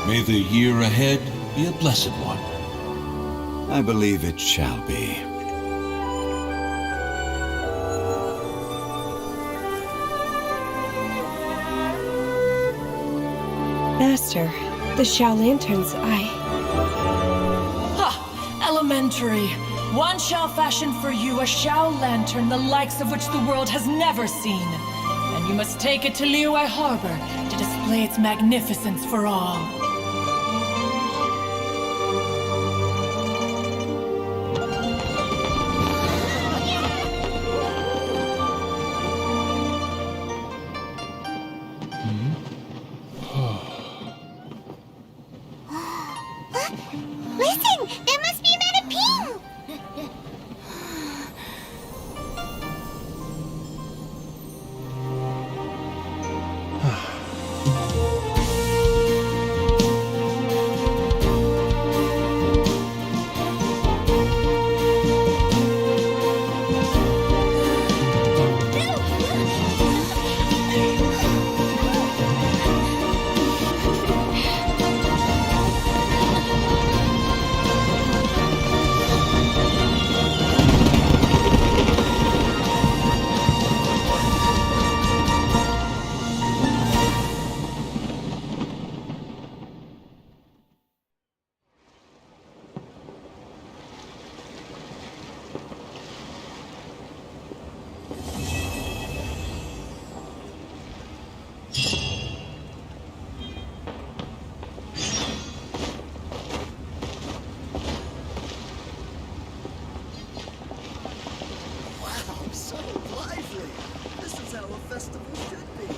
May the year ahead be a blessed one. I believe it shall be. Master, the Xiao Lanterns, Ha! Elementary. One shall fashion for you a Xiao Lantern the likes of which the world has never seen. And you must take it to Liyue Harbor to display its magnificence for all. how a festival should be.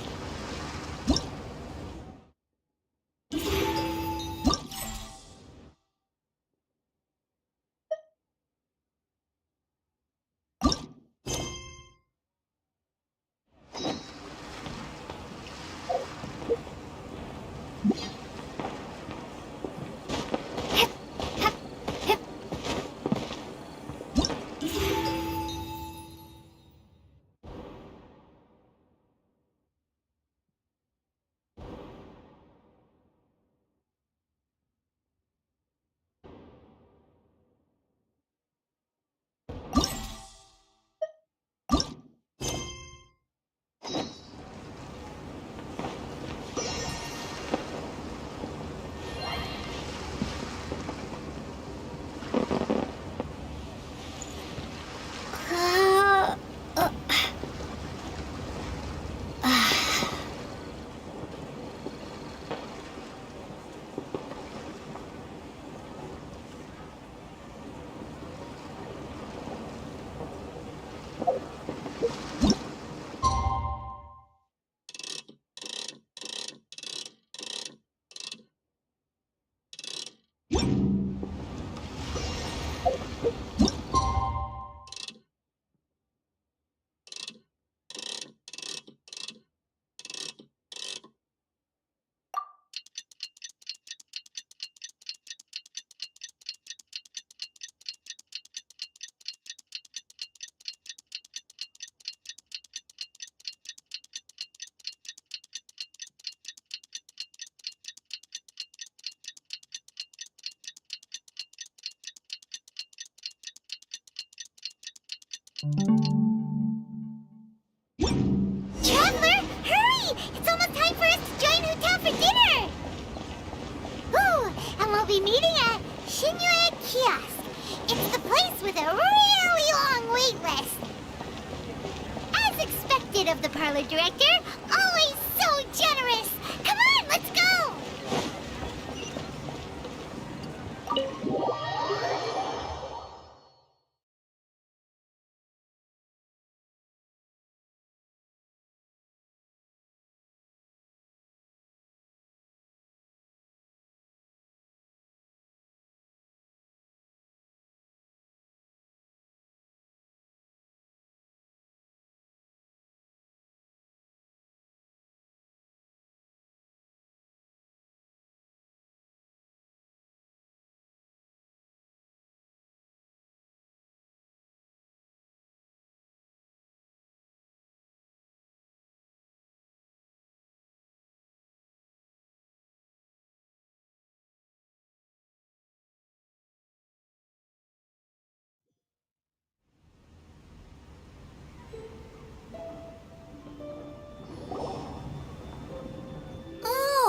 Traveler, hurry! It's almost time for us to join Hotel for dinner! Ooh, and we'll be meeting at Shinyue Kiosk. It's the place with a really long wait list. As expected of the parlor director, always so generous. Come on, let's go!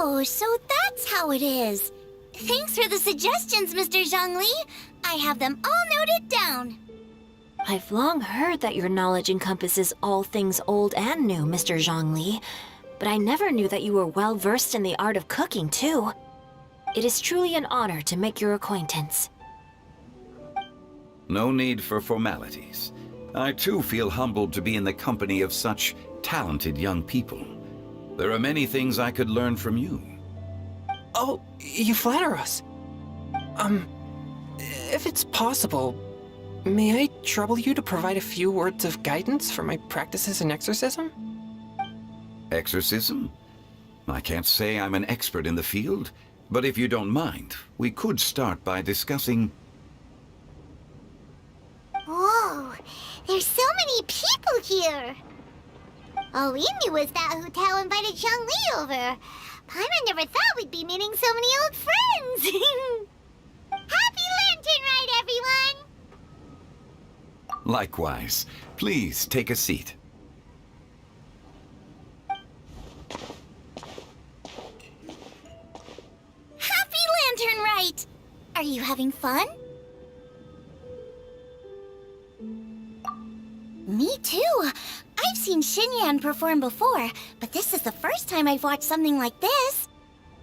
Oh, so that's how it is. Thanks for the suggestions, Mr. Zhongli. I have them all noted down. I've long heard that your knowledge encompasses all things old and new, Mr. Zhongli, but I never knew that you were well versed in the art of cooking, too. It is truly an honor to make your acquaintance. No need for formalities. I too feel humbled to be in the company of such talented young people. There are many things I could learn from you. Oh, you flatter us. If it's possible, may I trouble you to provide a few words of guidance for my practices in exorcism? Exorcism? I can't say I'm an expert in the field, but if you don't mind, we could start by discussing... Whoa, there's so many people here. All we knew was that Hotel invited Zhongli over. Paimon never thought we'd be meeting so many old friends. Happy Lantern Ride, everyone! Likewise. Please take a seat. Happy Lantern Ride! Are you having fun? Me too. I've seen Xinyan perform before, but this is the first time I've watched something like this.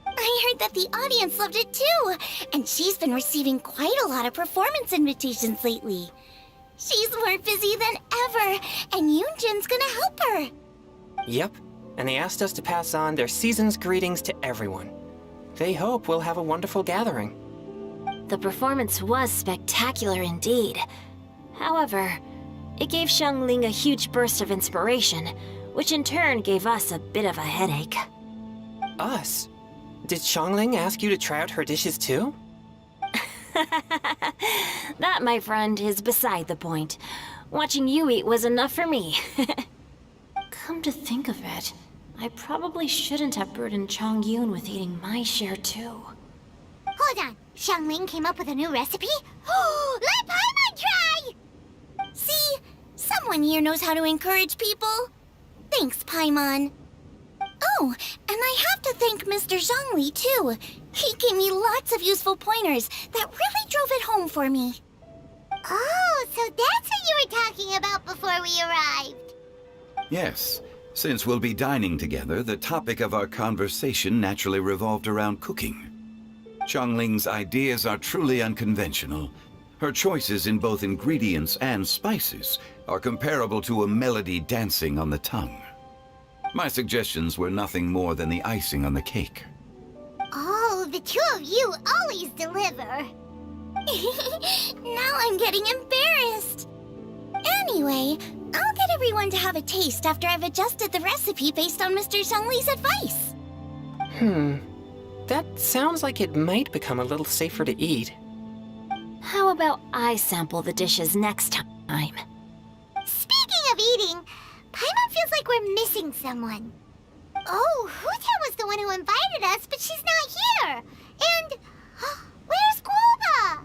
I heard that the audience loved it too, and she's been receiving quite a lot of performance invitations lately. She's more busy than ever, and Yoonjin's gonna help her. Yep, and they asked us to pass on their season's greetings to everyone. They hope we'll have a wonderful gathering. The performance was spectacular indeed. However, it gave Xiangling a huge burst of inspiration, which in turn gave us a bit of a headache. Us? Did Xiangling ask you to try out her dishes too? That, my friend, is beside the point. Watching you eat was enough for me. Come to think of it, I probably shouldn't have burdened Chongyun with eating my share too. Hold on, Xiangling came up with a new recipe? Oh, let Paimon try! See, someone here knows how to encourage people. Thanks, Paimon. Oh, and I have to thank Mr. Zhongli, too. He gave me lots of useful pointers that really drove it home for me. Oh, so that's what you were talking about before we arrived. Yes. Since we'll be dining together, the topic of our conversation naturally revolved around cooking. Xiangling's ideas are truly unconventional. Her choices in both ingredients and spices are comparable to a melody dancing on the tongue. My suggestions were nothing more than the icing on the cake. Oh, the two of you always deliver. Now I'm getting embarrassed. Anyway, I'll get everyone to have a taste after I've adjusted the recipe based on Mr. Zhongli's advice. That sounds like it might become a little safer to eat. How about I sample the dishes next time? Speaking of eating, Paimon feels like we're missing someone. Oh, Huta was the one who invited us, but she's not here. And where's Guoba?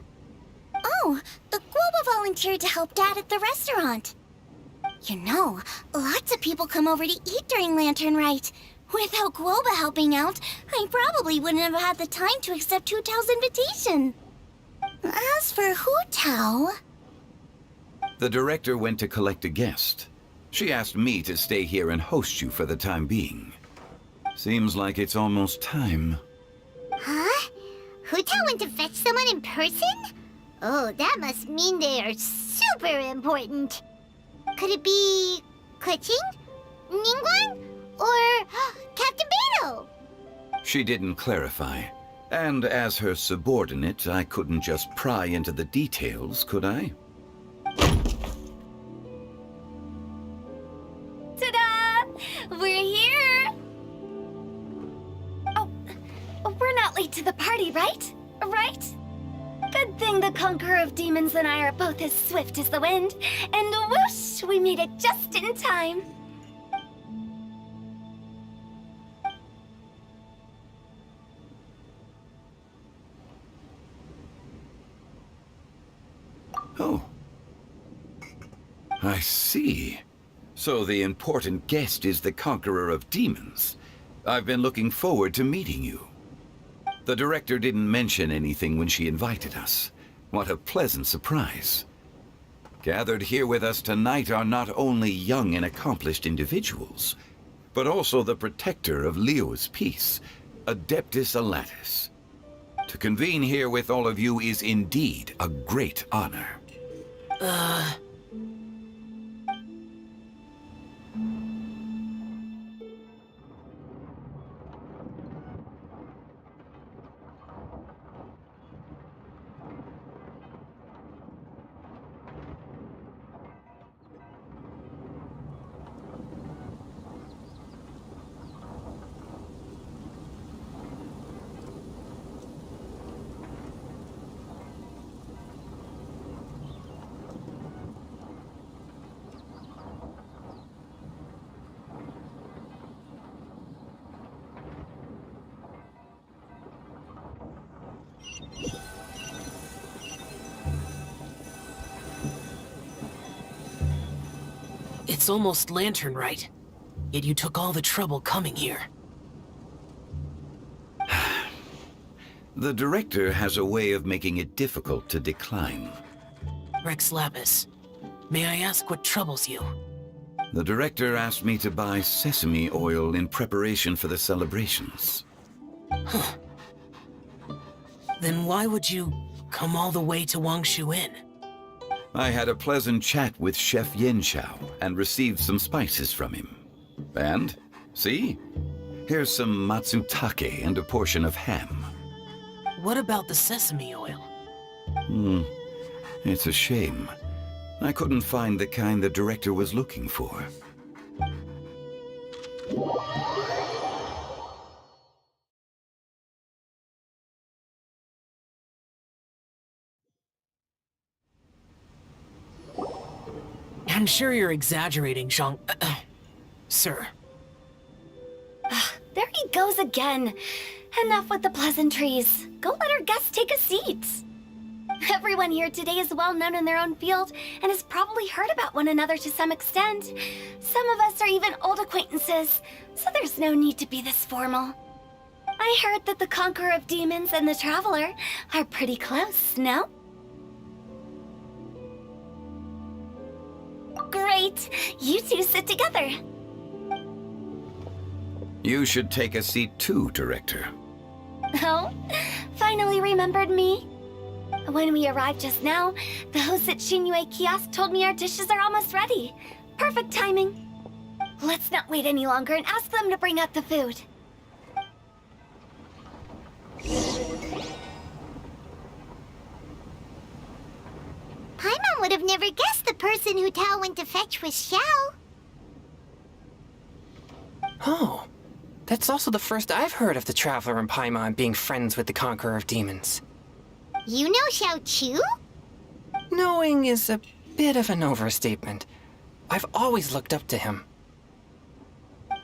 Oh, Guoba volunteered to help Dad at the restaurant. You know, lots of people come over to eat during Lantern Rite. Without Guoba helping out, I probably wouldn't have had the time to accept Hu Tao's invitation. As for Hu Tao... The director went to collect a guest. She asked me to stay here and host you for the time being. Seems like it's almost time. Huh? Hu Tao went to fetch someone in person? Oh, that must mean they are super important. Could it be... Kuching? Ningguang? Or Captain Beto? She didn't clarify. And as her subordinate, I couldn't just pry into the details, could I? Ta-da! We're here! Oh, we're not late to the party, right? Right? Good thing the Conqueror of Demons and I are both as swift as the wind. And whoosh, we made it just in time. Oh. I see. So the important guest is the Conqueror of Demons. I've been looking forward to meeting you. The director didn't mention anything when she invited us. What a pleasant surprise. Gathered here with us tonight are not only young and accomplished individuals, but also the protector of Leo's peace, Adeptus Alatus. To convene here with all of you is indeed a great honor. It's almost Lantern Rite, yet you took all the trouble coming here. The director has a way of making it difficult to decline. Rex Lapis, may I ask what troubles you? The director asked me to buy sesame oil in preparation for the celebrations. Huh. Then why would you come all the way to Wangshu Inn? I had a pleasant chat with Chef Yen Xiao and received some spices from him. And, see? Here's some matsutake and a portion of ham. What about the sesame oil? It's a shame. I couldn't find the kind the director was looking for. I'm sure you're exaggerating, Jean... Sir. There he goes again. Enough with the pleasantries. Go let our guests take a seat. Everyone here today is well known in their own field and has probably heard about one another to some extent. Some of us are even old acquaintances, so there's no need to be this formal. I heard that the Conqueror of Demons and the Traveler are pretty close, no? Great! You two sit together. You should take a seat too, Director. Oh, finally remembered me? When we arrived just now, the host at Shinue Kiosk told me our dishes are almost ready. Perfect timing. Let's not wait any longer and ask them to bring out the food. Paimon would have never guessed the person who Tao went to fetch was Xiao. Oh, that's also the first I've heard of the Traveler and Paimon being friends with the Conqueror of Demons. You know Xiao Chu? Knowing is a bit of an overstatement. I've always looked up to him.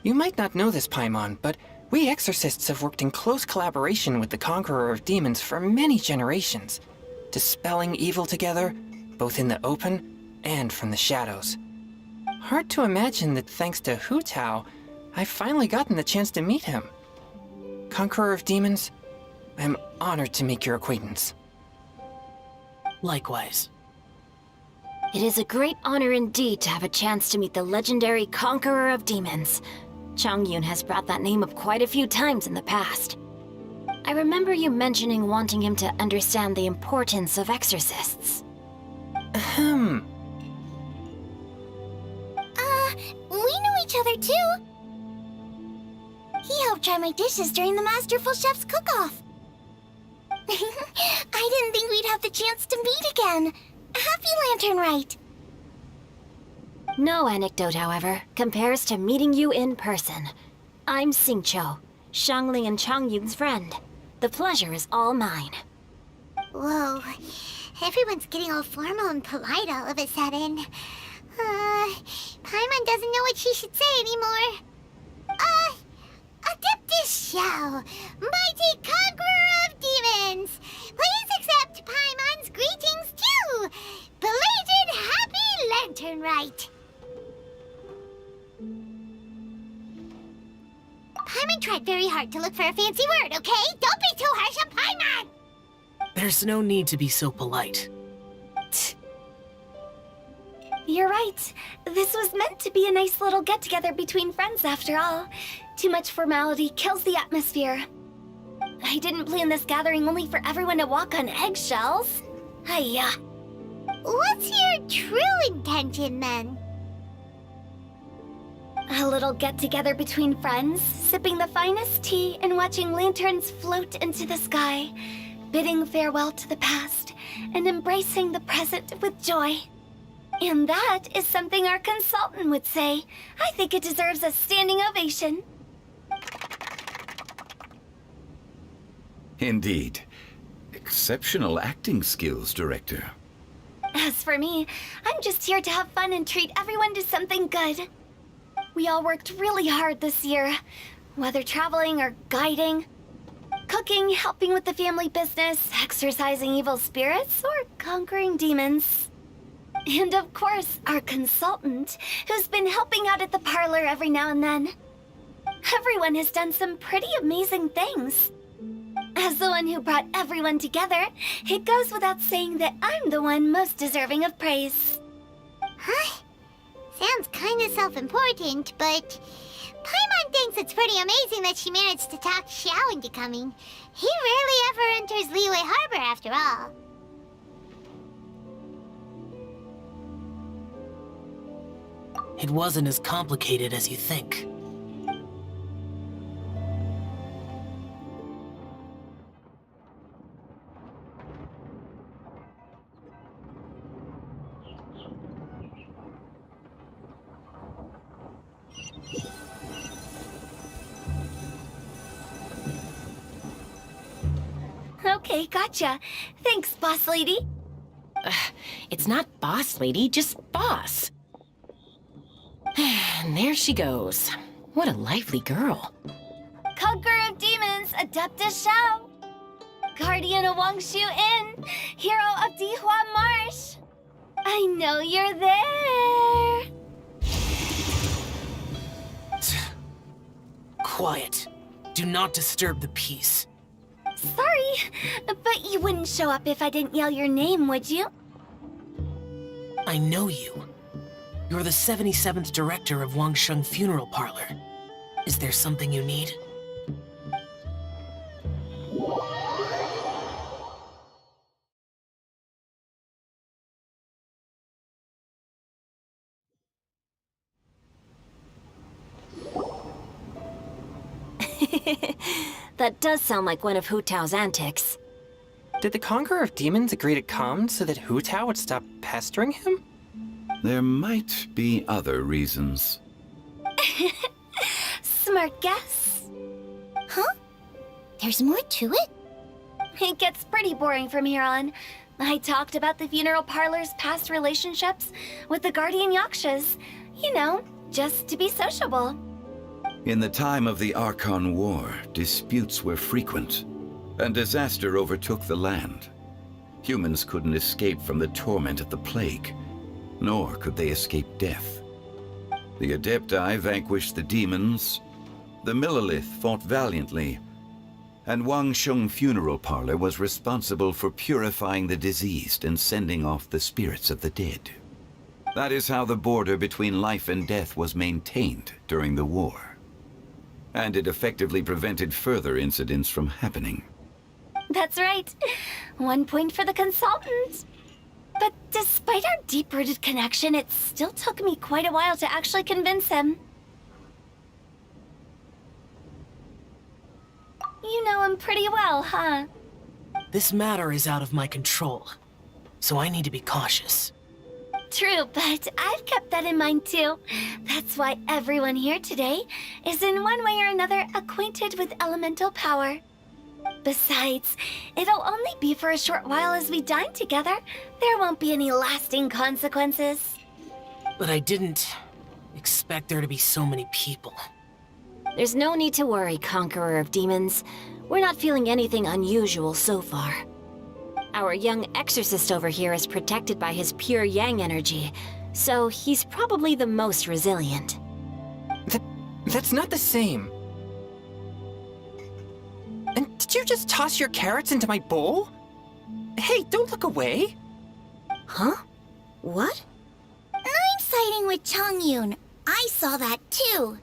You might not know this, Paimon, but we exorcists have worked in close collaboration with the Conqueror of Demons for many generations, dispelling evil together, both in the open and from the shadows. Hard to imagine that thanks to Hu Tao, I've finally gotten the chance to meet him. Conqueror of Demons, I'm honored to make your acquaintance. Likewise. It is a great honor indeed to have a chance to meet the legendary Conqueror of Demons. Changyun has brought that name up quite a few times in the past. I remember you mentioning wanting him to understand the importance of exorcists. We know each other too. He helped try my dishes during the Masterful Chef's cook-off. I didn't think we'd have the chance to meet again. Happy Lantern Rite. No anecdote, however, compares to meeting you in person. I'm Xingqiu, Shangli and Changyun's friend. The pleasure is all mine. Whoa. Everyone's getting all formal and polite all of a sudden. Paimon doesn't know what she should say anymore. Adeptus Xiao, mighty Conqueror of Demons, please accept Paimon's greetings too. Belated Happy Lantern Rite. Paimon tried very hard to look for a fancy word, okay? Don't be too harsh on Paimon! There's no need to be so polite. You're right. This was meant to be a nice little get-together between friends after all. Too much formality kills the atmosphere. I didn't plan this gathering only for everyone to walk on eggshells. Hiya. What's your true intention then? A little get-together between friends, sipping the finest tea and watching lanterns float into the sky, bidding farewell to the past and embracing the present with joy. And that is something our consultant would say. I think it deserves a standing ovation. Indeed. Exceptional acting skills, Director. As for me, I'm just here to have fun and treat everyone to something good. We all worked really hard this year, whether traveling or guiding, cooking, helping with the family business, exorcising evil spirits, or conquering demons. And of course, our consultant, who's been helping out at the parlor every now and then. Everyone has done some pretty amazing things. As the one who brought everyone together, it goes without saying that I'm the one most deserving of praise. Huh? Sounds kinda self-important, but Paimon thinks it's pretty amazing that she managed to talk Xiao into coming. He rarely ever enters Liyue Harbor after all. It wasn't as complicated as you think. Okay, gotcha. Thanks, boss lady. It's not boss lady, just boss. And there she goes. What a lively girl. Conqueror of Demons, Adeptus Shao. Guardian of Wangshu Inn, hero of Dihua Marsh. I know you're there. Quiet. Do not disturb the peace. Sorry, but you wouldn't show up if I didn't yell your name, would you? I know you. You're the 77th director of Wangsheng Funeral Parlor. Is there something you need? That does sound like one of Hu Tao's antics. Did the Conqueror of Demons agree to calm so that Hu Tao would stop pestering him? There might be other reasons. Smart guess. Huh? There's more to it? It gets pretty boring from here on. I talked about the funeral parlor's past relationships with the Guardian Yakshas. You know, just to be sociable. In the time of the Archon War, disputes were frequent, and disaster overtook the land. Humans couldn't escape from the torment of the plague, nor could they escape death. The Adepti vanquished the demons, the Millelith fought valiantly, and Wangsheng Funeral Parlor was responsible for purifying the diseased and sending off the spirits of the dead. That is how the border between life and death was maintained during the war. And it effectively prevented further incidents from happening. That's right. 1 point for the consultant. But despite our deep-rooted connection, it still took me quite a while to actually convince him. You know him pretty well, huh? This matter is out of my control, so I need to be cautious. True, but I've kept that in mind too. That's why everyone here today is in one way or another acquainted with elemental power. Besides, it'll only be for a short while as we dine together. There won't be any lasting consequences. But I didn't expect there to be so many people. There's no need to worry, Conqueror of Demons. We're not feeling anything unusual so far. Our young exorcist over here is protected by his pure yang energy, so he's probably the most resilient. That's not the same. And did you just toss your carrots into my bowl? Hey, don't look away. Huh? What? I'm siding with Chongyun. I saw that too.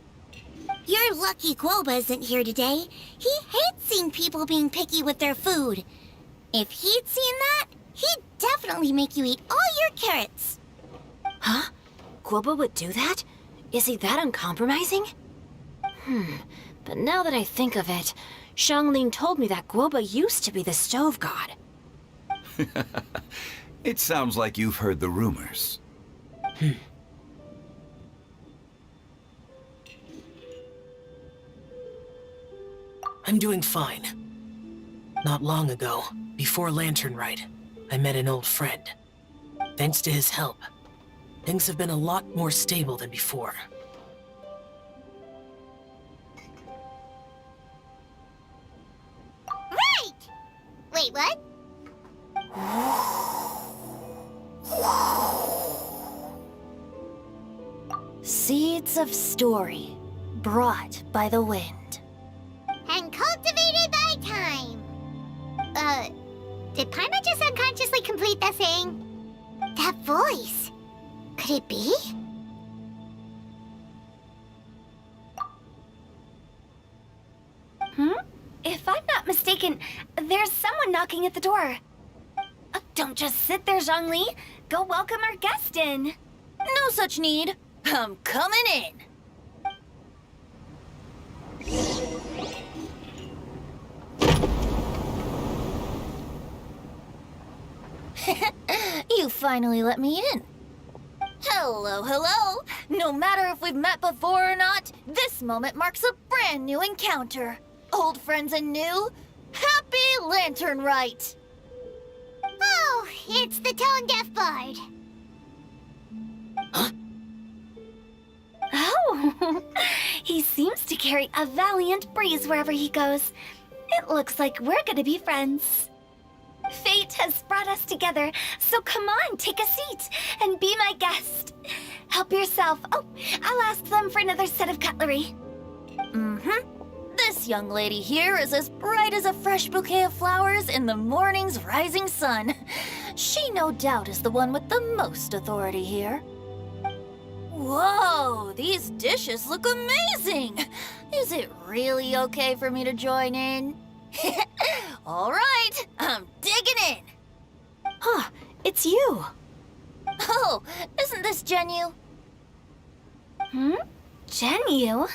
You're lucky Guoba isn't here today. He hates seeing people being picky with their food. If he'd seen that, he'd definitely make you eat all your carrots. Huh? Guoba would do that? Is he that uncompromising? But now that I think of it, Xianglin told me that Guoba used to be the stove god. It sounds like you've heard the rumors. I'm doing fine. Not long ago, before Lantern Rite, I met an old friend. Thanks to his help, things have been a lot more stable than before. Right! Wait, what? Seeds of story, brought by the wind. And cultivated by time. Did Paimon just unconsciously complete that saying? That voice. Could it be? If I'm not mistaken, there's someone knocking at the door. Don't just sit there, Zhongli. Go welcome our guest in. No such need. I'm coming in. You finally let me in. Hello, hello. No matter if we've met before or not, this moment marks a brand new encounter. Old friends and new, happy Lantern Rite. Oh, it's the tone-deaf bard. Oh, he seems to carry a valiant breeze wherever he goes. It looks like we're gonna be friends. Fate has brought us together, so come on, take a seat and be my guest. Help yourself. Oh, I'll ask them for another set of cutlery. This young lady here is as bright as a fresh bouquet of flowers in the morning's rising sun. She no doubt is the one with the most authority here. Whoa, these dishes look amazing! Is it really okay for me to join in? All right, I'm digging in. Huh, it's you. Oh, isn't this Genu? Genu?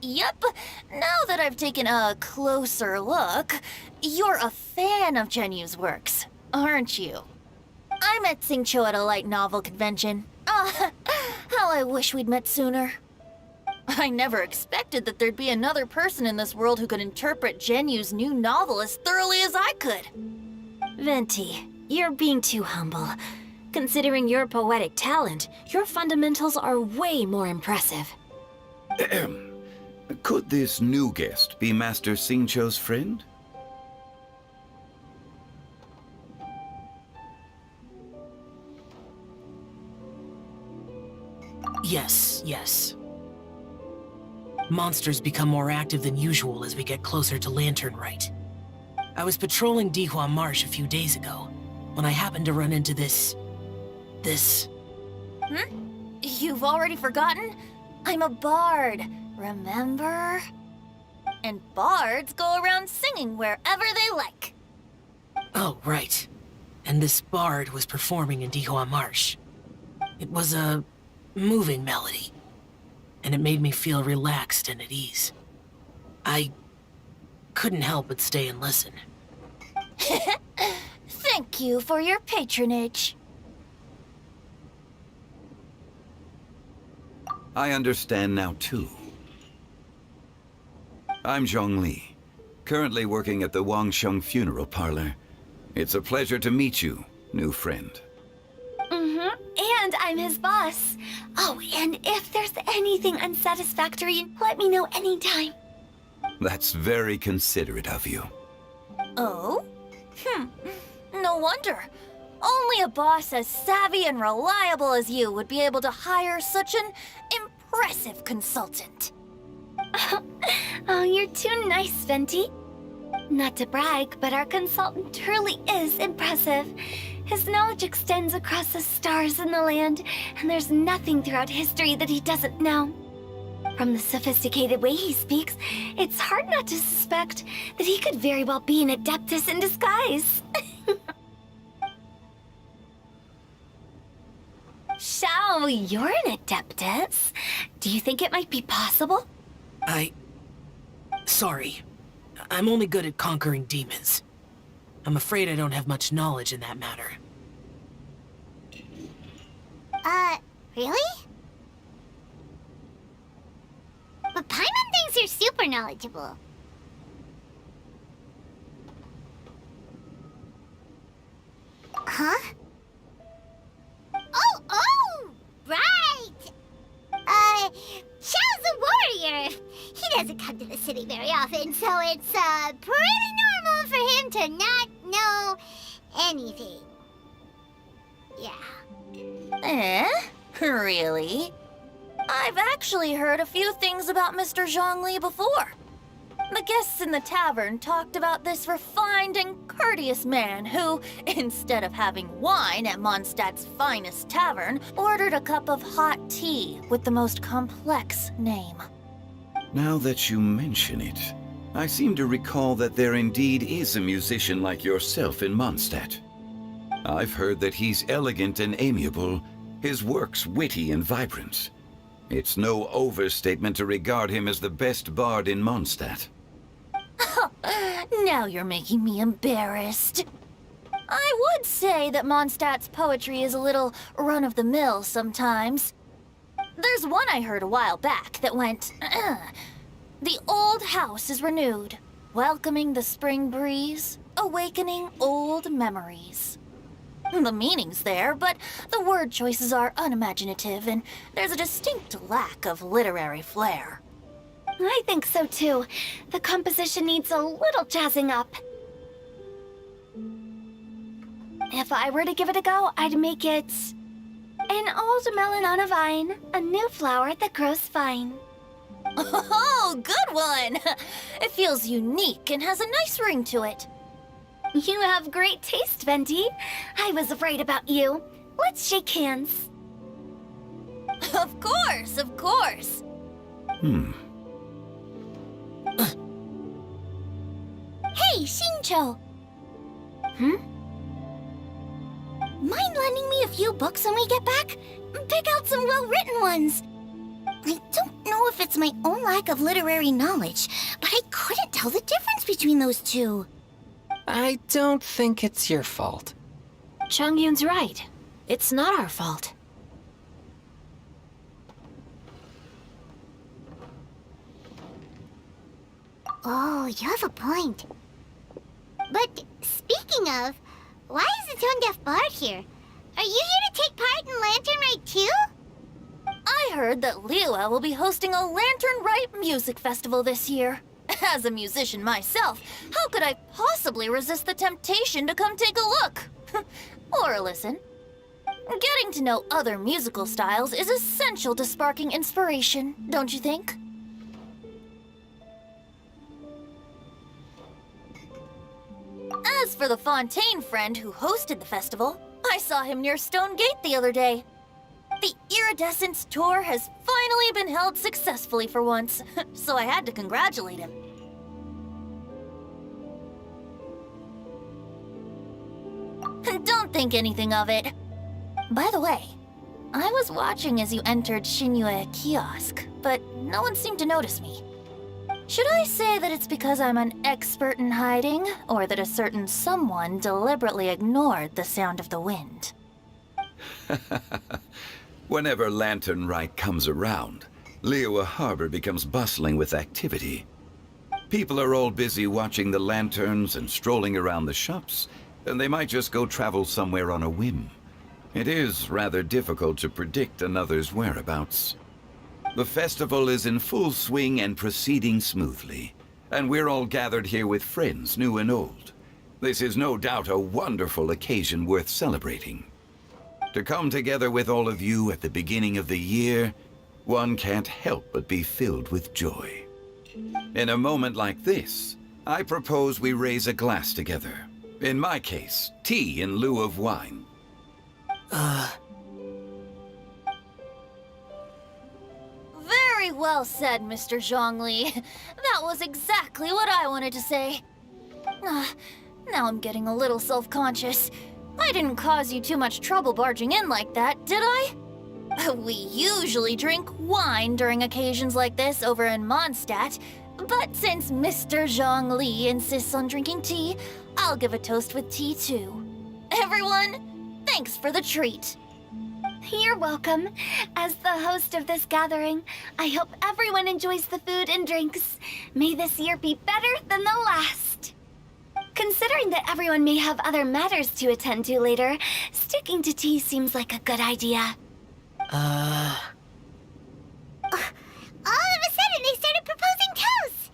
Yep. Now that I've taken a closer look, you're a fan of Genu's works, aren't you? I met Xingqiu at a light novel convention. How I wish we'd met sooner. I never expected that there'd be another person in this world who could interpret Genu's new novel as thoroughly as I could. Venti, you're being too humble. Considering your poetic talent, your fundamentals are way more impressive. Could this new guest be Master Xingqiu's friend? Yes. Monsters become more active than usual as we get closer to Lantern Rite. I was patrolling Dihua Marsh a few days ago, when I happened to run into this... You've already forgotten? I'm a bard, remember? And bards go around singing wherever they like. Oh, right. And this bard was performing in Dihua Marsh. It was a moving melody, and it made me feel relaxed and at ease. I couldn't help but stay and listen. Thank you for your patronage. I understand now, too. I'm Zhongli, currently working at the Wangsheng Funeral Parlor. It's a pleasure to meet you, new friend. And I'm his boss. Oh, and if there's anything unsatisfactory, let me know anytime. That's very considerate of you. Oh? No wonder. Only a boss as savvy and reliable as you would be able to hire such an impressive consultant. Oh, you're too nice, Venti. Not to brag, but our consultant truly is impressive. His knowledge extends across the stars and the land, and there's nothing throughout history that he doesn't know. From the sophisticated way he speaks, it's hard not to suspect that he could very well be an adeptus in disguise. Shao, you're an adeptus. Do you think it might be possible? Sorry. I'm only good at conquering demons. I'm afraid I don't have much knowledge in that matter. Really? But Paimon thinks you're super knowledgeable. Huh? Oh, right! Xiao's a warrior. He doesn't come to the city very often, so it's, pretty normal for him to not know anything. Yeah. Really? I've actually heard a few things about Mr. Zhongli before. The guests in the tavern talked about this refined and courteous man who, instead of having wine at Mondstadt's finest tavern, ordered a cup of hot tea with the most complex name. Now that you mention it, I seem to recall that there indeed is a musician like yourself in Mondstadt. I've heard that he's elegant and amiable, his works witty and vibrant. It's no overstatement to regard him as the best bard in Mondstadt. Now you're making me embarrassed. I would say that Mondstadt's poetry is a little run-of-the-mill sometimes. There's one I heard a while back that went, The old house is renewed, welcoming the spring breeze, awakening old memories. The meaning's there, but the word choices are unimaginative, and there's a distinct lack of literary flair. I think so too. The composition needs a little jazzing up. If I were to give it a go, I'd make it an old melon on a vine, a new flower that grows fine. Oh, good one! It feels unique and has a nice ring to it. You have great taste, Venti. I was right about you. Let's shake hands. Of course, of course. Hey, Shincho! Mind lending me a few books when we get back? Pick out some well-written ones. I don't know if it's my own lack of literary knowledge, but I couldn't tell the difference between those two. I don't think it's your fault. Chongyun's right. It's not our fault. Oh, you have a point. But speaking of, why is the tone-deaf bard here? Are you here to take part in Lantern Rite too? I heard that Liyue will be hosting a Lantern Rite music festival this year. As a musician myself, how could I possibly resist the temptation to come take a look? Or listen. Getting to know other musical styles is essential to sparking inspiration, don't you think? As for the Fontaine friend who hosted the festival, I saw him near Stone Gate the other day. The Iridescence tour has finally been held successfully for once, so I had to congratulate him. Don't think anything of it. By the way, I was watching as you entered Shinyue Kiosk, but no one seemed to notice me. Should I say that it's because I'm an expert in hiding, or that a certain someone deliberately ignored the sound of the wind? Whenever Lantern Rite comes around, Liyue Harbor becomes bustling with activity. People are all busy watching the lanterns and strolling around the shops, and they might just go travel somewhere on a whim. It is rather difficult to predict another's whereabouts. The festival is in full swing and proceeding smoothly, and we're all gathered here with friends, new and old. This is no doubt a wonderful occasion worth celebrating. To come together with all of you at the beginning of the year, one can't help but be filled with joy. In a moment like this, I propose we raise a glass together. In my case, tea in lieu of wine. Very well said, Mr. Zhongli. That was exactly what I wanted to say. Now I'm getting a little self-conscious. I didn't cause you too much trouble barging in like that, did I? We usually drink wine during occasions like this over in Mondstadt, but since Mr. Zhongli insists on drinking tea, I'll give a toast with tea too. Everyone, thanks for the treat. You're welcome. As the host of this gathering, I hope everyone enjoys the food and drinks. May this year be better than the last. Considering that everyone may have other matters to attend to later, sticking to tea seems like a good idea. All of a sudden, they started proposing toasts.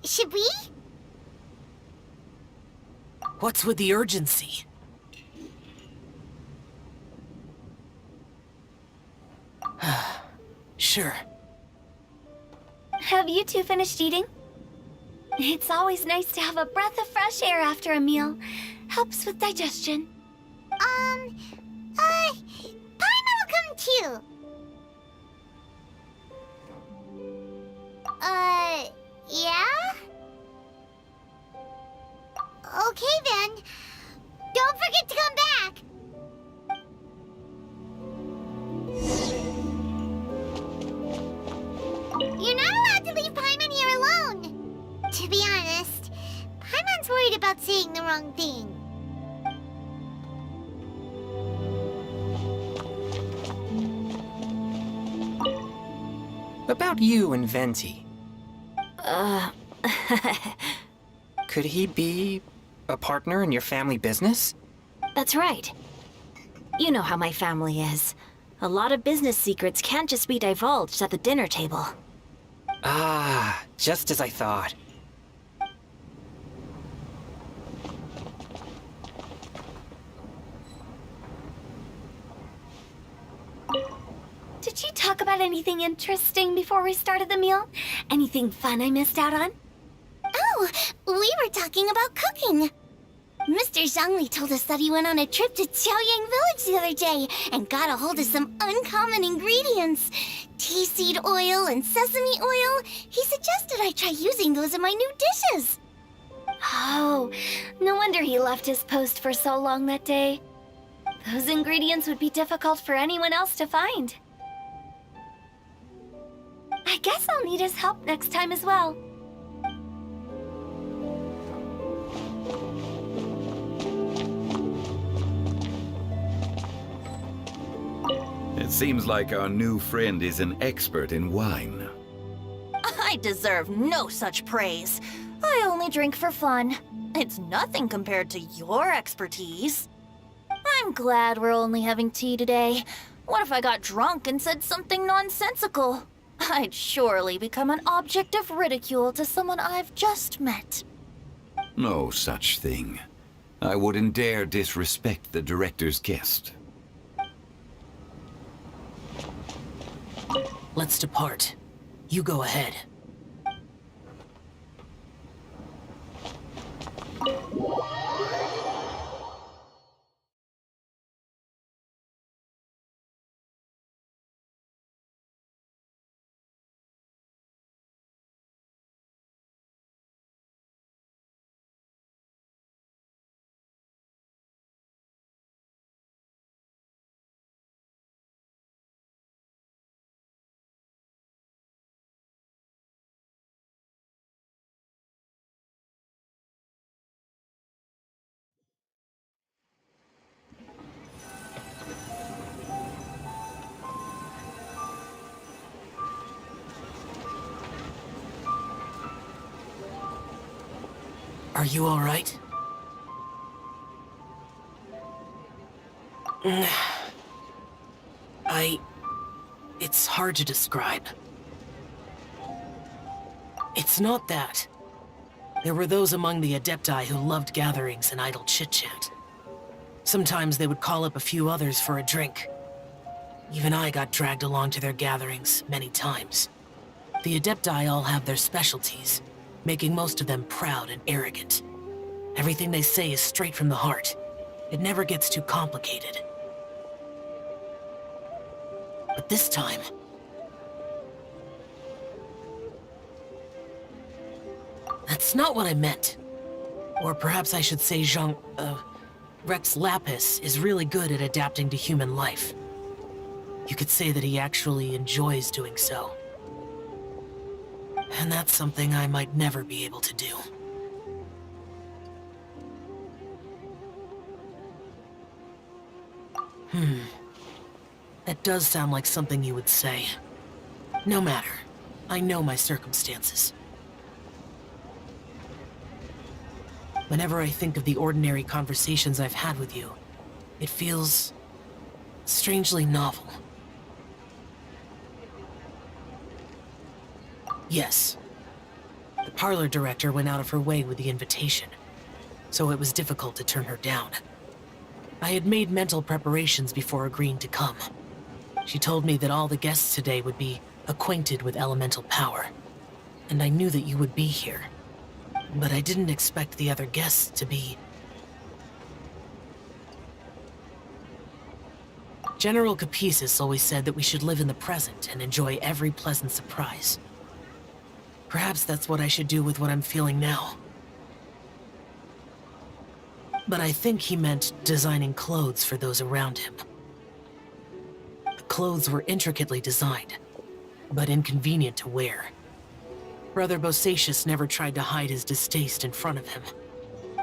Should we? What's with the urgency? Sure. Have you two finished eating? It's always nice to have a breath of fresh air after a meal. Helps with digestion. Paimon will come too. Yeah? Okay then. Don't forget to come back. You're not allowed to leave Paimon here alone. To be honest, about saying the wrong thing. About you and Venti. Could he be a partner in your family business? That's right. You know how my family is. A lot of business secrets can't just be divulged at the dinner table. Ah, just as I thought. Did you talk about anything interesting before we started the meal? Anything fun I missed out on? Oh, we were talking about cooking. Mr. Zhongli told us that he went on a trip to Qiaoyang Village the other day and got a hold of some uncommon ingredients. Tea seed oil and sesame oil. He suggested I try using those in my new dishes. Oh, no wonder he left his post for so long that day. Those ingredients would be difficult for anyone else to find. I guess I'll need his help next time as well. It seems like our new friend is an expert in wine. I deserve no such praise. I only drink for fun. It's nothing compared to your expertise. I'm glad we're only having tea today. What if I got drunk and said something nonsensical? I'd surely become an object of ridicule to someone I've just met. No such thing. I wouldn't dare disrespect the director's guest. Let's depart. You go ahead. Are you all right? It's hard to describe. It's not that. There were those among the Adepti who loved gatherings and idle chit-chat. Sometimes they would call up a few others for a drink. Even I got dragged along to their gatherings many times. The Adepti all have their specialties, making most of them proud and arrogant. Everything they say is straight from the heart. It never gets too complicated. But this time... That's not what I meant. Or perhaps I should say Rex Lapis is really good at adapting to human life. You could say that he actually enjoys doing so. And that's something I might never be able to do. That does sound like something you would say. No matter. I know my circumstances. Whenever I think of the ordinary conversations I've had with you, it feels strangely novel. Yes. The parlor director went out of her way with the invitation, so it was difficult to turn her down. I had made mental preparations before agreeing to come. She told me that all the guests today would be acquainted with elemental power, and I knew that you would be here. But I didn't expect the other guests to be... General Capisis always said that we should live in the present and enjoy every pleasant surprise. Perhaps that's what I should do with what I'm feeling now. But I think he meant designing clothes for those around him. The clothes were intricately designed, but inconvenient to wear. Brother Bosacius never tried to hide his distaste in front of him.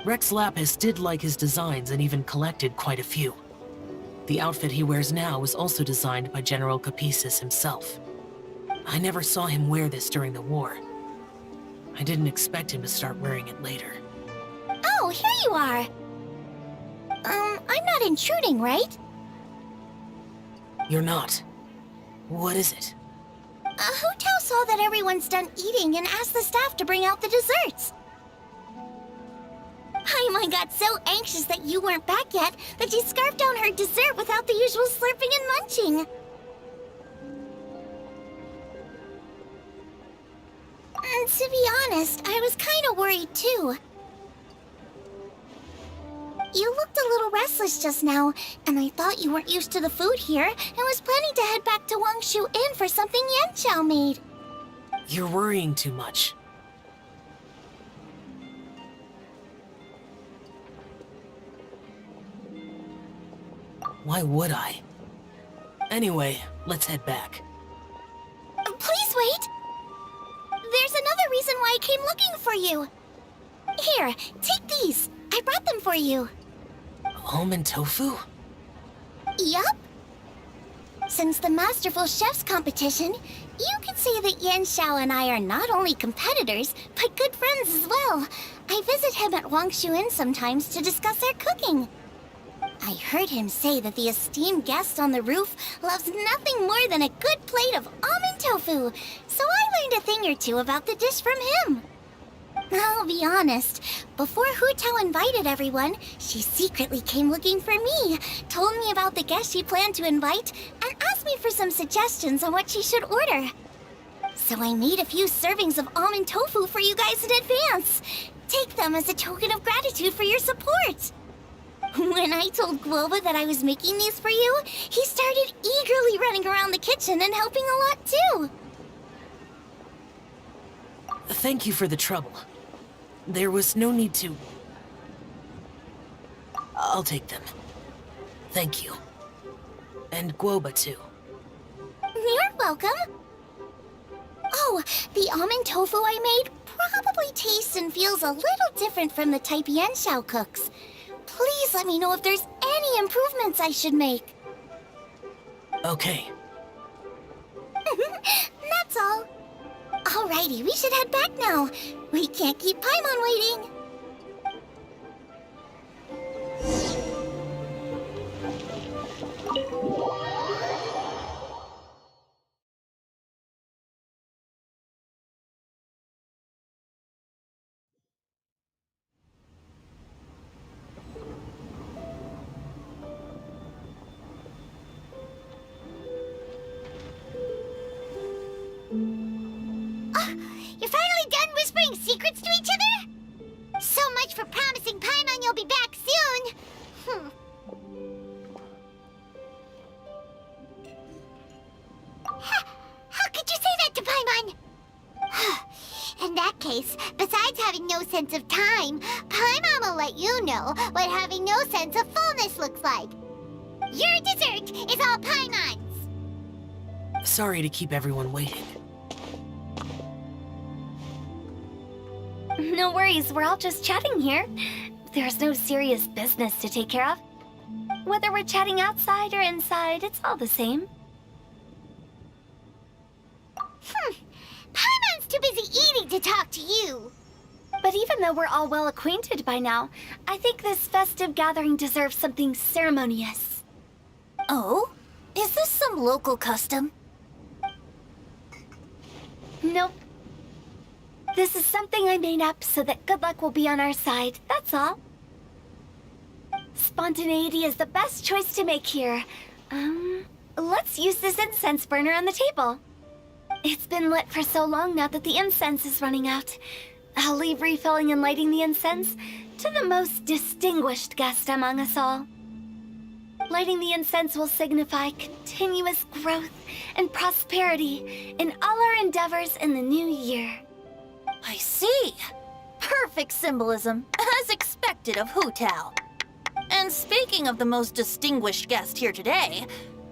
Rex Lapis did like his designs and even collected quite a few. The outfit he wears now was also designed by General Capices himself. I never saw him wear this during the war. I didn't expect him to start wearing it later. Oh, here you are. I'm not intruding, right? You're not. What is it? Hu Tao saw that everyone's done eating and asked the staff to bring out the desserts. Paimon got so anxious that you weren't back yet that she scarfed down her dessert without the usual slurping and munching. And to be honest, I was kind of worried too. You looked a little restless just now, and I thought you weren't used to the food here and was planning to head back to Wangshu Inn for something Yanqiao made. You're worrying too much. Why would I? Anyway, let's head back. Please wait! There's another reason why I came looking for you. Here, take these. I brought them for you. Almond tofu? Yup. Since the Masterful Chef's competition, you can say that Yanqiao and I are not only competitors, but good friends as well. I visit him at Wangshu Inn sometimes to discuss our cooking. I heard him say that the esteemed guest on the roof loves nothing more than a good plate of almond tofu, so I learned a thing or two about the dish from him. I'll be honest, before Hu Tao invited everyone, she secretly came looking for me, told me about the guests she planned to invite, and asked me for some suggestions on what she should order. So I made a few servings of almond tofu for you guys in advance. Take them as a token of gratitude for your support. When I told Guoba that I was making these for you, he started eagerly running around the kitchen and helping a lot too. Thank you for the trouble. There was no need to... I'll take them. Thank you. And Guoba too. You're welcome. Oh, the almond tofu I made probably tastes and feels a little different from the type Yanqiao cooks. Please let me know if there's any improvements I should make. Okay. That's all. Alrighty, we should head back now. We can't keep Paimon waiting. You're finally done whispering secrets to each other? So much for promising Paimon you'll be back soon. How could you say that to Paimon? In that case, besides having no sense of time, Paimon will let you know what having no sense of fullness looks like. Your dessert is all Paimon's. Sorry to keep everyone waiting. No worries, we're all just chatting here. There's no serious business to take care of. Whether we're chatting outside or inside, it's all the same. Paimon's too busy eating to talk to you. But even though we're all well acquainted by now, I think this festive gathering deserves something ceremonious. Oh? Is this some local custom? Nope. This is something I made up so that good luck will be on our side, that's all. Spontaneity is the best choice to make here. Let's use this incense burner on the table. It's been lit for so long now that the incense is running out. I'll leave refilling and lighting the incense to the most distinguished guest among us all. Lighting the incense will signify continuous growth and prosperity in all our endeavors in the new year. I see. Perfect symbolism, as expected of Hu Tao. And speaking of the most distinguished guest here today,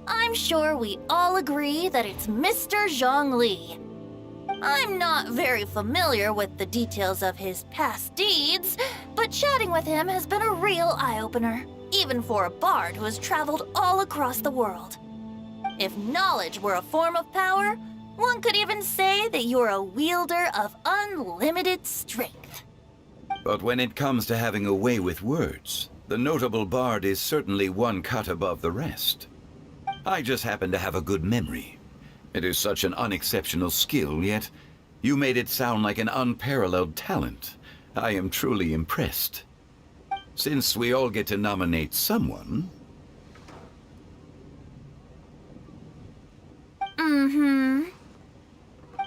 I'm sure we all agree that it's Mr. Zhongli. I'm not very familiar with the details of his past deeds, but but chatting with him has been a real eye-opener, even for a bard who has traveled all across the world. If knowledge were a form of power, one could even say that you're a wielder of unlimited strength. But when it comes to having a way with words, the notable bard is certainly one cut above the rest. I just happen to have a good memory. It is such an unexceptional skill, yet you made it sound like an unparalleled talent. I am truly impressed. Since we all get to nominate someone...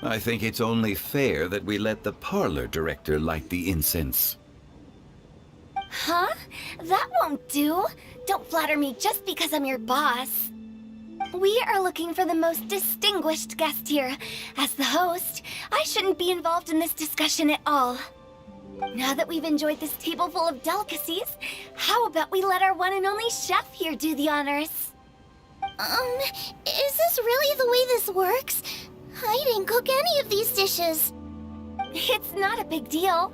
I think it's only fair that we let the parlor director light the incense. Huh? That won't do. Don't flatter me just because I'm your boss. We are looking for the most distinguished guest here. As the host, I shouldn't be involved in this discussion at all. Now that we've enjoyed this table full of delicacies, how about we let our one and only chef here do the honors? Is this really the way this works? I didn't cook any of these dishes. It's not a big deal.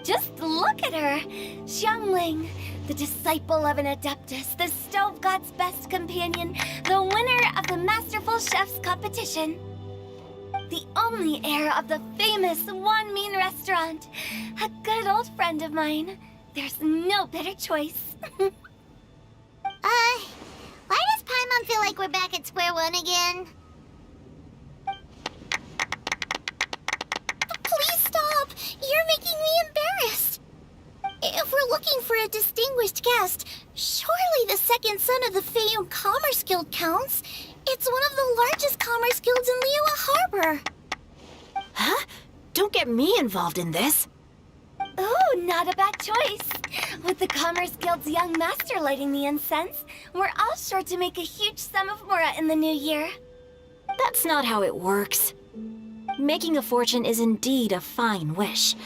Just look at her, Xiangling, the disciple of an adeptus, the stove god's best companion, the winner of the Masterful Chef's competition. The only heir of the famous One Mean restaurant. A good old friend of mine. There's no better choice. Why does Paimon feel like we're back at square one again? Please stop! You're making me embarrassed. If we're looking for a distinguished guest, surely the second son of the Feiyun Commerce Guild counts. It's one of the largest commerce guilds in Liyue Harbor. Huh? Don't get me involved in this. Oh, not a bad choice. With the Commerce Guild's young master lighting the incense, we're all sure to make a huge sum of mora in the new year. That's not how it works. Making a fortune is indeed a fine wish,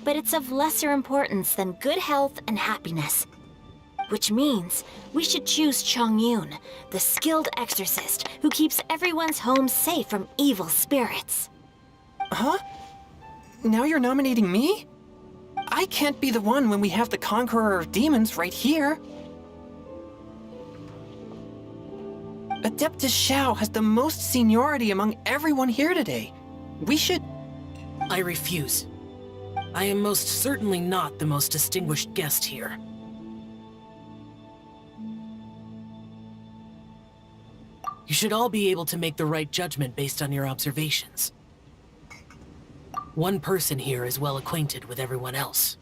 but it's of lesser importance than good health and happiness. Which means we should choose Chongyun, the skilled exorcist who keeps everyone's home safe from evil spirits. Huh? Now you're nominating me? I can't be the one when we have the Conqueror of Demons right here. Adeptus Xiao has the most seniority among everyone here today. We should... I refuse. I am most certainly not the most distinguished guest here. You should all be able to make the right judgment based on your observations. One person here is well acquainted with everyone else.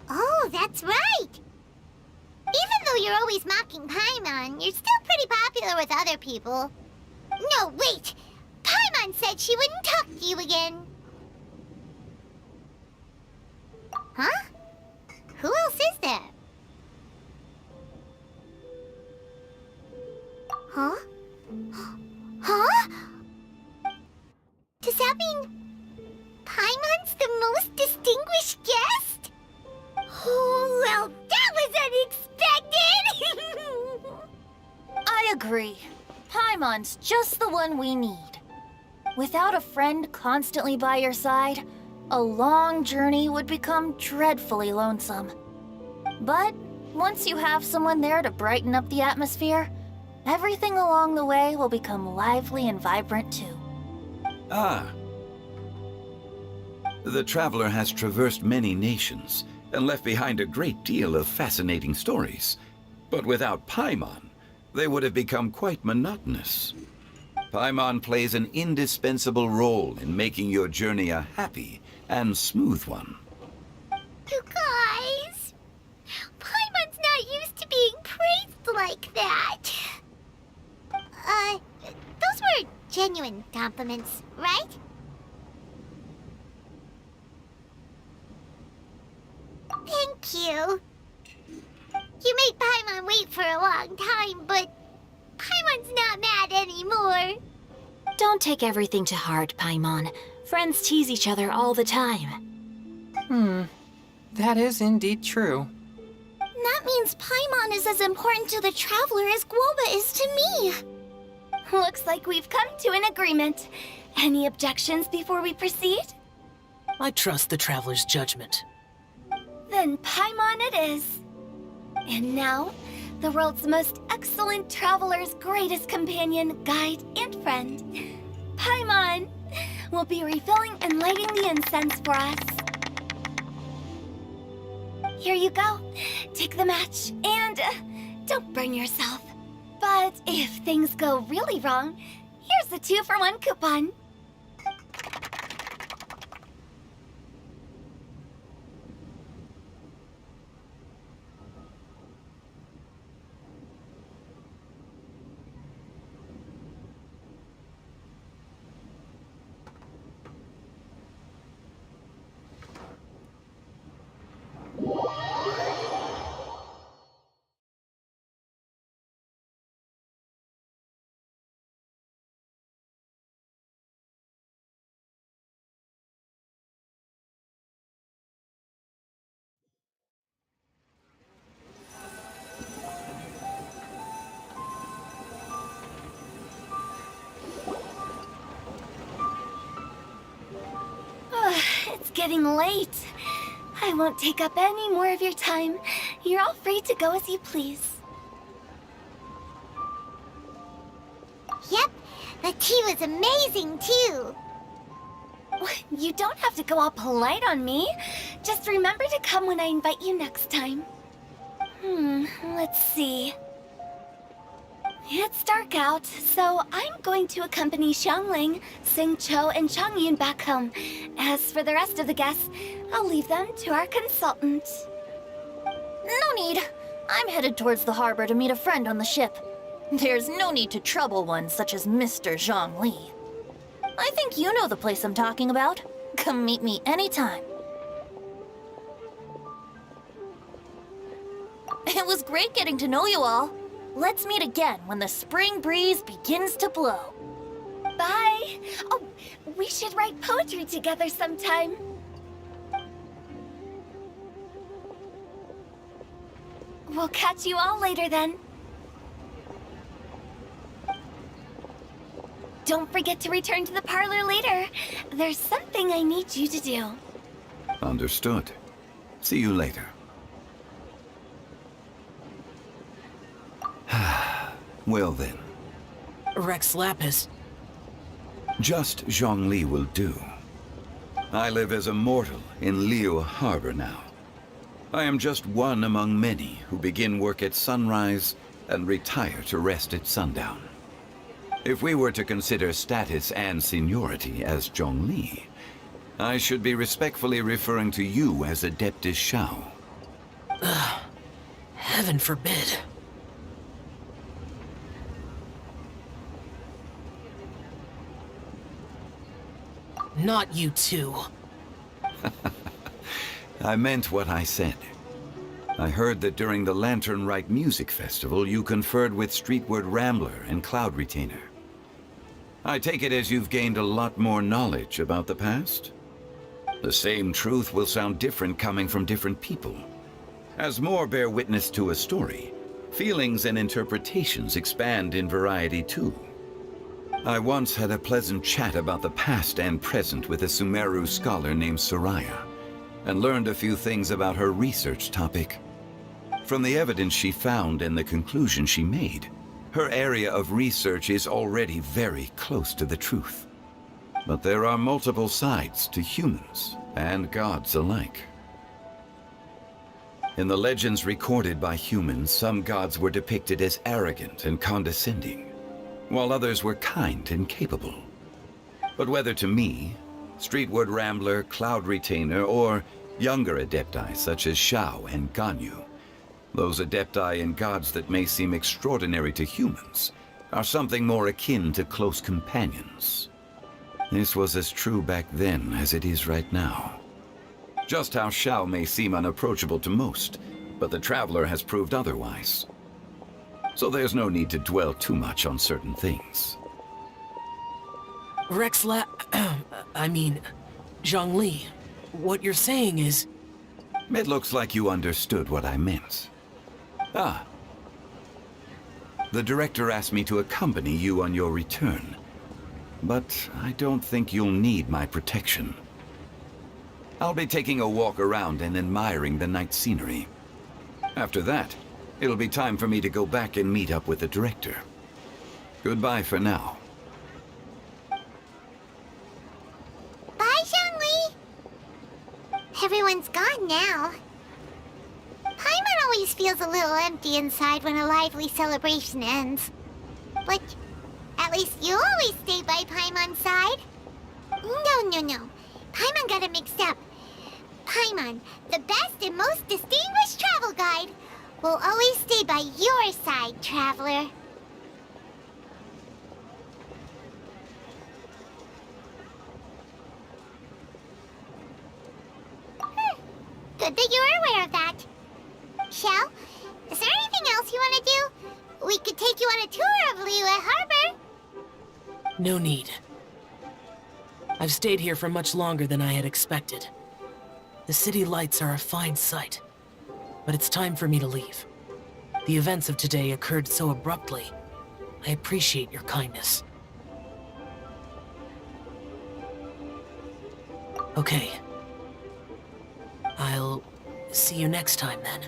Oh, that's right! Even though you're always mocking Paimon, you're still pretty popular with other people. No, wait! Paimon said she wouldn't talk to you again. Huh? Who else is there? Huh? Huh? Does that mean Paimon's the most distinguished guest? Oh, well, that was unexpected! I agree. Paimon's just the one we need. Without a friend constantly by your side, a long journey would become dreadfully lonesome. But once you have someone there to brighten up the atmosphere, everything along the way will become lively and vibrant too. Ah. The traveler has traversed many nations and left behind a great deal of fascinating stories. But without Paimon, they would have become quite monotonous. Paimon plays an indispensable role in making your journey a happy and smooth one. You guys, Paimon's not used to being praised like that. Those were genuine compliments, right? Thank you. You made Paimon wait for a long time, but Paimon's not mad anymore. Don't take everything to heart, Paimon. Friends tease each other all the time. That is indeed true. That means Paimon is as important to the traveler as Guoba is to me. Looks like we've come to an agreement. Any objections before we proceed? I trust the traveler's judgment. Then Paimon it is. And now, the world's most excellent traveler's greatest companion, guide, and friend, Paimon, will be refilling and lighting the incense for us. Here you go. Take the match, and don't burn yourself. But if things go really wrong, here's the 2-for-1 coupon. It's getting late. I won't take up any more of your time. You're all free to go as you please. Yep, the tea was amazing too. You don't have to go all polite on me. Just remember to come when I invite you next time. Let's see. It's dark out, so I'm going to accompany Xiangling, Xingqiu, and Changyun back home. As for the rest of the guests, I'll leave them to our consultant. No need. I'm headed towards the harbor to meet a friend on the ship. There's no need to trouble one such as Mr. Zhongli. I think you know the place I'm talking about. Come meet me anytime. It was great getting to know you all. Let's meet again when the spring breeze begins to blow. Bye! Oh, we should write poetry together sometime. We'll catch you all later then. Don't forget to return to the parlor later. There's something I need you to do. Understood. See you later. Well then. Rex Lapis. Just Zhongli will do. I live as a mortal in Liyue Harbor now. I am just one among many who begin work at sunrise and retire to rest at sundown. If we were to consider status and seniority as Zhongli, I should be respectfully referring to you as Adeptus Shao. Heaven forbid. Not you too. I meant what I said. I heard that during the Lantern Rite Music Festival, you conferred with Streetward Rambler and Cloud Retainer. I take it as you've gained a lot more knowledge about the past? The same truth will sound different coming from different people. As more bear witness to a story, feelings and interpretations expand in variety too. I once had a pleasant chat about the past and present with a Sumeru scholar named Soraya, and learned a few things about her research topic. From the evidence she found and the conclusion she made, her area of research is already very close to the truth. But there are multiple sides to humans and gods alike. In the legends recorded by humans, some gods were depicted as arrogant and condescending, while others were kind and capable. But whether to me, Streetward Rambler, Cloud Retainer, or younger adepti such as Shao and Ganyu, those adepti and gods that may seem extraordinary to humans are something more akin to close companions. This was as true back then as it is right now. Just how Shao may seem unapproachable to most, but the Traveler has proved otherwise. So there's no need to dwell too much on certain things. Zhongli, what you're saying is... It looks like you understood what I meant. Ah. The director asked me to accompany you on your return, but I don't think you'll need my protection. I'll be taking a walk around and admiring the night scenery. After that, it'll be time for me to go back and meet up with the director. Goodbye for now. Bye, Zhongli! Everyone's gone now. Paimon always feels a little empty inside when a lively celebration ends. But at least you always stay by Paimon's side. No. Paimon got it mixed up. Paimon, the best and most distinguished travel guide, will always stay by your side, traveler. Good that you were aware of that. Shell, is there anything else you want to do? We could take you on a tour of Liyue Harbor. No need. I've stayed here for much longer than I had expected. The city lights are a fine sight, but it's time for me to leave. The events of today occurred so abruptly. I appreciate your kindness. Okay. I'll see you next time, then.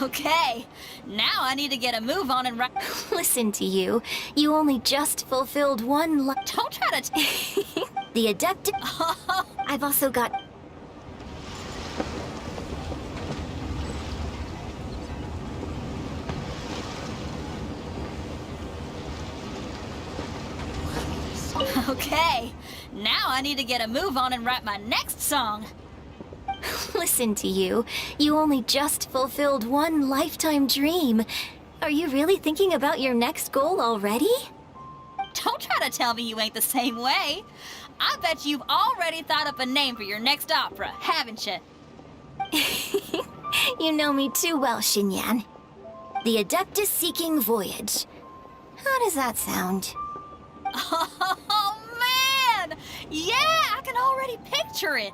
Okay, now I need to get a move on and Listen to you. You only just fulfilled one Don't try to The adept... I've also got... Okay, now I need to get a move on and write my next song. Listen to you. You only just fulfilled one lifetime dream. Are you really thinking about your next goal already? Don't try to tell me you ain't the same way. I bet you've already thought up a name for your next opera, haven't you? You know me too well, Xinyan. The Adeptus Seeking Voyage. How does that sound? Oh, man! Yeah, I can already picture it.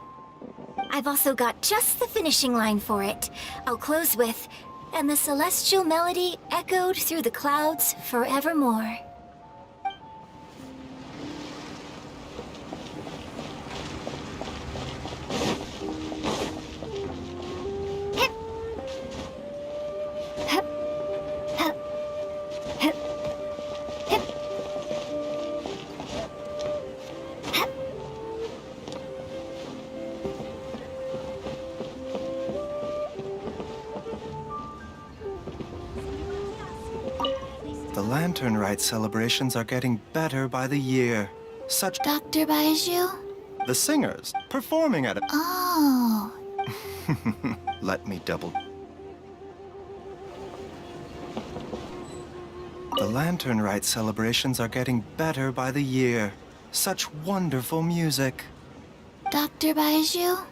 I've also got just the finishing line for it. I'll close with, and the celestial melody echoed through the clouds forevermore. The Lantern Rite celebrations are getting better by the year. Such... Dr. Baiju? The singers, performing at a... Oh. Let me double... The Lantern Rite celebrations are getting better by the year. Such wonderful music. Dr. Baiju?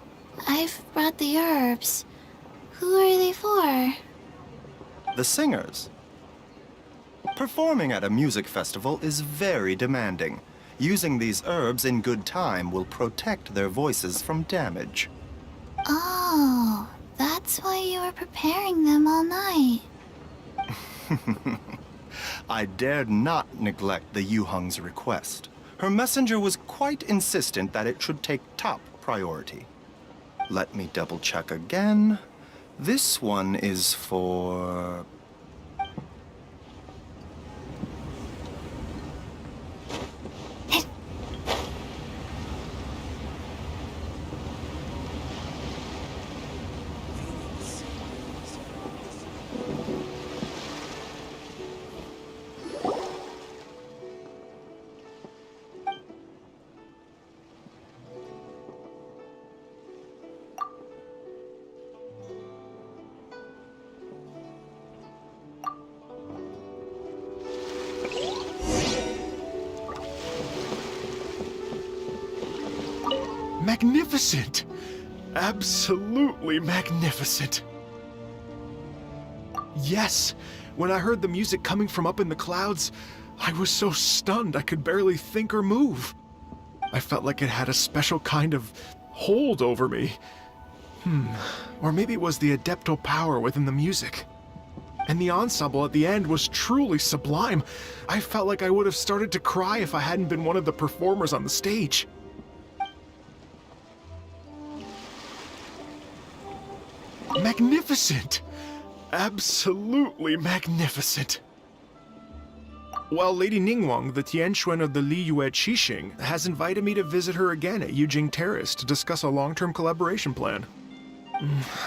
I've brought the herbs. Who are they for? The singers. Performing at a music festival is very demanding. Using these herbs in good time will protect their voices from damage. Oh, that's why you were preparing them all night. I dared not neglect the Yuheng's request. Her messenger was quite insistent that it should take top priority. Let me double check again. This one is for... Magnificent! Absolutely magnificent! Yes! When I heard the music coming from up in the clouds, I was so stunned I could barely think or move. I felt like it had a special kind of hold over me. Or maybe it was the adeptal power within the music. And the ensemble at the end was truly sublime. I felt like I would have started to cry if I hadn't been one of the performers on the stage. Magnificent! Absolutely magnificent! Well, Lady Ningguang, the Tianquan of the Liyue Qixing, has invited me to visit her again at Yujing Terrace to discuss a long-term collaboration plan.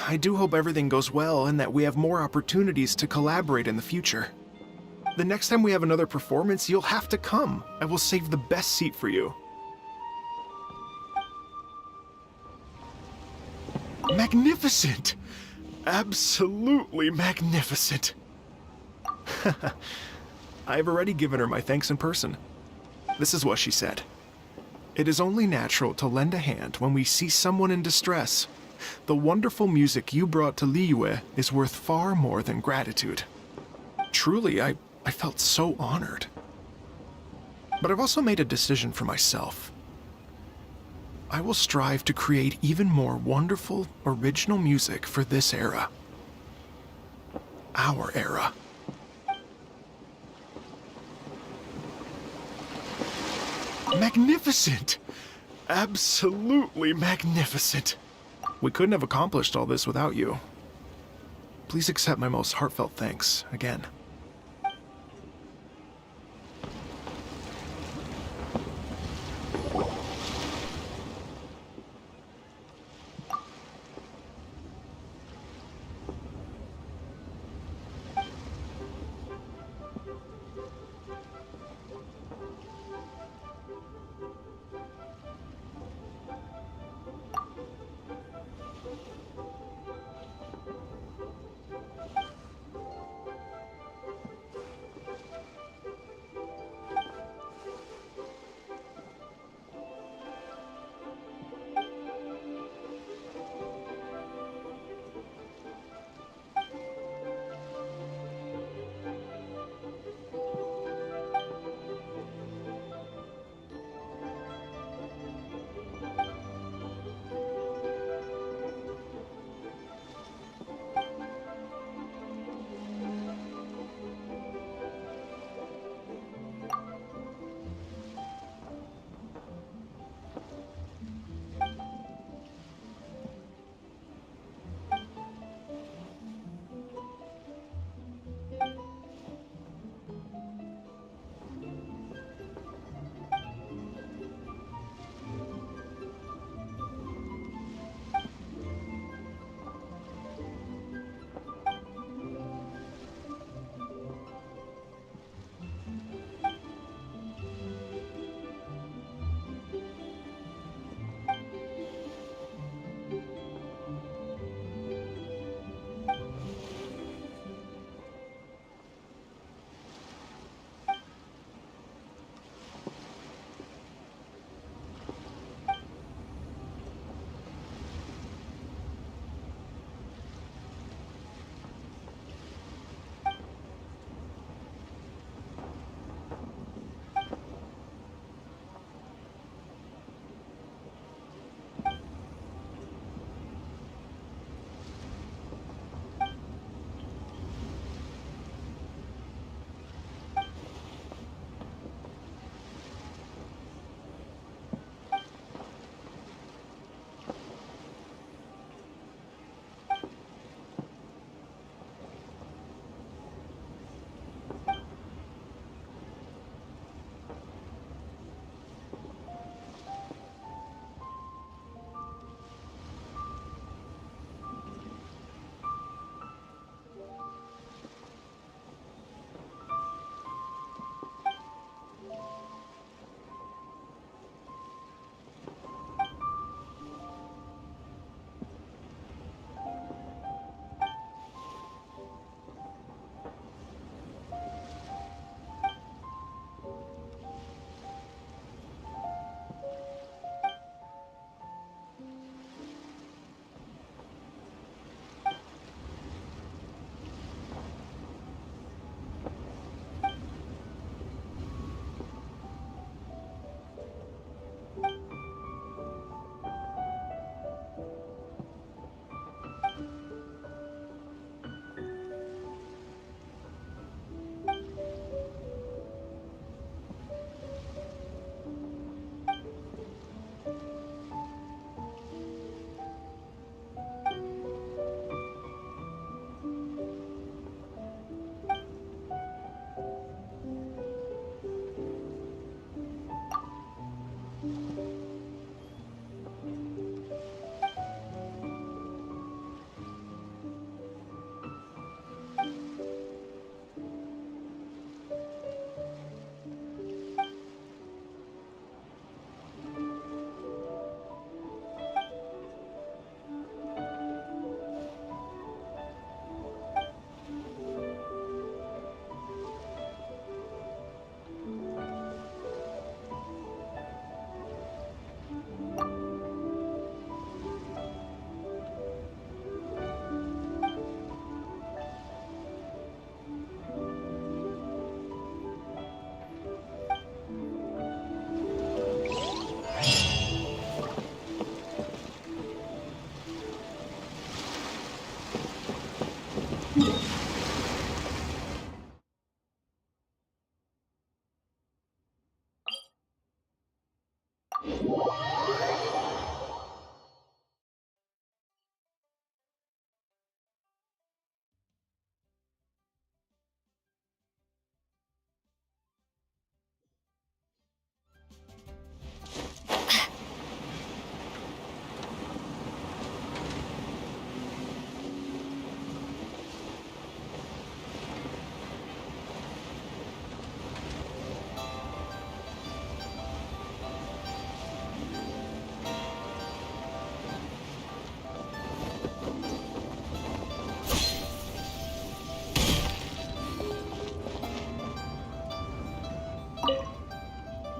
I do hope everything goes well and that we have more opportunities to collaborate in the future. The next time we have another performance, you'll have to come. I will save the best seat for you. Magnificent! Absolutely magnificent! I've already given her my thanks in person. This is what she said. It is only natural to lend a hand when we see someone in distress. The wonderful music you brought to Liyue is worth far more than gratitude. Truly, I felt so honored. But I've also made a decision for myself. I will strive to create even more wonderful, original music for this era. Our era. Magnificent! Absolutely magnificent! We couldn't have accomplished all this without you. Please accept my most heartfelt thanks again.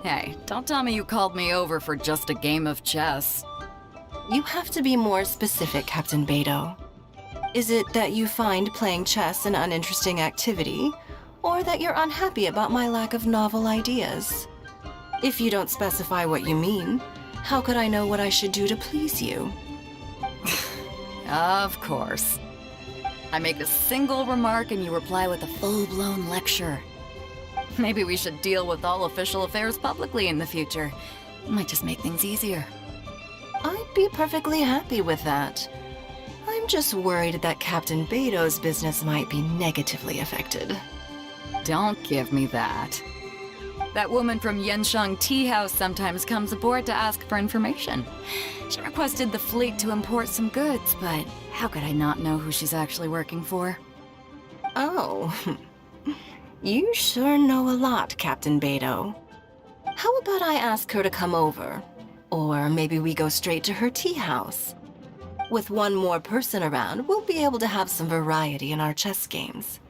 Hey, don't tell me you called me over for just a game of chess. You have to be more specific, Captain Beto. Is it that you find playing chess an uninteresting activity, or that you're unhappy about my lack of novel ideas? If you don't specify what you mean, how could I know what I should do to please you? Of course. I make a single remark and you reply with a full-blown lecture. Maybe we should deal with all official affairs publicly in the future. It might just make things easier. I'd be perfectly happy with that. I'm just worried that Captain Beto's business might be negatively affected. Don't give me that. That woman from Yenshang Tea House sometimes comes aboard to ask for information. She requested the fleet to import some goods, but how could I not know who she's actually working for? Oh, you sure know a lot, Captain Beto. How about I ask her to come over? Or maybe we go straight to her tea house. With one more person around, we'll be able to have some variety in our chess games.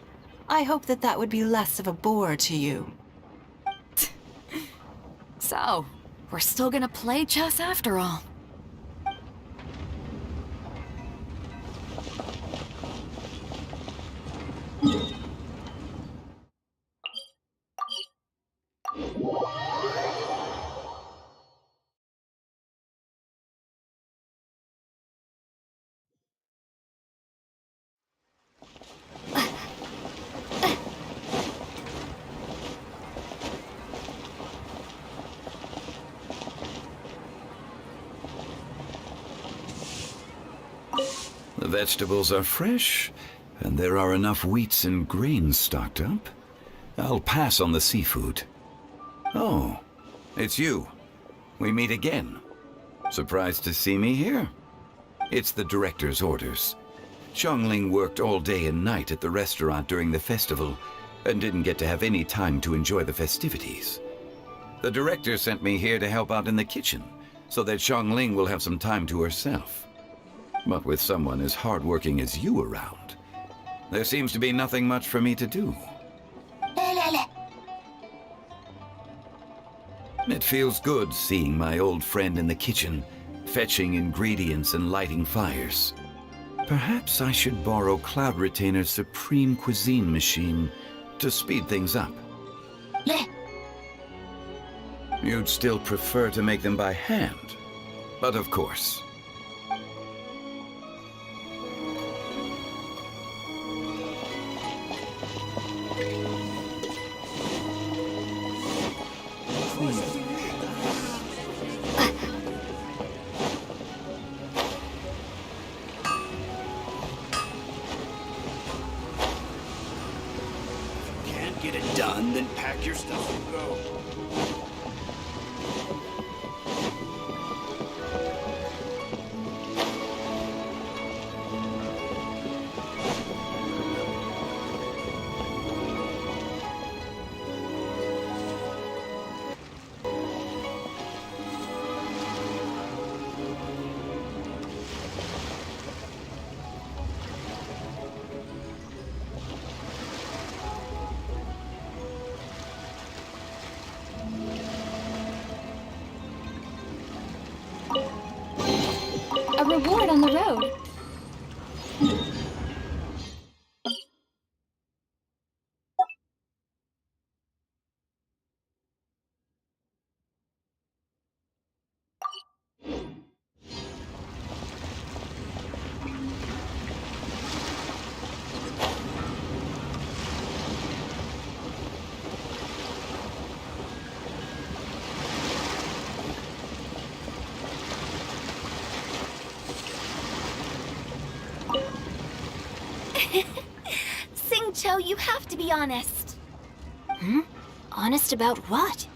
I hope that would be less of a bore to you. So, we're still gonna play chess after all. The vegetables are fresh, and there are enough wheats and grains stocked up. I'll pass on the seafood. Oh, it's you. We meet again. Surprised to see me here? It's the director's orders. Xiangling worked all day and night at the restaurant during the festival and didn't get to have any time to enjoy the festivities. The director sent me here to help out in the kitchen so that Xiangling will have some time to herself. But with someone as hardworking as you around, there seems to be nothing much for me to do. It feels good seeing my old friend in the kitchen, fetching ingredients and lighting fires. Perhaps I should borrow Cloud Retainer's Supreme Cuisine machine to speed things up. You'd still prefer to make them by hand, but of course. Get it done, then pack your stuff and go. A reward on the road. Singcho, you have to be honest. Hmm? Honest about what?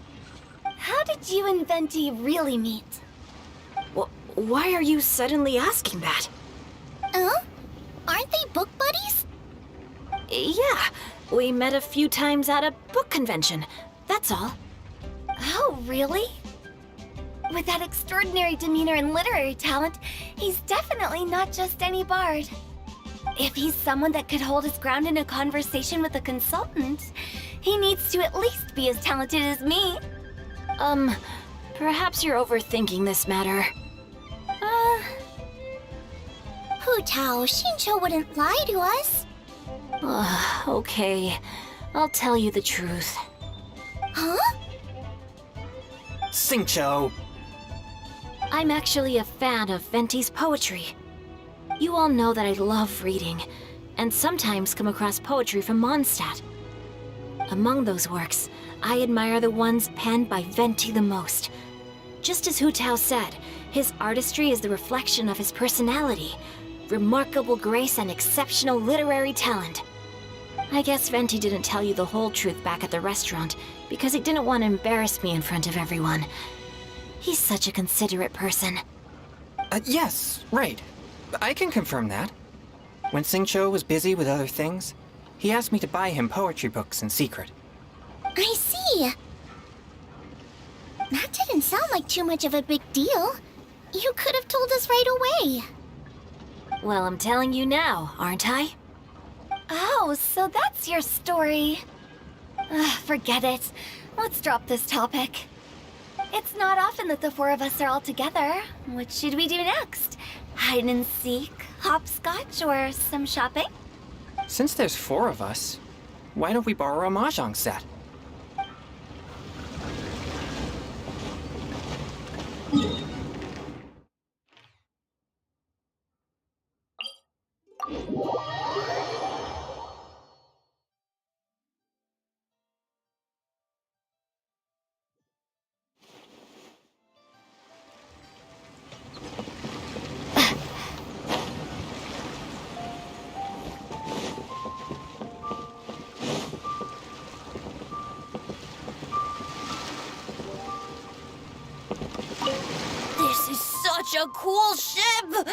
How did you and Venti really meet? Why are you suddenly asking that? Aren't they book buddies? Yeah, we met a few times at a book convention. That's all. Oh, really? With that extraordinary demeanor and literary talent, he's definitely not just any bard. If he's someone that could hold his ground in a conversation with a consultant, he needs to at least be as talented as me. Perhaps you're overthinking this matter. Hu Tao, Xingqiu wouldn't lie to us. Okay, I'll tell you the truth. Huh? Xingqiu! I'm actually a fan of Venti's poetry. You all know that I love reading, and sometimes come across poetry from Mondstadt. Among those works, I admire the ones penned by Venti the most. Just as Hu Tao said, his artistry is the reflection of his personality, remarkable grace and exceptional literary talent. I guess Venti didn't tell you the whole truth back at the restaurant because he didn't want to embarrass me in front of everyone. He's such a considerate person. Yes, right. I can confirm that. When Xingqiu was busy with other things, he asked me to buy him poetry books in secret. I see. That didn't sound like too much of a big deal. You could have told us right away. Well, I'm telling you now, aren't I? Oh, so that's your story. Forget it. Let's drop this topic. It's not often that the four of us are all together. What should we do next? Hide and seek, hopscotch, or some shopping? Since there's 4 of us, why don't we borrow a mahjong set? This is such a cool ship!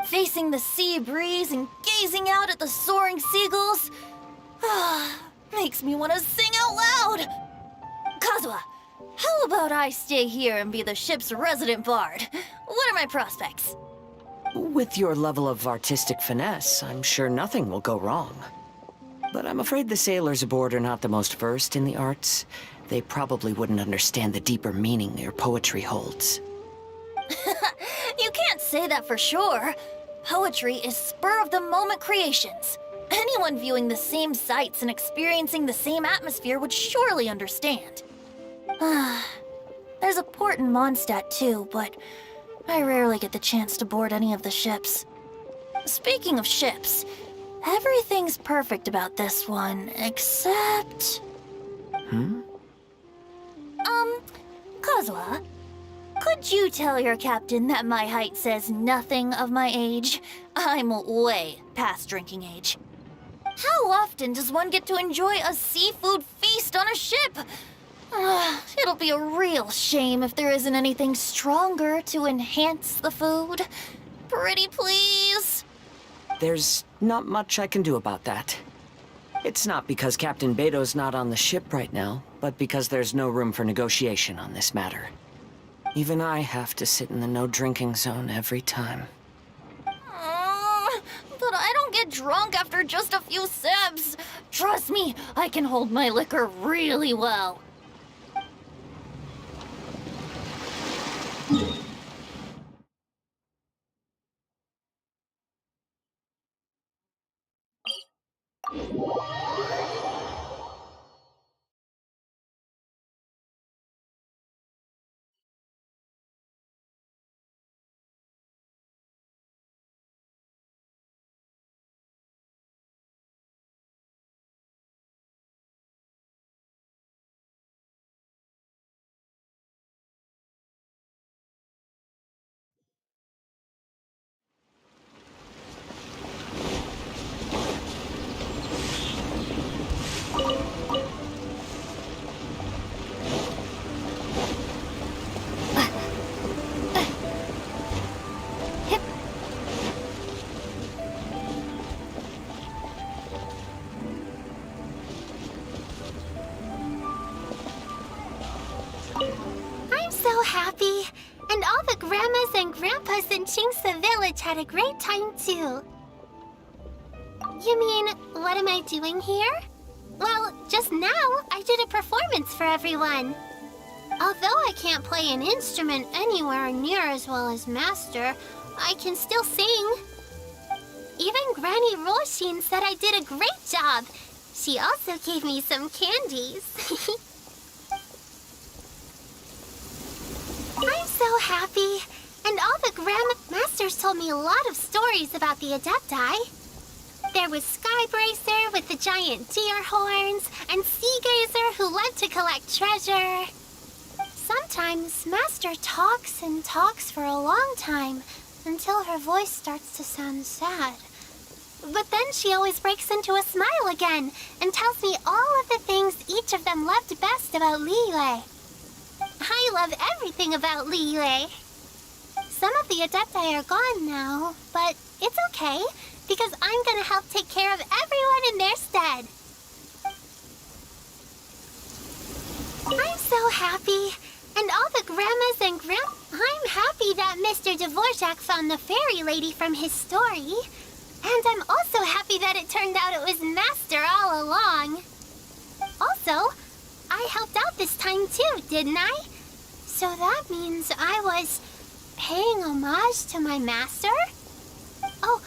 Facing the sea breeze and gazing out at the soaring seagulls, makes me want to sing out loud! Kazuha, how about I stay here and be the ship's resident bard? What are my prospects? With your level of artistic finesse, I'm sure nothing will go wrong. But I'm afraid the sailors aboard are not the most versed in the arts. They probably wouldn't understand the deeper meaning your poetry holds. You can't say that for sure. Poetry is spur-of-the-moment creations. Anyone viewing the same sights and experiencing the same atmosphere would surely understand. There's a port in Mondstadt too, but I rarely get the chance to board any of the ships. Speaking of ships, everything's perfect about this one, except... Kazuha, could you tell your captain that my height says nothing of my age? I'm way past drinking age. How often does one get to enjoy a seafood feast on a ship? It'll be a real shame if there isn't anything stronger to enhance the food. Pretty please? There's not much I can do about that. It's not because Captain Beto's not on the ship right now, but because there's no room for negotiation on this matter. Even I have to sit in the no-drinking zone every time. But I don't get drunk after just a few sips. Trust me, I can hold my liquor really well. I'm so happy. And all the grandmas and grandpas in Chingsa village had a great time too. You mean, what am I doing here? Well, just now, I did a performance for everyone. Although I can't play an instrument anywhere near as well as Master, I can still sing. Even Granny Roshin said I did a great job. She also gave me some candies. I'm so happy. And all the Grandmasters told me a lot of stories about the Adepti. There was Skybracer with the giant deer horns, and Seagazer who loved to collect treasure. Sometimes Master talks and talks for a long time until her voice starts to sound sad. But then she always breaks into a smile again and tells me all of the things each of them loved best about Liyue. I love everything about Liyue. Some of the Adepti are gone now, but it's okay, because I'm gonna help take care of everyone in their stead. I'm so happy. And all the grandmas and I'm happy that Mr. Dvorak found the fairy lady from his story. And I'm also happy that it turned out it was Master all along. Also, I helped out this time too, didn't I? So that means I was paying homage to my master? Oh,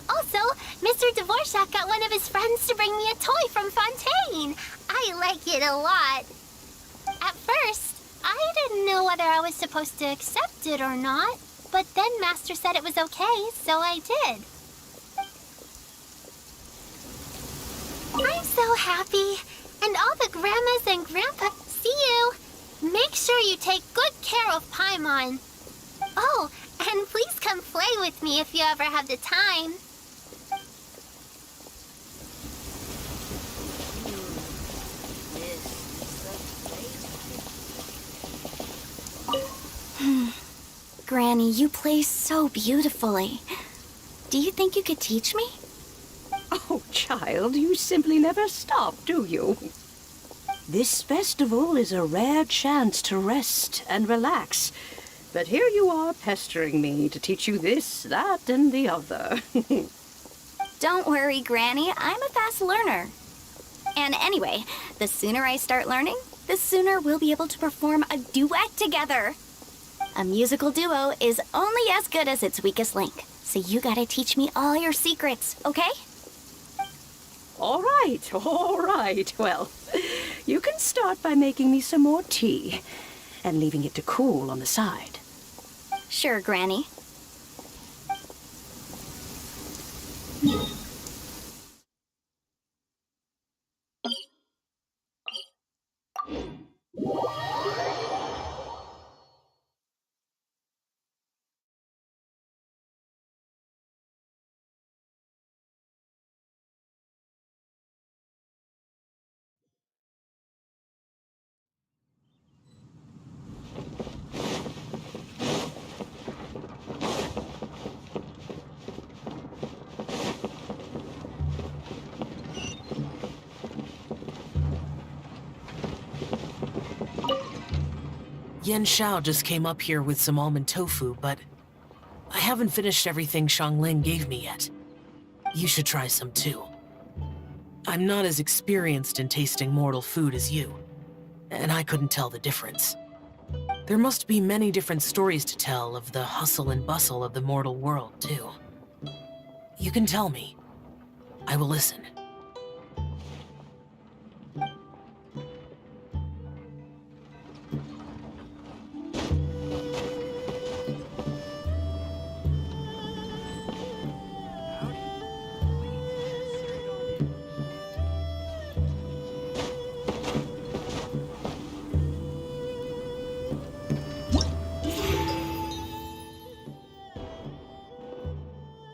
also, Mr. Dvorak got one of his friends to bring me a toy from Fontaine. I like it a lot. At first, I didn't know whether I was supposed to accept it or not, but then Master said it was okay, so I did. I'm so happy. And all the grandmas and grandpa, see you. Make sure you take good care of Paimon. Oh, and please come play with me if you ever have the time. Granny, you play so beautifully. Do you think you could teach me? Oh, child, you simply never stop, do you? This festival is a rare chance to rest and relax. But here you are pestering me to teach you this, that, and the other. Don't worry, Granny. I'm a fast learner. And anyway, the sooner I start learning, the sooner we'll be able to perform a duet together. A musical duo is only as good as its weakest link. So you gotta teach me all your secrets, okay? All right. Well, you can start by making me some more tea and leaving it to cool on the side. Sure, Granny. Yen Xiao just came up here with some almond tofu, but I haven't finished everything Xiangling gave me yet. You should try some too. I'm not as experienced in tasting mortal food as you, and I couldn't tell the difference. There must be many different stories to tell of the hustle and bustle of the mortal world, too. You can tell me. I will listen.